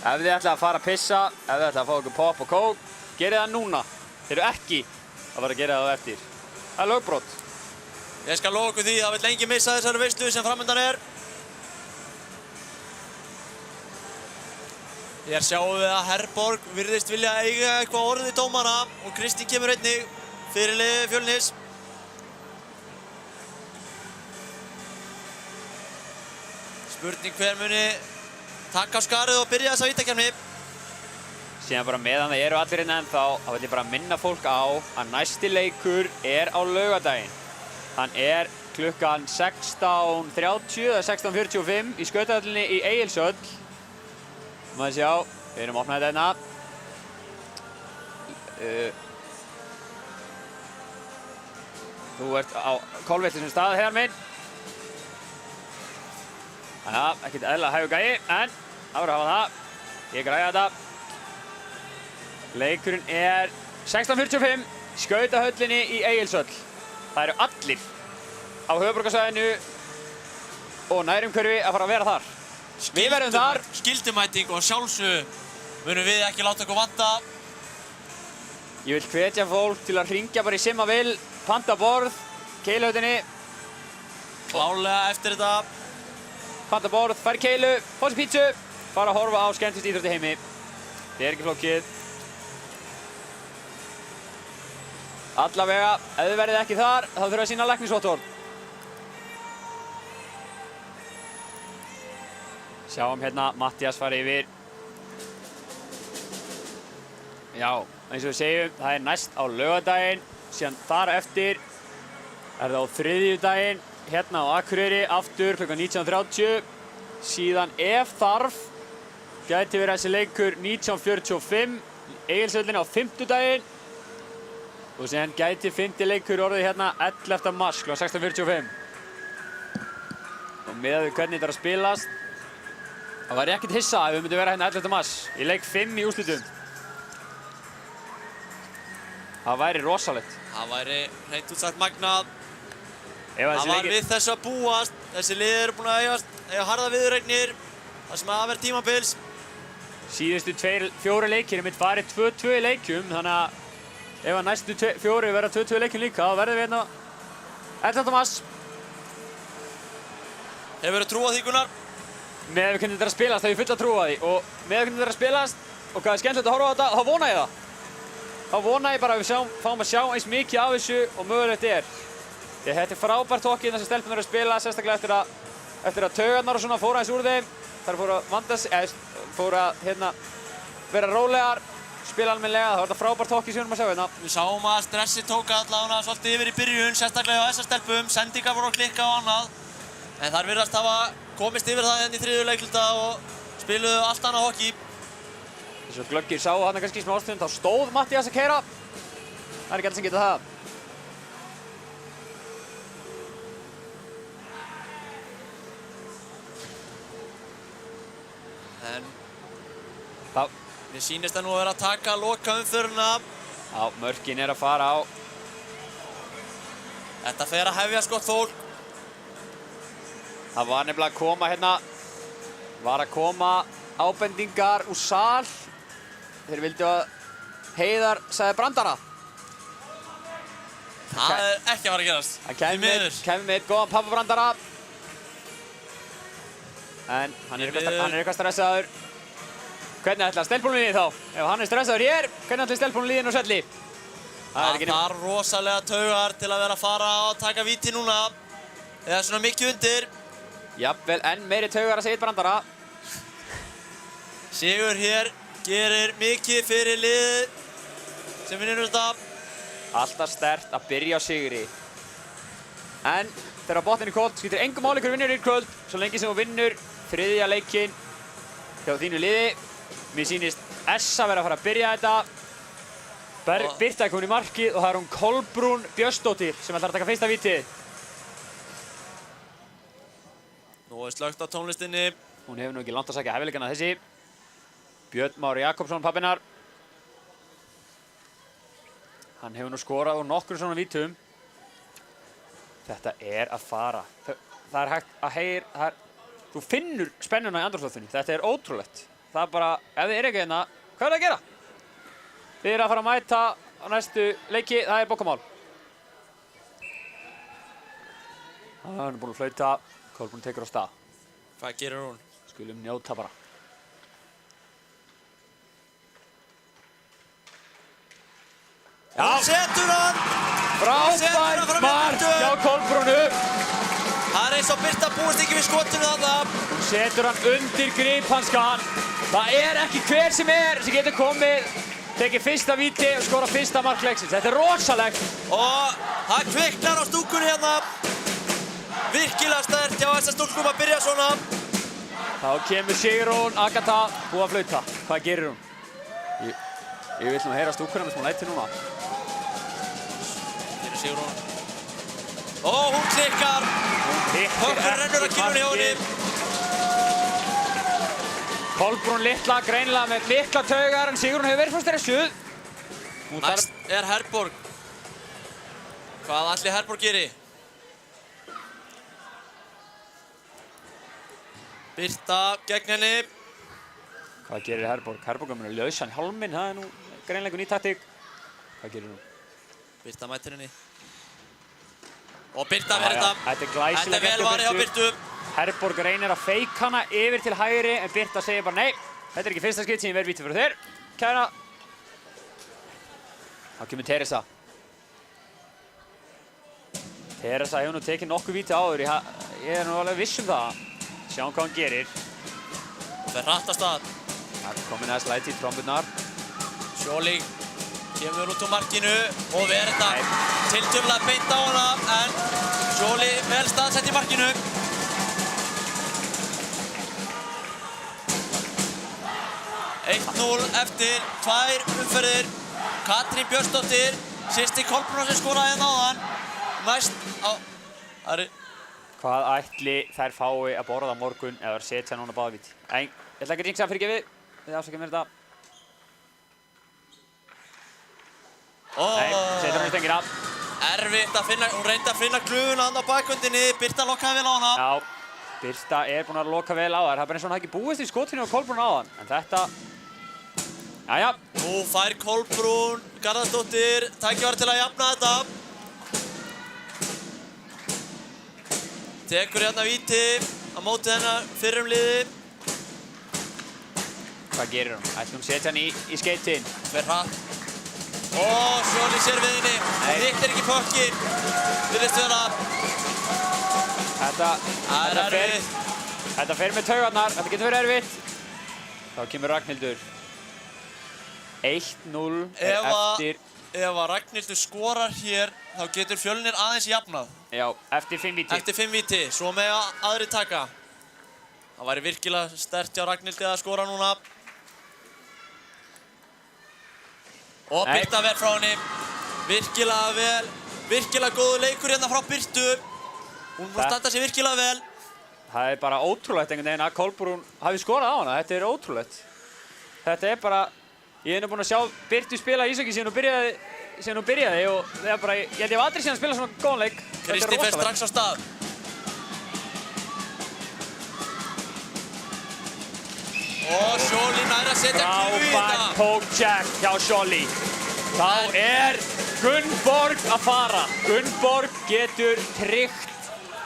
Ef þið ætla að fara að pissa, ef þið ætla að fá okkur pop og kók, gerið það núna. Þeir eru ekki að fara að gera það á eftir. Það er lögbrot. Ég skal lofa okkur því, það vill enginn missa þessari veislu sem framöndan er. Hér sjáum við að Herborg virðist vilja eiga eitthvað orðið í dómana og Kristín kemur einnig fyrir liði Fjölnis. Spurning hver muni taka á skarið og byrja þessa vítakeppni. Síðan bara meðan það eru allir inn ennþá, þá vil ég bara minna fólk á að næsti leikur er á laugardaginn. Hann er klukkan 16:30 eða 16:45 í skautahöllinni í Egilshöll. Maður sjá, við erum opnað þetta hérna. Þú ert á kolvillisum stað, Heiðar minn. Jæja, ekkert eðlilega hægur gæi, en það verður að hafa það. Ég græja þetta. Leikurinn er 16:45 í skautahöllinni í Egilshöll. Það eru allir á höfuðborgarsvæðinu og nærumhverfi að fara að vera þar. Við verðum þar. Skildumæting og sjálfsögðu munum við ekki láta okkur vanta. Ég vil hvetja fólk til að hringja bara í sem að vil, panta borð, keiluhötinni. Klálega eftir þetta. Panta borð, færi keilu, fá sér pítsu, fara að horfa á skemmtist íþrótti heimi. Þetta er ekki flókið. Allavega, ef þið verðið ekki þar, þá þurfum við að sýna læknisvottorð. Sjáum hérna, Mattías fara yfir. Já, eins og við segjum, það er næst á laugardaginn. Síðan þar eftir er það á þriðjudaginn, hérna á Akureyri, aftur klukkan 19:30. Síðan ef þarf, gæti verið þessi leikur 19:45, Egilshöllinni á fimmtudaginn. Og síðan gæti fimmti leikur orðið hérna 11. mars kl. 16:45. Og með hvernig þetta er að spilast, það væri ekkert hissa ef við myndum vera hérna 11. mars í leik 5 í úrslitum. Það væri rosalegt. Það væri hreint út sagt magnað. Það var við þessu að búast. Þessi lið eru búin að eiga harða viðureignir. Það sem að vera tímabils. Síðustu 4 leikir er mitt farið 2-2 í leikjum, þannig að ef að næstu 4 verða 22 leikjum líka, þá verðum við hérna 11. mars. Hefurðu trú á því, Gunnar? Með hvernig þetta er að spilast, þá hef ég fulla trú á því. Og með hvernig þetta er að spilast, og hvað er skemmtilegt að horfa á þetta, þá vona ég það. Þá vona ég bara að við fáum að sjá eins mikið af þessu og mögulegt er. Þetta er frábært hokkið þess að stelpunar eru að spila, sérstaklega eftir að taugarnar og svona fóru aðeins úr þeim. Þær fóru að vanda sig, fóru að vera rólegar, spila almennilega. Það var þetta frábært hokkið sem við erum að sjá hérna. Við sáum að stressi tók allavega svolítið yfir í byrjun, sérstaklega á þessar stelpum, sendingar voru að klikka og annað. En þær virðast hafa komist yfir það hérna í 3. leikluta og spiluðu allt annað hokkí. Eins og glöggir sáu þarna kannski í smá stund, þá stóð Mattías að keyra. Það er ekki allir sem geta það. En Þá, mér sýnist það nú að vera að taka loka umföruna. já, mörkin er að fara á. Þetta fer að hefjast gott fólk. Það var nefnilega að koma hérna, ábendingar úr sal. Þeir vildu að Heiðar sagði brandara. Það er ekki að fara að gerast. Hann kæmi með eitt góðan pappabrandara. En hann er eitthvað stressaður. Hvernig ætla stelpunarliðið þá? Ef hann er stressaður hér, hvernig ætla stelpunarliðinu á Svelli? Það þarf rosalega taugar til að vera að fara og taka víti núna. Eða svona mikið undir. Jafnvel enn meiri taugar að segja eitt brandara. Sigur hér gerir mikið fyrir liðið sem vinnur þetta. Alltaf sterkt að byrja á sigri. En þegar botnin í kvöld skiptir engum máli hver vinnur í kvöld, svo lengi sem þú vinnur 3. leikinn hjá þínu liði. Mér sýnist Essa vera að fara að byrja þetta. Birta er komin í markið og það er hún Kolbrún Björnsdóttir sem ætlar að taka fyrsta vítið. Nú er slögt á tónlistinni. Hún hefur nú ekki langt að sækja hæfileikana þessi. Björn Már Jakobsson, pappinnar. Hann hefur nú skorað úr nokkrum svona vítum. Þetta er að fara. Það er hægt að heyra, þú finnur spennuna í andrúmsloftinu. Þetta er ótrúlegt. Það er bara, ef þið er ekki hérna, hvað er það að gera? Þið eru að fara að mæta á næstu leiki, það er bókamál. Það er búin að flauta, Kolbrún tekur á stað. Hvað gerir hún? Skulum njóta bara. Hún setur hann! Frábært mark hjá Kolbrúnu. Það er eins og Birta búist ekki við skotinu þarna. Hún setur hann undir griphanskan. Það er ekki hver sem getur komið, tekið fyrsta víti og skora fyrsta mark leiksins. Þetta er rosalegt. Og það kviknar á stúkunni hérna. Virkilega sterkt hjá þessar stúlkum að byrja svona. Þá kemur Sigrún Agatha búið að flauta. Hvað gerir hún? Ég vil nú heyra stúkuna með smá læti núna. Hér er Sigrún. Og hún klikkar. Höggur rennur að kýlunni hjá henni. Kolbrún litla, greinilega með mikla taugar, en Sigrún hefur verið frá stressuð. Næst er Herborg. Hvað ætli Herborg geri? Birta gegn henni. Hvað gerir Herborg? Herborg er með lausan hjálminn, það er nú greinilega ný taktík. Hvað gerir hún? Birta mætir henni. Og Birta verður þetta. Þetta er glæsilega Þetta er vel varið hjá Birtu. Herborg reynir að feika hana yfir til hægri, en Birta segir bara nei, þetta er ekki fyrsta skipt sem ég verð víti fyrir þér, kæra. Þá kemur Teresa. Teresa hefur nú tekið nokkuð víti áður, ég er nú alveg viss um það. Sjáum hvað hann gerir. Það fer hratt af stað. Það er komin aðeins læti í tromburnar. Sjóli kemur út úr markinu og verður þetta tiltöflega beint á hana, en Sjóli vel staðsett í markinu. 1-0 eftir 2 umferðir. Katrín Björnsdóttir, systir Kolbrúnar sem skoraði hérna áðan. Næst á... Hvað ætli þær fái að borða á morgun eða að setja núna báða víti? Ég ætla ekki að ringsa fyrirgefið. Þið afsakið mér þetta. Nei, setur hann í stengina. Erfitt að finna, hún reyndi að finna klufuna hann á bakhundinni. Birta lokkaði vel á hana. Já, Birta er búin að loka vel á þær. Það er bara eins og hann hafði ekki búist í skotinu á Kolbrún áðan. En þetta... Jæja, Nú fær Kolbrún Garðarsdóttir tækifæri til að jafna þetta. Tekur hérna víti á móti hennar fyrrum liði. Hvað gerir hún? Ætli hún setja hann í skeytin? Fer hratt. Sjóli sér við henni. Hún hittir ekki pökkinn. Virðist vera. Þetta fer með taugarnar. Þetta getur verið erfitt. Þá kemur Ragnhildur. 1-0 eftir. Ef að Ragnhildur skorar hér, þá getur Fjölnir aðeins jafnað. Já, eftir 5 víti. Eftir 5 víti. Svo með aðri taka. Það væri virkilega sterkt hjá Ragnhildi að skora núna. Og Birta vel frá henni. Virkilega vel. Virkilega góður leikur hérna frá Birtu. Hún múið standa sig virkilega vel. Það er bara ótrúlegt einhvern veginn að Kolbrún hafi skorað á hana. Þetta er ótrúlegt. Þetta er bara... Ég hef búinn að sjá Birtu spila íshokkí síðan hún byrjaði og það er bara... Ég held ég hef aldrei síðan spila svona góðan leik. Kristín fer strax á stað. Og Sjóli nær að setja klúi í þetta. Frábært poke-check hjá Sjóli. Þá er Gunnborg að fara. Gunnborg getur tryggt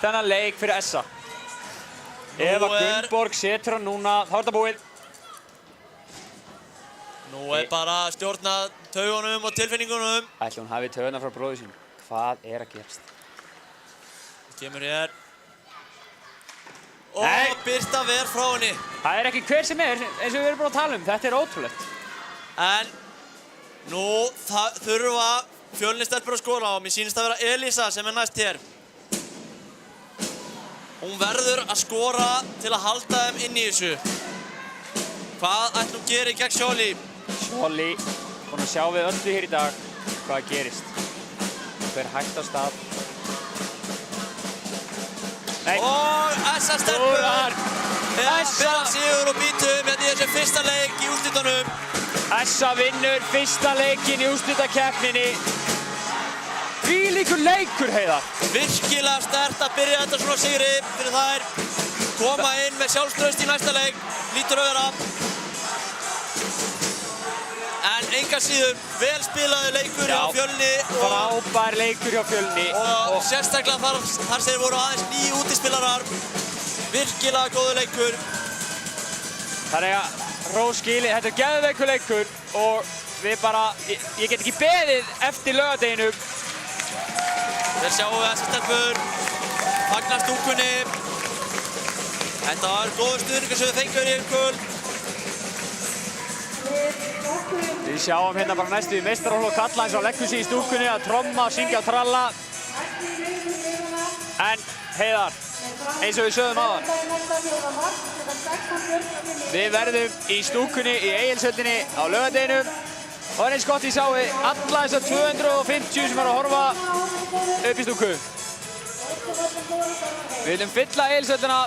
þennan leik fyrir Essa. Ef að Gunnborg setur hann núna, þá er þetta búið. Nú er bara að stjórna taugunum og tilfinningunum. Ætli hún hafi taugarnar frá bróður sínum. Hvað er að gerast? Kemur hér. Og Birta ver frá henni. Það er ekki hver sem er, eins og við erum búin að tala um. Þetta er ótrúlegt. En nú þurfa Fjölnir-stelpur að skora og mér sýnist að vera Elísa sem er næst hér. Hún verður að skora til að halda þeim inn í þessu. Hvað ætlum hún gerir gegn Sjóli? Sjóli, búin að sjá við öllu hér í dag hvað gerist. Hún fer hægt á stað. Nei. Og Essa-stelpur bera sigur og bítum hérna í þessu fyrsta leik í úrslitunum. Essa vinnur fyrsta leikinn í úrslitakeppninni. Hvílíkur leikur, Heiðar. Virkilega sterkt að byrja þetta svona sigri fyrir þær. Koma inn með sjálfstraust í næsta leik. Lítur að vera. En enga síður vel spilaði leikur hjá Fjölni. Frábær leikur hjá Fjölni. Og sérstaklega þar sem voru aðeins 9 útispilarar. Virkilega góður leikur. Þannig að hrós skilið. Þetta er geðveikur leikur og við bara, ég get ekki beðið eftir laugardeginum. Þeir sjáum við Essa-stelpur. Fagnar stúkunni. Þetta var góður stuðningur sem við fengum í kvöld. Við sjáum hérna bara næstu í meistaraflokk karla eins og leggur sig í stúkunni að tromma og syngja og tralla. En Heiðar, eins og við sögðum áðan, við verðum í stúkunni í Egilshöllinni á laugardeginum. Og það er eins gott ég sá alla þessar 250 sem eru að horfa upp í stúku. Við viljum fylla Egilshöllina,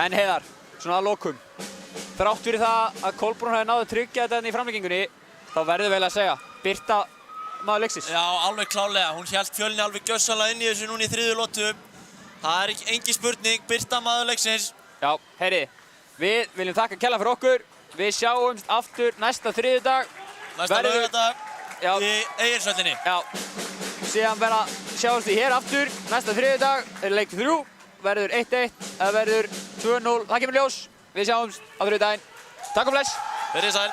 en Heiðar, svona að lokum. Þrátt fyrir það að Kolbrún hefði náð að tryggja þetta í framlengingunni, þá verður vel að segja, Birta maður leiksins. Já, alveg klálega. Hún hélt Fjölni alveg gjörsamlega inn í þessu núna í 3. lotu. Það er engin spurning, Birta maður leiksins. Já, heyri, við viljum þakka kærlega fyrir okkur. Við sjáumst aftur næsta þriðjudag. Næsta laugardag í Egilshöllinni. Já, síðan sjáumst við hér aftur næsta þriðjudag. Leik 3, verður 1-1, eða verður 2-0. Það kemur ljós. Við sjáumst á þriðjudaginn. Takk og bless. Verið sæl.